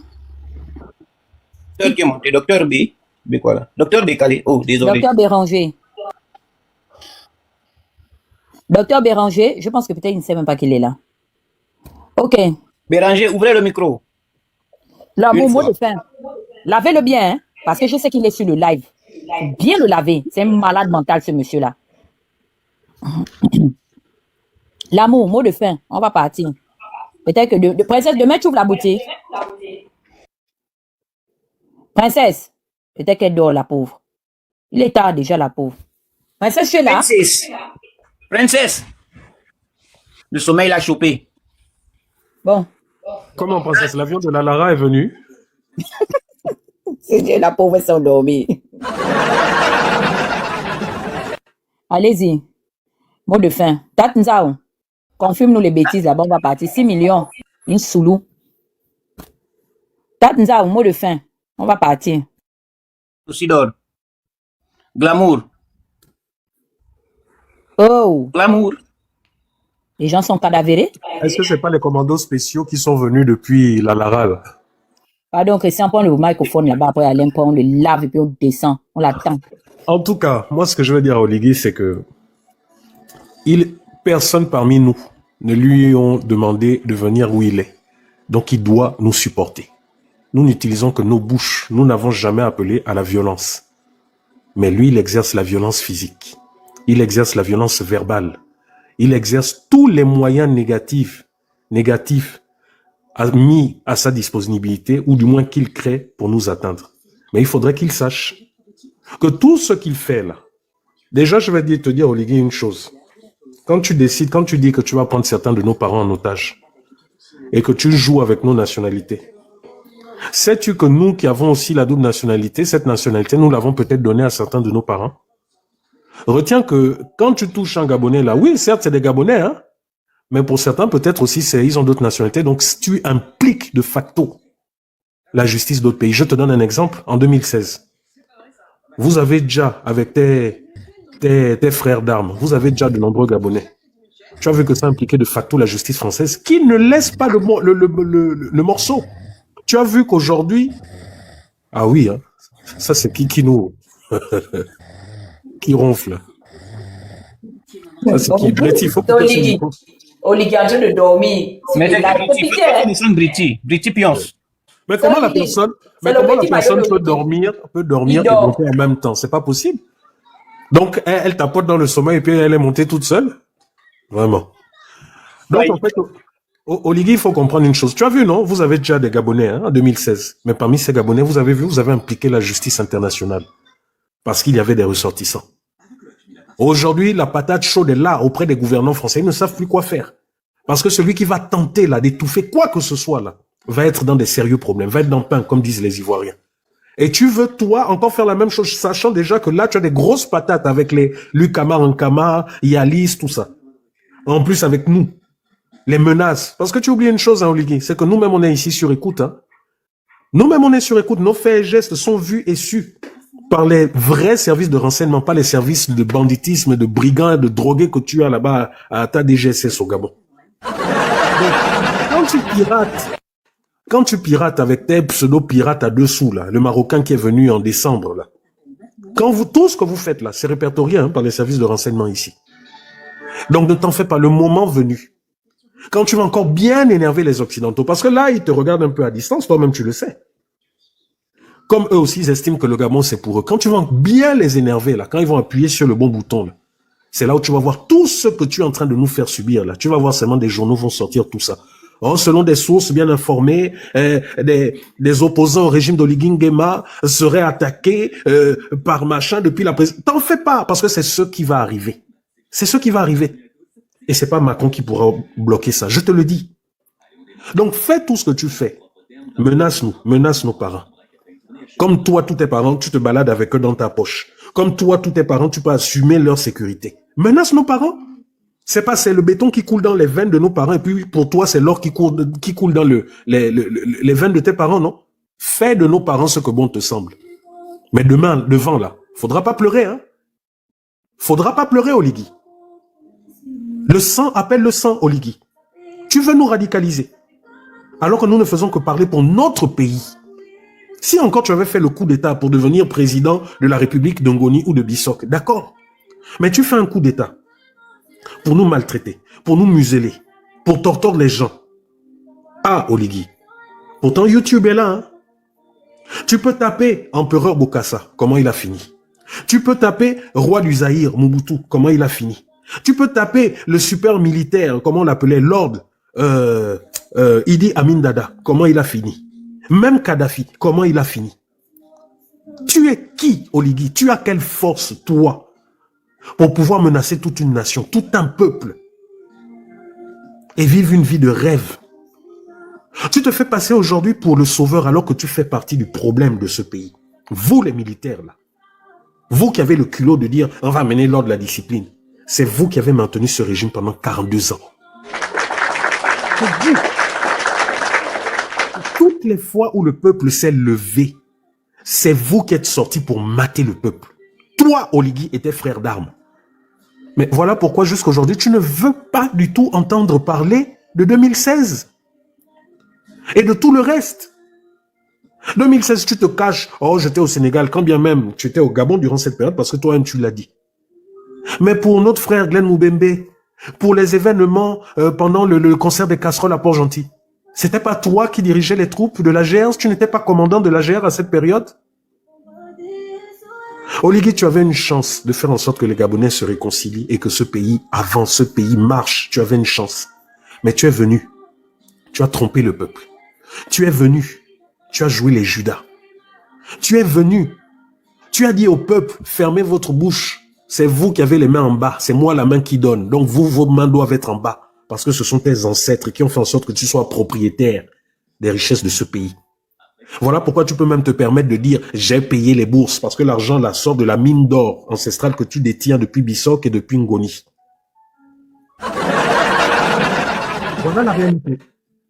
S12: qui est monté, docteur B. B quoi là? Docteur Décalé. Oh, désolé.
S2: Docteur Béranger. Docteur Béranger, je pense que peut-être il ne sait même pas qu'il est là. Ok.
S12: Béranger, ouvrez le micro.
S2: Là, mon mot de fin. Lavez-le bien, hein, parce que je sais qu'il est sur le live. Faut bien le laver. C'est un malade mental, ce monsieur-là. L'amour, mot de fin. On va partir. Peut-être que princesse, demain, tu ouvres la boutique. Princesse, peut-être qu'elle dort, la pauvre. Il est tard déjà, la pauvre. Princesse, tu es là?
S12: Princesse. Le sommeil l'a chopé.
S2: Bon.
S1: Comment, princesse? L'avion de la Lara est venu?
S2: C'est la pauvre s'est endormie. Allez-y. Mot de fin. Tatanzao. Confirme-nous les bêtises là-bas, on va partir. 6 millions. Une soulou. Tatanzao, mot de fin. On va partir.
S12: Lucidor. Glamour.
S2: Oh.
S12: Glamour.
S2: Les gens sont cadavérés?
S1: Est-ce que c'est pas les commandos spéciaux qui sont venus depuis la Lara, là?
S2: Pardon, Christian, prend le microphone là-bas, après Alain, on le lave et puis on descend. On l'attend.
S1: En tout cas, moi, ce que je veux dire à Oligui, c'est que personne parmi nous ne lui ont demandé de venir où il est. Donc, il doit nous supporter. Nous n'utilisons que nos bouches. Nous n'avons jamais appelé à la violence. Mais lui, il exerce la violence physique. Il exerce la violence verbale. Il exerce tous les moyens négatifs mis à sa disponibilité, ou du moins qu'il crée pour nous atteindre. Mais il faudrait qu'il sache que tout ce qu'il fait là, déjà je vais te dire, Oligui, une chose. Quand tu dis que tu vas prendre certains de nos parents en otage et que tu joues avec nos nationalités, sais-tu que nous qui avons aussi la double nationalité, cette nationalité, nous l'avons peut-être donnée à certains de nos parents? Retiens que quand tu touches un Gabonais là, oui, certes, c'est des Gabonais, hein, mais pour certains, peut-être aussi, ils ont d'autres nationalités. Donc, si tu impliques de facto la justice d'autres pays. Je te donne un exemple. En 2016, vous avez déjà, avec tes frères d'armes, vous avez déjà de nombreux Gabonais. Tu as vu que ça impliquait de facto la justice française qui ne laisse pas le morceau. Tu as vu qu'aujourd'hui, ah oui, hein, ça c'est qui nous qui ronfle. Ça c'est qui Briti, il faut que
S2: Oligui en train de dormir.
S12: Mais Briti Pionce.
S1: Mais comment la personne peut dormir et monter en même temps? C'est pas possible. Donc, elle tapote dans le sommeil et puis elle est montée toute seule? Vraiment. Donc, en fait, Oligui, il faut comprendre une chose. Tu as vu, non? Vous avez déjà des Gabonais, hein, en 2016. Mais parmi ces Gabonais, vous avez impliqué la justice internationale. Parce qu'il y avait des ressortissants. Aujourd'hui, la patate chaude est là, auprès des gouvernants français. Ils ne savent plus quoi faire. Parce que celui qui va tenter, là, d'étouffer quoi que ce soit, là, va être dans des sérieux problèmes, va être dans le pain, comme disent les Ivoiriens. Et tu veux, toi, encore faire la même chose, sachant déjà que là, tu as des grosses patates avec les Lucama, Ankama, Yalis, tout ça. En plus, avec nous, les menaces. Parce que tu oublies une chose, hein, Oligui, c'est que nous-mêmes, on est ici sur écoute. Hein. Nous-mêmes, on est sur écoute. Nos faits et gestes sont vus et sus par les vrais services de renseignement, pas les services de banditisme, de brigands, de drogués que tu as là-bas à ta DGSS au Gabon. Donc, quand tu pirates avec tes pseudo-pirates à dessous, là, le Marocain qui est venu en décembre, là, tout ce que vous faites là, c'est répertorié hein, par les services de renseignement ici. Donc ne t'en fais pas, le moment venu. Quand tu vas encore bien énerver les Occidentaux, parce que là, ils te regardent un peu à distance, toi-même tu le sais. Comme eux aussi, ils estiment que le Gabon, c'est pour eux. Quand tu vas bien les énerver, là, quand ils vont appuyer sur le bon bouton, là, c'est là où tu vas voir tout ce que tu es en train de nous faire subir là. Tu vas voir seulement des journaux vont sortir tout ça. Oh, selon des sources bien informées, des opposants au régime d'Oligui Nguema seraient attaqués par machin depuis la présidence. T'en fais pas, parce que c'est ce qui va arriver. C'est ce qui va arriver. Et c'est pas Macron qui pourra bloquer ça, je te le dis. Donc fais tout ce que tu fais. Menace-nous, menace nos parents. Comme toi, tous tes parents, tu te balades avec eux dans ta poche. Comme toi, tous tes parents, tu peux assumer leur sécurité. Menace nos parents. C'est pas, c'est le béton qui coule dans les veines de nos parents et puis pour toi, c'est l'or qui coule dans les veines de tes parents, non? Fais de nos parents ce que bon te semble. Mais demain, devant là, faudra pas pleurer, hein? Faudra pas pleurer, Oligui. Le sang appelle le sang, Oligui. Tu veux nous radicaliser. Alors que nous ne faisons que parler pour notre pays. Si encore tu avais fait le coup d'État pour devenir président de la République d'Ongoni ou de Bissok, d'accord. Mais tu fais un coup d'État pour nous maltraiter, pour nous museler, pour torturer les gens. Ah, Oligui. Pourtant, YouTube est là. Hein? Tu peux taper Empereur Bokassa, comment il a fini. Tu peux taper Roi du Zaïre, Mobutu, comment il a fini. Tu peux taper le super militaire, comment on l'appelait, Lord Idi Amin Dada, comment il a fini. Même Kadhafi, comment il a fini. Tu es qui, Oligui? Tu as quelle force, toi, pour pouvoir menacer toute une nation, tout un peuple, et vivre une vie de rêve? Tu te fais passer aujourd'hui pour le sauveur alors que tu fais partie du problème de ce pays. Vous, les militaires, là, vous qui avez le culot de dire on va amener l'ordre de la discipline, c'est vous qui avez maintenu ce régime pendant 42 ans. C'est vous. Toutes les fois où le peuple s'est levé, c'est vous qui êtes sortis pour mater le peuple. Toi, Oligui, était frère d'armes. Mais voilà pourquoi jusqu'aujourd'hui, tu ne veux pas du tout entendre parler de 2016 et de tout le reste. 2016, tu te caches. Oh, j'étais au Sénégal, quand bien même tu étais au Gabon durant cette période, parce que toi-même, tu l'as dit. Mais pour notre frère Glenn Moubembe, pour les événements pendant le concert des casseroles à Port-Gentil, c'était pas toi qui dirigeais les troupes de l'AGR? Tu n'étais pas commandant de l'AGR à cette période? Oligui, tu avais une chance de faire en sorte que les Gabonais se réconcilient et que ce pays avance, ce pays marche. Tu avais une chance. Mais tu es venu. Tu as trompé le peuple. Tu es venu. Tu as joué les Judas. Tu es venu. Tu as dit au peuple, fermez votre bouche. C'est vous qui avez les mains en bas. C'est moi la main qui donne. Donc vous, vos mains doivent être en bas. Parce que ce sont tes ancêtres qui ont fait en sorte que tu sois propriétaire des richesses de ce pays. Voilà pourquoi tu peux même te permettre de dire « j'ai payé les bourses » parce que l'argent là sort de la mine d'or ancestrale que tu détiens depuis Bissok et depuis Ngoni. Voilà la réalité.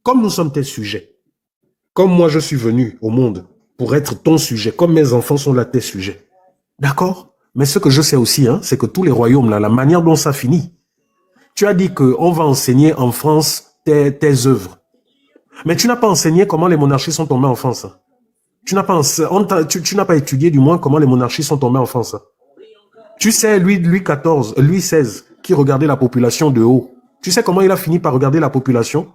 S1: Comme nous sommes tes sujets, comme moi je suis venu au monde pour être ton sujet, comme mes enfants sont là tes sujets. D'accord? Mais ce que je sais aussi, hein, c'est que tous les royaumes là, la manière dont ça finit. Tu as dit qu'on va enseigner en France tes œuvres. Mais tu n'as pas enseigné comment les monarchies sont tombées en France. Tu n'as pas étudié du moins comment les monarchies sont tombées en France. Tu sais, Louis XVI, qui regardait la population de haut, tu sais comment il a fini par regarder la population?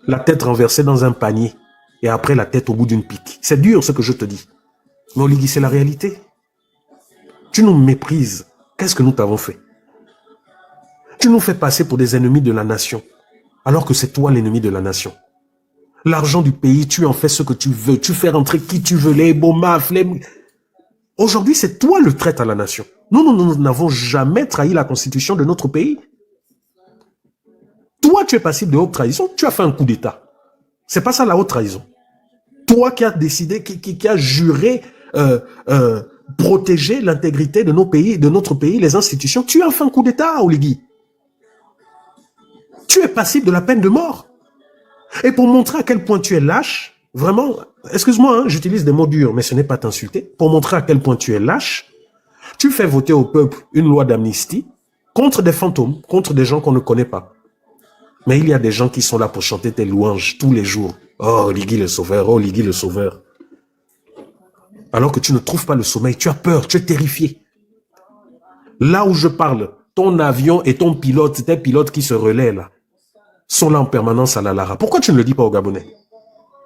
S1: La tête renversée dans un panier et après la tête au bout d'une pique. C'est dur ce que je te dis. Mais Oligui, c'est la réalité. Tu nous méprises. Qu'est-ce que nous t'avons fait? Tu nous fais passer pour des ennemis de la nation, alors que c'est toi l'ennemi de la nation. L'argent du pays, tu en fais ce que tu veux, tu fais rentrer qui tu veux, les Bomaf, les... Aujourd'hui, c'est toi le traître à la nation. Nous n'avons jamais trahi la constitution de notre pays. Toi, tu es passible de haute trahison, tu as fait un coup d'État. C'est pas ça la haute trahison. Toi qui as décidé, qui as juré protéger l'intégrité de nos pays, de notre pays, les institutions, tu as fait un coup d'État, Oligui. Tu es passible de la peine de mort. Et pour montrer à quel point tu es lâche, vraiment, excuse-moi, hein, j'utilise des mots durs, mais ce n'est pas t'insulter. Pour montrer à quel point tu es lâche, tu fais voter au peuple une loi d'amnistie contre des fantômes, contre des gens qu'on ne connaît pas. Mais il y a des gens qui sont là pour chanter tes louanges tous les jours. Oh, Oligui le sauveur, oh, Oligui le sauveur. Alors que tu ne trouves pas le sommeil, tu as peur, tu es terrifié. Là où je parle, ton avion et ton pilote, tes pilotes qui se relaient là, sont là en permanence à la Lara. Pourquoi tu ne le dis pas aux Gabonais?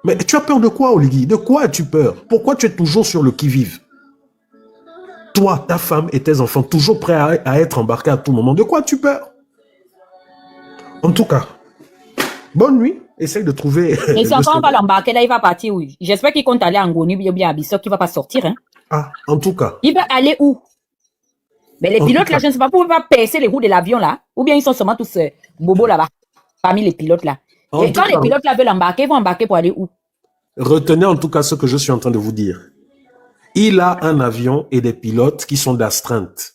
S1: Mais tu as peur de quoi, Oligui? De quoi as-tu peur? Pourquoi tu es toujours sur le qui-vive? Toi, ta femme et tes enfants, toujours prêts à être embarqués à tout moment. De quoi tu peur? En tout cas, bonne nuit. Essaye de trouver...
S2: Et si encore on va l'embarquer, là, il va partir où? J'espère qu'il compte aller à Ngoni ou bien à Bissau, qu'il va pas sortir. Hein?
S1: Ah, en tout cas.
S2: Il va aller où? Mais les pilotes, là, je ne sais pas pourquoi ils vont percer les roues de l'avion, là. Ou bien ils sont seulement tous bobos là-bas, parmi les pilotes, là. Et quand les pilotes, là, veulent embarquer, ils vont embarquer pour aller où?
S1: Retenez en tout cas ce que je suis en train de vous dire. Il a un avion et des pilotes qui sont d'astreinte.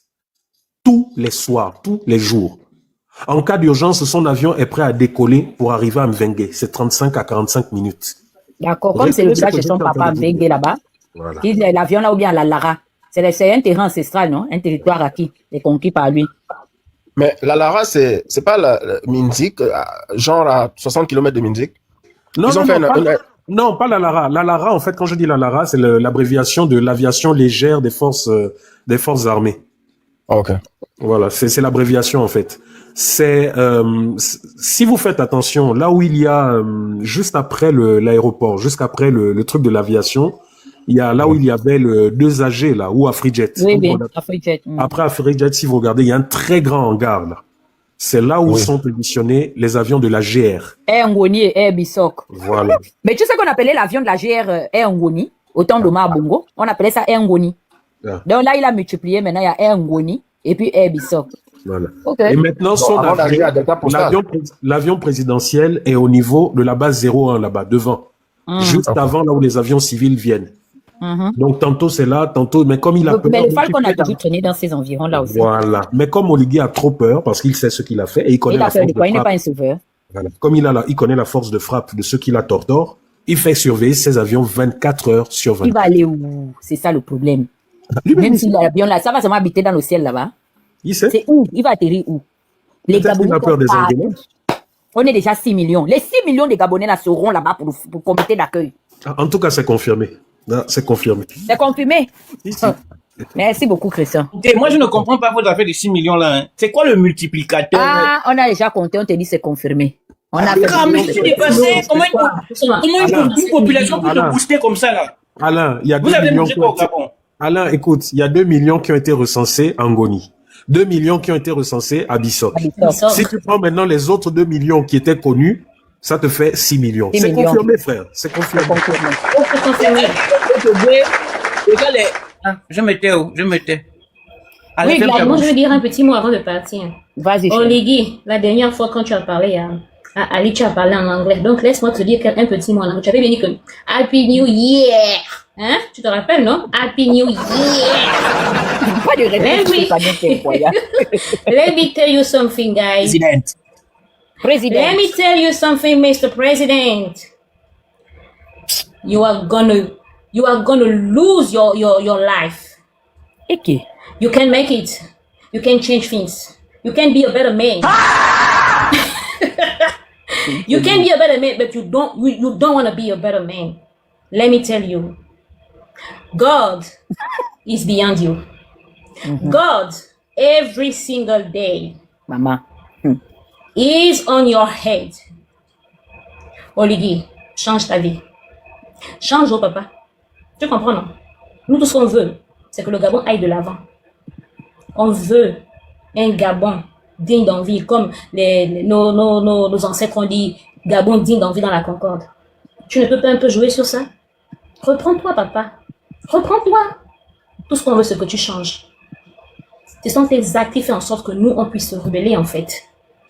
S1: Tous les soirs, tous les jours. En cas d'urgence, son avion est prêt à décoller pour arriver à Mvengue. C'est 35 à 45 minutes.
S2: D'accord, comme c'est le village de son papa Mvengue là-bas,
S1: voilà.
S2: L'avion là ou bien la Lara. C'est un terrain ancestral, non? Un territoire acquis, et conquis par lui.
S9: Mais la Lara, c'est pas la Minzik, genre à 60 km de Minzik.
S1: Non, non, pas la Lara. La Lara, en fait, quand je dis la Lara, c'est l'abréviation de l'aviation légère des forces armées.
S9: Ok.
S1: Voilà, c'est l'abréviation, en fait. C'est si vous faites attention, là où il y a juste après l'aéroport, juste après le truc de l'aviation, il y a là où il y avait le 2AG là, ou Afrijet.
S2: Oui, bien, Afrijet.
S1: Après Afrijet, si vous regardez, il y a un très grand hangar là. C'est là où sont positionnés les avions de la GR.
S2: Air Ngoni et Air Bissok.
S1: Voilà.
S2: Mais tu sais qu'on appelait l'avion de la GR Air Ngoni, au temps d'Omar Bongo, on appelait ça Air Ngoni.
S1: Yeah.
S2: Donc là, il a multiplié, maintenant il y a Air Ngoni et puis Air Bissok.
S1: Voilà.
S2: Okay.
S1: Et maintenant, l'avion présidentiel est au niveau de la base 01 là-bas, devant. Juste avant là où les avions civils viennent. Donc tantôt c'est là, tantôt, mais comme il a peur.
S2: Mais le Falcon a toujours traîné dans ces environs-là aussi.
S1: Voilà. Mais comme Oligui a trop peur, parce qu'il sait ce qu'il a fait, et il connaît la force de frappe.
S2: Il n'est pas un sauveur.
S1: Voilà. Comme il connaît la force de frappe de ceux qui la torturent, il fait surveiller ses avions 24 heures sur 24.
S2: Il va aller où? C'est ça le problème. Même si l'avion là, ça va seulement habiter dans le ciel là-bas. C'est où? Il va atterrir où? Les Gabonais.
S1: Il a peur des Anglais.
S2: On est déjà 6 millions. Les 6 millions de Gabonais là seront là-bas pour le comité d'accueil.
S1: En tout cas, c'est confirmé. C'est confirmé.
S2: C'est confirmé. Merci beaucoup, Christian.
S12: Moi, je ne comprends pas vos affaires de 6 millions là. Hein. C'est quoi le multiplicateur?
S2: Ah, on a déjà compté, on te dit c'est confirmé. On a fait
S12: mais tu dépassé. Comment une population peut te booster comme ça là?
S1: Alain, il y a
S12: vous
S1: 2
S12: avez
S1: millions.
S12: bougé quoi au Gabon?
S1: Alain, écoute, il y a 2 millions qui ont été recensés en Ngoni. 2 millions qui ont été recensés à Bissok. Si tu prends maintenant les autres 2 millions qui étaient connus, ça te fait 6 millions. C'est confirmé, frère. C'est confirmé.
S12: Je me tais.
S5: Oui, moi je veux dire un petit mot avant de partir.
S2: Vas-y.
S5: Oligui, la dernière fois quand tu as parlé à Ali, tu as parlé en anglais. Donc laisse-moi te dire un petit mot en anglais. Tu avais bien dit que Happy New Year. Hein? Tu te rappelles, non? Happy New Year.
S2: Pas de réponse.
S5: Let me tell you something, guys.
S2: President.
S5: Let me tell you something, Mr. President. You are gonna lose your life.
S2: Okay.
S5: You can make it. You can change things. You can be a better man. You can be a better man, but you don't want to be a better man. Let me tell you. God is beyond you. God, every single day,
S2: Mama,
S5: is on your head. Oligui, change ta vie. Change au papa. Tu comprends, non? Nous, tout ce qu'on veut, c'est que le Gabon aille de l'avant. On veut un Gabon digne d'envie, comme nos ancêtres ont dit, Gabon digne d'envie dans la Concorde. Tu ne peux pas un peu jouer sur ça? Reprends-toi, papa. Reprends-toi. Tout ce qu'on veut, c'est que tu changes. Ce sont tes actes qui font en sorte que nous, on puisse se rebeller, en fait.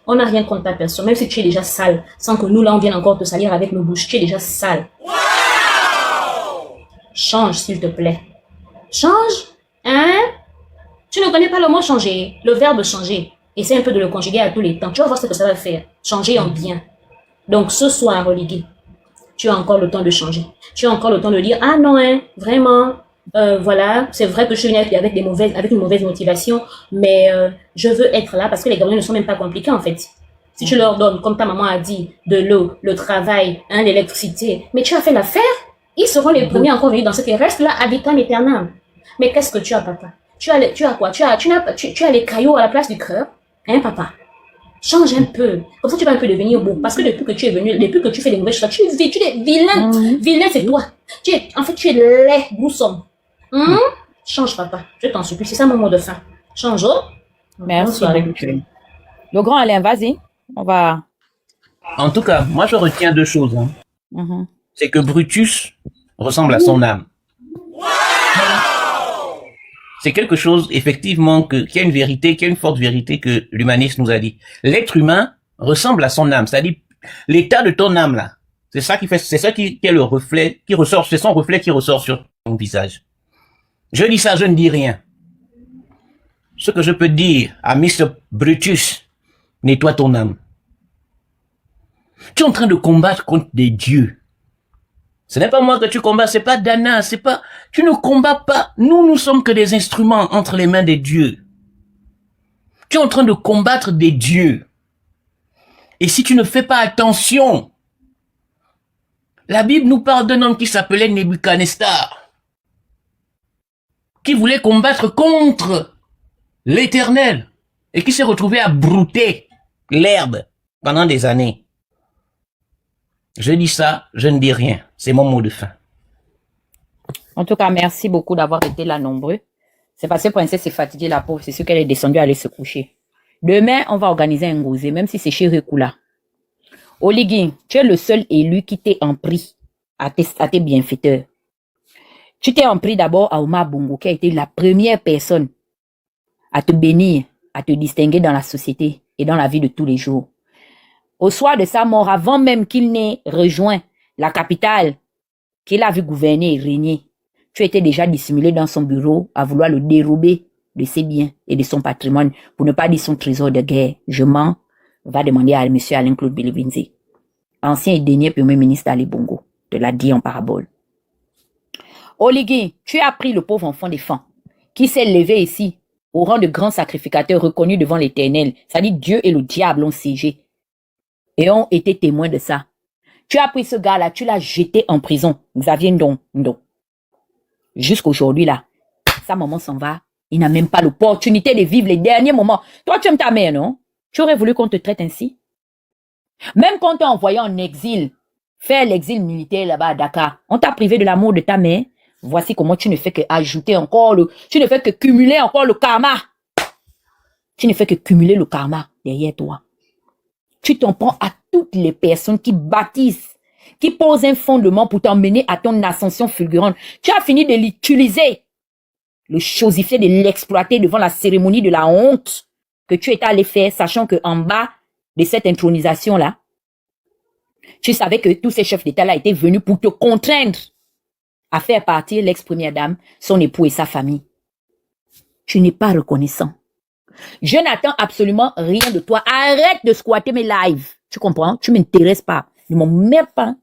S5: On n'a rien contre ta personne, même si tu es déjà sale, sans que nous, là, on vienne encore te salir avec nos bouches. Tu es déjà sale. Change, s'il te plaît. Change, hein? Tu ne connais pas le mot changer, le verbe changer. Essaie un peu de le conjuguer à tous les temps. Tu vas voir ce que ça va faire. Changer en bien. Donc, ce soir, Oligui, tu as encore le temps de changer. Tu as encore le temps de dire, ah non, hein, vraiment, voilà, c'est vrai que je suis venue avec une mauvaise motivation, mais je veux être là parce que les Gabonais ne sont même pas compliqués, en fait. Si tu leur donnes, comme ta maman a dit, de l'eau, le travail, hein, l'électricité, mais tu as fait l'affaire, ils seront les premiers encore venus dans ce qui reste là, habitant éternel. Mais qu'est-ce que tu as, papa? Tu as quoi? Tu as les cailloux à la place du cœur? Hein, papa? Change un peu. Comme ça, tu vas un peu devenir beau. Parce que depuis que tu es venu, depuis que tu fais des mauvaises choses, tu es vilain. Vilain, c'est toi. En fait, tu es laid, nous sommes. Change, papa. Je t'en supplie. C'est ça mon mot de fin. Change, oh.
S2: Merci
S5: Bonsoir.
S2: beaucoup. Le grand Alain, vas-y. On va...
S6: En tout cas, moi je retiens deux choses. Hein.
S2: Mhm.
S6: C'est que Brutus ressemble à son âme. C'est quelque chose, effectivement, qui a une vérité, qui a une forte vérité que l'humaniste nous a dit. L'être humain ressemble à son âme. C'est-à-dire, l'état de ton âme, là. C'est ça qui est le reflet, qui ressort, c'est son reflet qui ressort sur ton visage. Je dis ça, je ne dis rien. Ce que je peux dire à Mr. Brutus, nettoie ton âme. Tu es en train de combattre contre des dieux. Ce n'est pas moi que tu combats, c'est pas Dana, tu ne combats pas. Nous sommes que des instruments entre les mains des dieux. Tu es en train de combattre des dieux. Et si tu ne fais pas attention, la Bible nous parle d'un homme qui s'appelait Nebuchadnezzar, qui voulait combattre contre l'Éternel et qui s'est retrouvé à brouter l'herbe pendant des années. Je dis ça, je ne dis rien. C'est mon mot de fin.
S2: En tout cas, merci beaucoup d'avoir été là nombreux. C'est parce que Princesse est fatiguée, la pauvre. C'est sûr qu'elle est descendue aller se coucher. Demain, on va organiser un gosé, même si c'est chez Rekula. Oligui, tu es le seul élu qui t'est en prix à tes bienfaiteurs. Tu t'es en prix d'abord à Omar Bongo, qui a été la première personne à te bénir, à te distinguer dans la société et dans la vie de tous les jours. Au soir de sa mort, avant même qu'il n'ait rejoint la capitale qu'il a vu gouverner et régner, tu étais déjà dissimulé dans son bureau à vouloir le dérober de ses biens et de son patrimoine, pour ne pas dire son trésor de guerre. Je mens, va demander à M. Alain-Claude Bilivinzi, ancien et dernier premier ministre d'Ali Bongo, de l'a dit en parabole. Oligui, tu as pris le pauvre enfant des fans, qui s'est levé ici, au rang de grand sacrificateur reconnu devant l'Éternel, c'est-à-dire Dieu et le diable ont siégé, et ont été témoins de ça. Tu as pris ce gars-là, tu l'as jeté en prison, Xavier Ndong. Jusqu'aujourd'hui, là, sa maman s'en va. Il n'a même pas l'opportunité de vivre les derniers moments. Toi, tu aimes ta mère, non? Tu aurais voulu qu'on te traite ainsi? Même quand on t'a envoyé en exil, faire l'exil militaire là-bas à Dakar, on t'a privé de l'amour de ta mère. Voici comment tu ne fais que ajouter encore tu ne fais que cumuler encore le karma. Tu ne fais que cumuler le karma derrière toi. Tu t'en prends à toutes les personnes qui bâtissent, qui posent un fondement pour t'emmener à ton ascension fulgurante. Tu as fini de l'utiliser, le chosifier, de l'exploiter devant la cérémonie de la honte que tu étais allé faire, sachant que en bas de cette intronisation-là, tu savais que tous ces chefs d'État-là étaient venus pour te contraindre à faire partir l'ex-première dame, son époux et sa famille. Tu n'es pas reconnaissant. Je n'attends absolument rien de toi. Arrête de squatter mes lives. Tu comprends? Tu m'intéresses pas. Ne m'emmerde pas.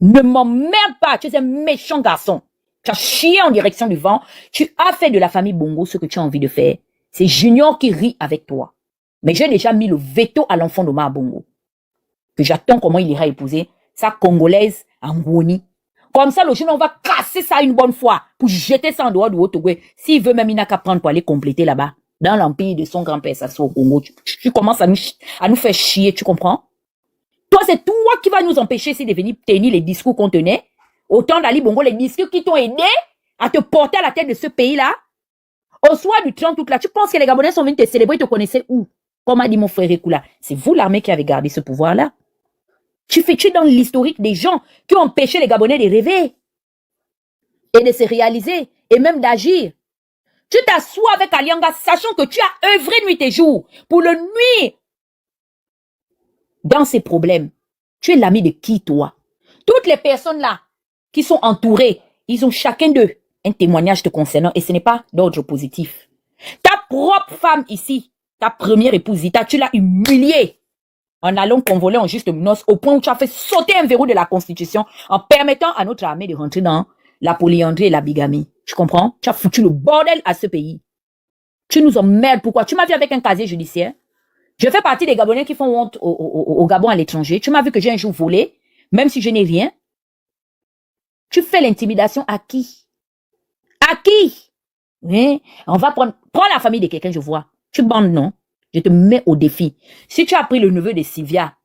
S2: Ne m'emmerde pas. Tu es un méchant garçon. Tu as chié en direction du vent. Tu as fait de la famille Bongo ce que tu as envie de faire. C'est Junior qui rit avec toi. Mais j'ai déjà mis le veto à l'enfant d'Omar Bongo. Que j'attends comment il ira épouser sa Congolaise Angoni. Comme ça, le jeune, on va casser ça une bonne fois pour jeter ça en dehors du Haut-Togo. S'il veut même, il n'a qu'à prendre pour aller compléter là-bas. Dans l'empire de son grand-père, ça soit au Congo. Tu commences à nous faire chier, tu comprends? Toi, c'est toi qui vas nous empêcher ici de venir tenir les discours qu'on tenait. Autant d'Ali Bongo, les discours qui t'ont aidé à te porter à la tête de ce pays-là. Au soir du 30 août là, tu penses que les Gabonais sont venus te célébrer, te connaissaient où? Comme a dit mon frère Rekula, c'est vous l'armée qui avez gardé ce pouvoir-là. Tu es dans l'historique des gens qui ont empêché les Gabonais de rêver et de se réaliser et même d'agir. Tu t'assois avec Alianga, sachant que tu as œuvré nuit et jour pour le nuire dans ses problèmes. Tu es l'ami de qui, toi? Toutes les personnes là qui sont entourées, ils ont chacun d'eux un témoignage te concernant et ce n'est pas d'ordre positif. Ta propre femme ici, ta première épouse, tu l'as humiliée en allant convoler en juste noces au point où tu as fait sauter un verrou de la Constitution en permettant à notre armée de rentrer dans la polyandrie et la bigamie. Tu comprends? Tu as foutu le bordel à ce pays. Tu nous emmerdes. Pourquoi? Tu m'as vu avec un casier judiciaire. Je fais partie des Gabonais qui font honte au Gabon à l'étranger. Tu m'as vu que j'ai un jour volé, même si je n'ai rien. Tu fais l'intimidation à qui? À qui? Hein? On va prendre la famille de quelqu'un, je vois. Tu bandes, non? Je te mets au défi. Si tu as pris le neveu de Sylvia,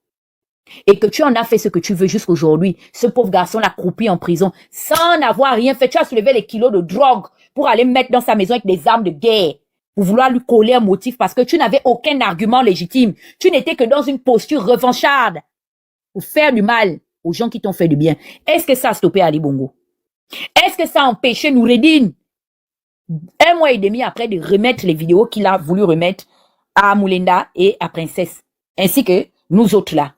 S2: et que tu en as fait ce que tu veux jusqu'aujourd'hui, ce pauvre garçon l'a croupi en prison sans n'avoir rien fait. Tu as soulevé les kilos de drogue pour aller mettre dans sa maison avec des armes de guerre, pour vouloir lui coller un motif parce que tu n'avais aucun argument légitime. Tu n'étais que dans une posture revancharde pour faire du mal aux gens qui t'ont fait du bien. Est-ce que ça a stoppé Ali Bongo? Est-ce que ça a empêché Noureddine, 1 mois et demi après, de remettre les vidéos qu'il a voulu remettre à Moulenda et à Princesse, ainsi que nous autres là?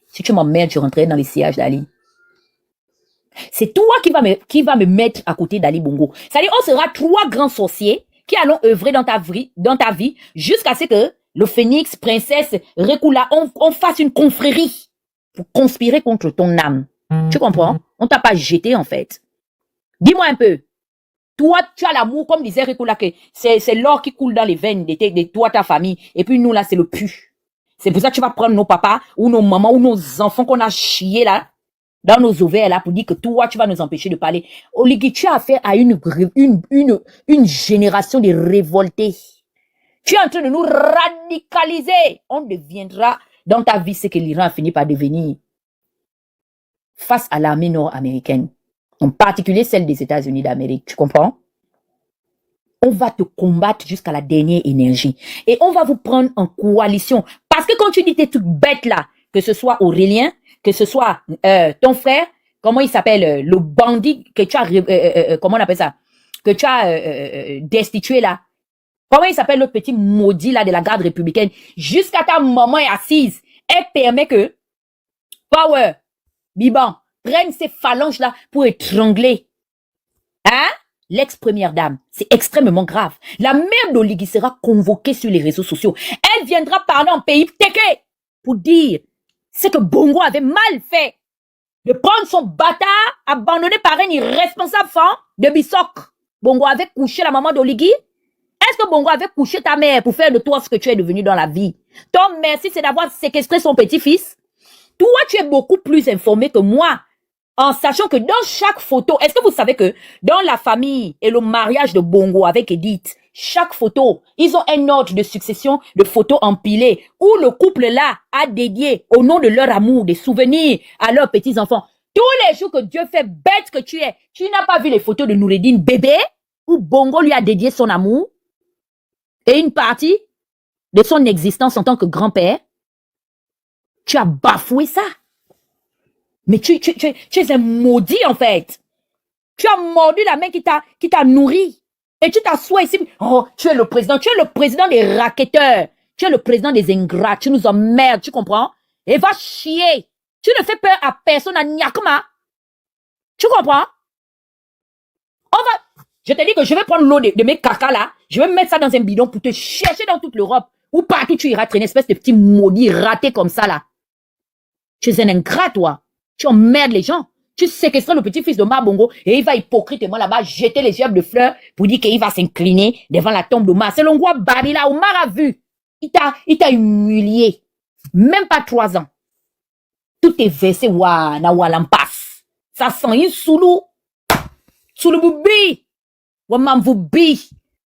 S2: Si tu m'emmerdes, je rentrerai dans les sillages d'Ali. C'est toi qui va me mettre à côté d'Ali Bongo. C'est-à-dire, on sera 3 grands sorciers qui allons œuvrer dans ta vie jusqu'à ce que le Phénix, Princesse, Rekula, on fasse une confrérie pour conspirer contre ton âme. Tu comprends? On t'a pas jeté, en fait. Dis-moi un peu. Toi, tu as l'amour, comme disait Rekula, que c'est l'or qui coule dans les veines de toi, ta famille. Et puis nous, là, c'est le pu. C'est pour ça que tu vas prendre nos papas ou nos mamans ou nos enfants qu'on a chiés là, dans nos ovaires là, pour dire que toi, tu vas nous empêcher de parler. Oligui, tu as affaire à une génération de révoltés. Tu es en train de nous radicaliser. On deviendra dans ta vie ce que l'Iran a fini par devenir face à l'armée nord-américaine, en particulier celle des États-Unis d'Amérique. Tu comprends? On va te combattre jusqu'à la dernière énergie. Et on va vous prendre en coalition. Parce que quand tu dis t'es toute bête là, que ce soit Aurélien, que ce soit ton frère, comment il s'appelle, le bandit que tu as, comment on appelle ça, que tu as destitué là. Comment il s'appelle le petit maudit là de la garde républicaine? Jusqu'à ta maman est assise. Elle permet que Power, Biban, prenne ces phalanges là pour étrangler. Hein? L'ex-première dame, c'est extrêmement grave. La mère d'Oligui sera convoquée sur les réseaux sociaux. Elle viendra parler en pays téké pour dire ce que Bongo avait mal fait. De prendre son bâtard abandonné par un irresponsable fan de Bissok. Bongo avait couché la maman d'Oligui. Est-ce que Bongo avait couché ta mère pour faire de toi ce que tu es devenu dans la vie? Ton merci, c'est d'avoir séquestré son petit-fils. Toi, tu es beaucoup plus informé que moi. En sachant que dans chaque photo, est-ce que vous savez que dans la famille et le mariage de Bongo avec Edith, chaque photo, ils ont un ordre de succession de photos empilées où le couple-là a dédié au nom de leur amour des souvenirs à leurs petits-enfants. Tous les jours que Dieu fait, bête que tu es, tu n'as pas vu les photos de Noureddine bébé où Bongo lui a dédié son amour et une partie de son existence en tant que grand-père? Tu as bafoué ça. Mais tu es un maudit, en fait. Tu as mordu la main qui t'a nourri. Et tu t'assois ici. Oh, tu es le président. Tu es le président des raquetteurs. Tu es le président des ingrats. Tu nous emmerdes, tu comprends? Et va chier. Tu ne fais peur à personne, à Nyakma. Tu comprends? Je te dis que je vais prendre l'eau de mes caca là. Je vais mettre ça dans un bidon pour te chercher dans toute l'Europe. Ou partout tu iras traîner, espèce de petit maudit raté comme ça là. Tu es un ingrat, toi. Tu emmerdes les gens. Tu séquestres le petit-fils de Mabongo et il va hypocritement là-bas jeter les herbes de fleurs pour dire qu'il va s'incliner devant la tombe d'Omar. C'est l'ongwa Barila. Omar a vu. Il t'a humilié. Même pas 3 ans. Tout est versé na walampas. Ça sent une soulou. Soulou boubi. Wamam boubi.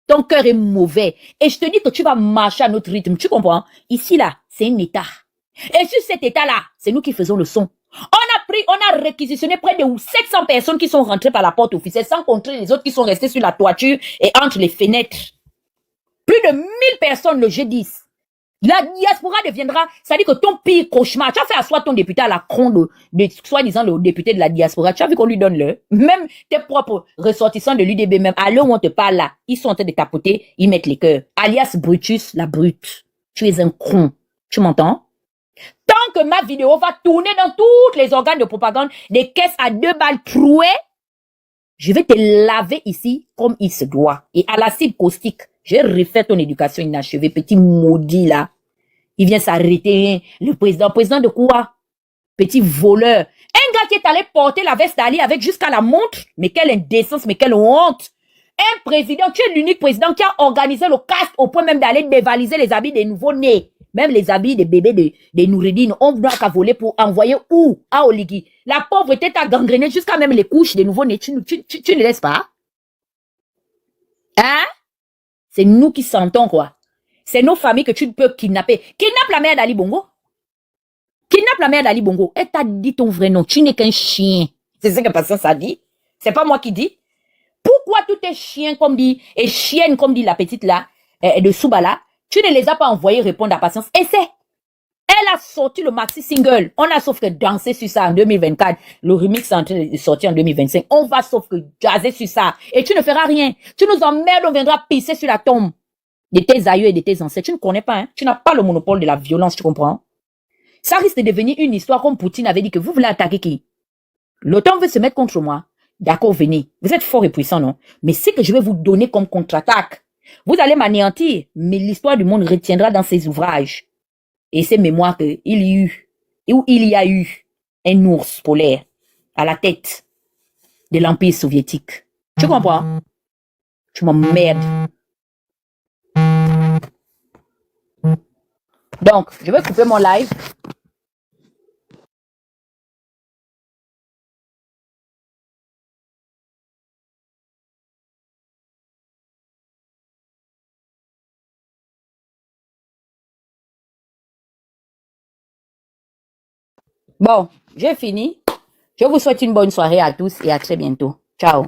S2: Ton cœur est mauvais. Et je te dis que tu vas marcher à notre rythme. Tu comprends? Ici là, c'est un état. Et sur cet état-là, c'est nous qui faisons le son. On a réquisitionné près de 700 personnes qui sont rentrées par la porte officielle, sans compter les autres qui sont restées sur la toiture et entre les fenêtres. Plus de 1000 personnes le G10. La diaspora deviendra, c'est-à-dire que ton pire cauchemar, tu as fait asseoir ton député à la cron de soi-disant le député de la diaspora, tu as vu qu'on lui donne le, même tes propres ressortissants de l'UDB, même à l'heure où on te parle là, ils sont en train de tapoter, ils mettent les cœurs. Alias Brutus, la brute. Tu es un con. Tu m'entends? Tant que ma vidéo va tourner dans tous les organes de propagande, des caisses à 2 balles trouées, je vais te laver ici comme il se doit. Et à l'acide caustique, je vais refaire ton éducation inachevée, petit maudit là. Il vient s'arrêter, le président. Président de quoi? Petit voleur. Un gars qui est allé porter la veste d'Ali avec jusqu'à la montre. Mais quelle indécence, mais quelle honte. Un président, tu es l'unique président qui a organisé le caste au point même d'aller dévaliser les habits des nouveaux-nés. Même les habits des bébés de Noureddine, on doit qu'à voler pour envoyer où? À Oligui. La pauvreté t'a gangréné jusqu'à même les couches des nouveaux-nés. Tu ne laisses pas? Hein? C'est nous qui sentons, quoi. C'est nos familles que tu peux kidnapper. Kidnappe la mère d'Ali Bongo. Kidnappe la mère d'Ali Bongo. Elle t'a dit ton vrai nom. Tu n'es qu'un chien. C'est ce que Patience a dit. C'est pas moi qui dis. Pourquoi tous tes chiens, comme dit, et chiennes, comme dit la petite là, de Soubala, tu ne les as pas envoyés répondre à Patience? Essaie. Elle a sorti le maxi single. On a sauf que danser sur ça en 2024. Le remix est en train de sortir en 2025. On va sauf que jazzer sur ça. Et tu ne feras rien. Tu nous emmerdes, on viendra pisser sur la tombe de tes aïeux et de tes ancêtres. Tu ne connais pas, hein? Tu n'as pas le monopole de la violence, tu comprends? Ça risque de devenir une histoire comme Poutine avait dit que vous voulez attaquer qui? L'OTAN veut se mettre contre moi. D'accord, venez. Vous êtes fort et puissant, non? Mais ce que je vais vous donner comme contre-attaque, vous allez m'anéantir, mais l'histoire du monde retiendra dans ses ouvrages et ses mémoires qu'il y a eu un ours polaire à la tête de l'Empire soviétique. Tu comprends? Tu m'emmerdes. Donc, je vais couper mon live. Bon, j'ai fini. Je vous souhaite une bonne soirée à tous et à très bientôt. Ciao.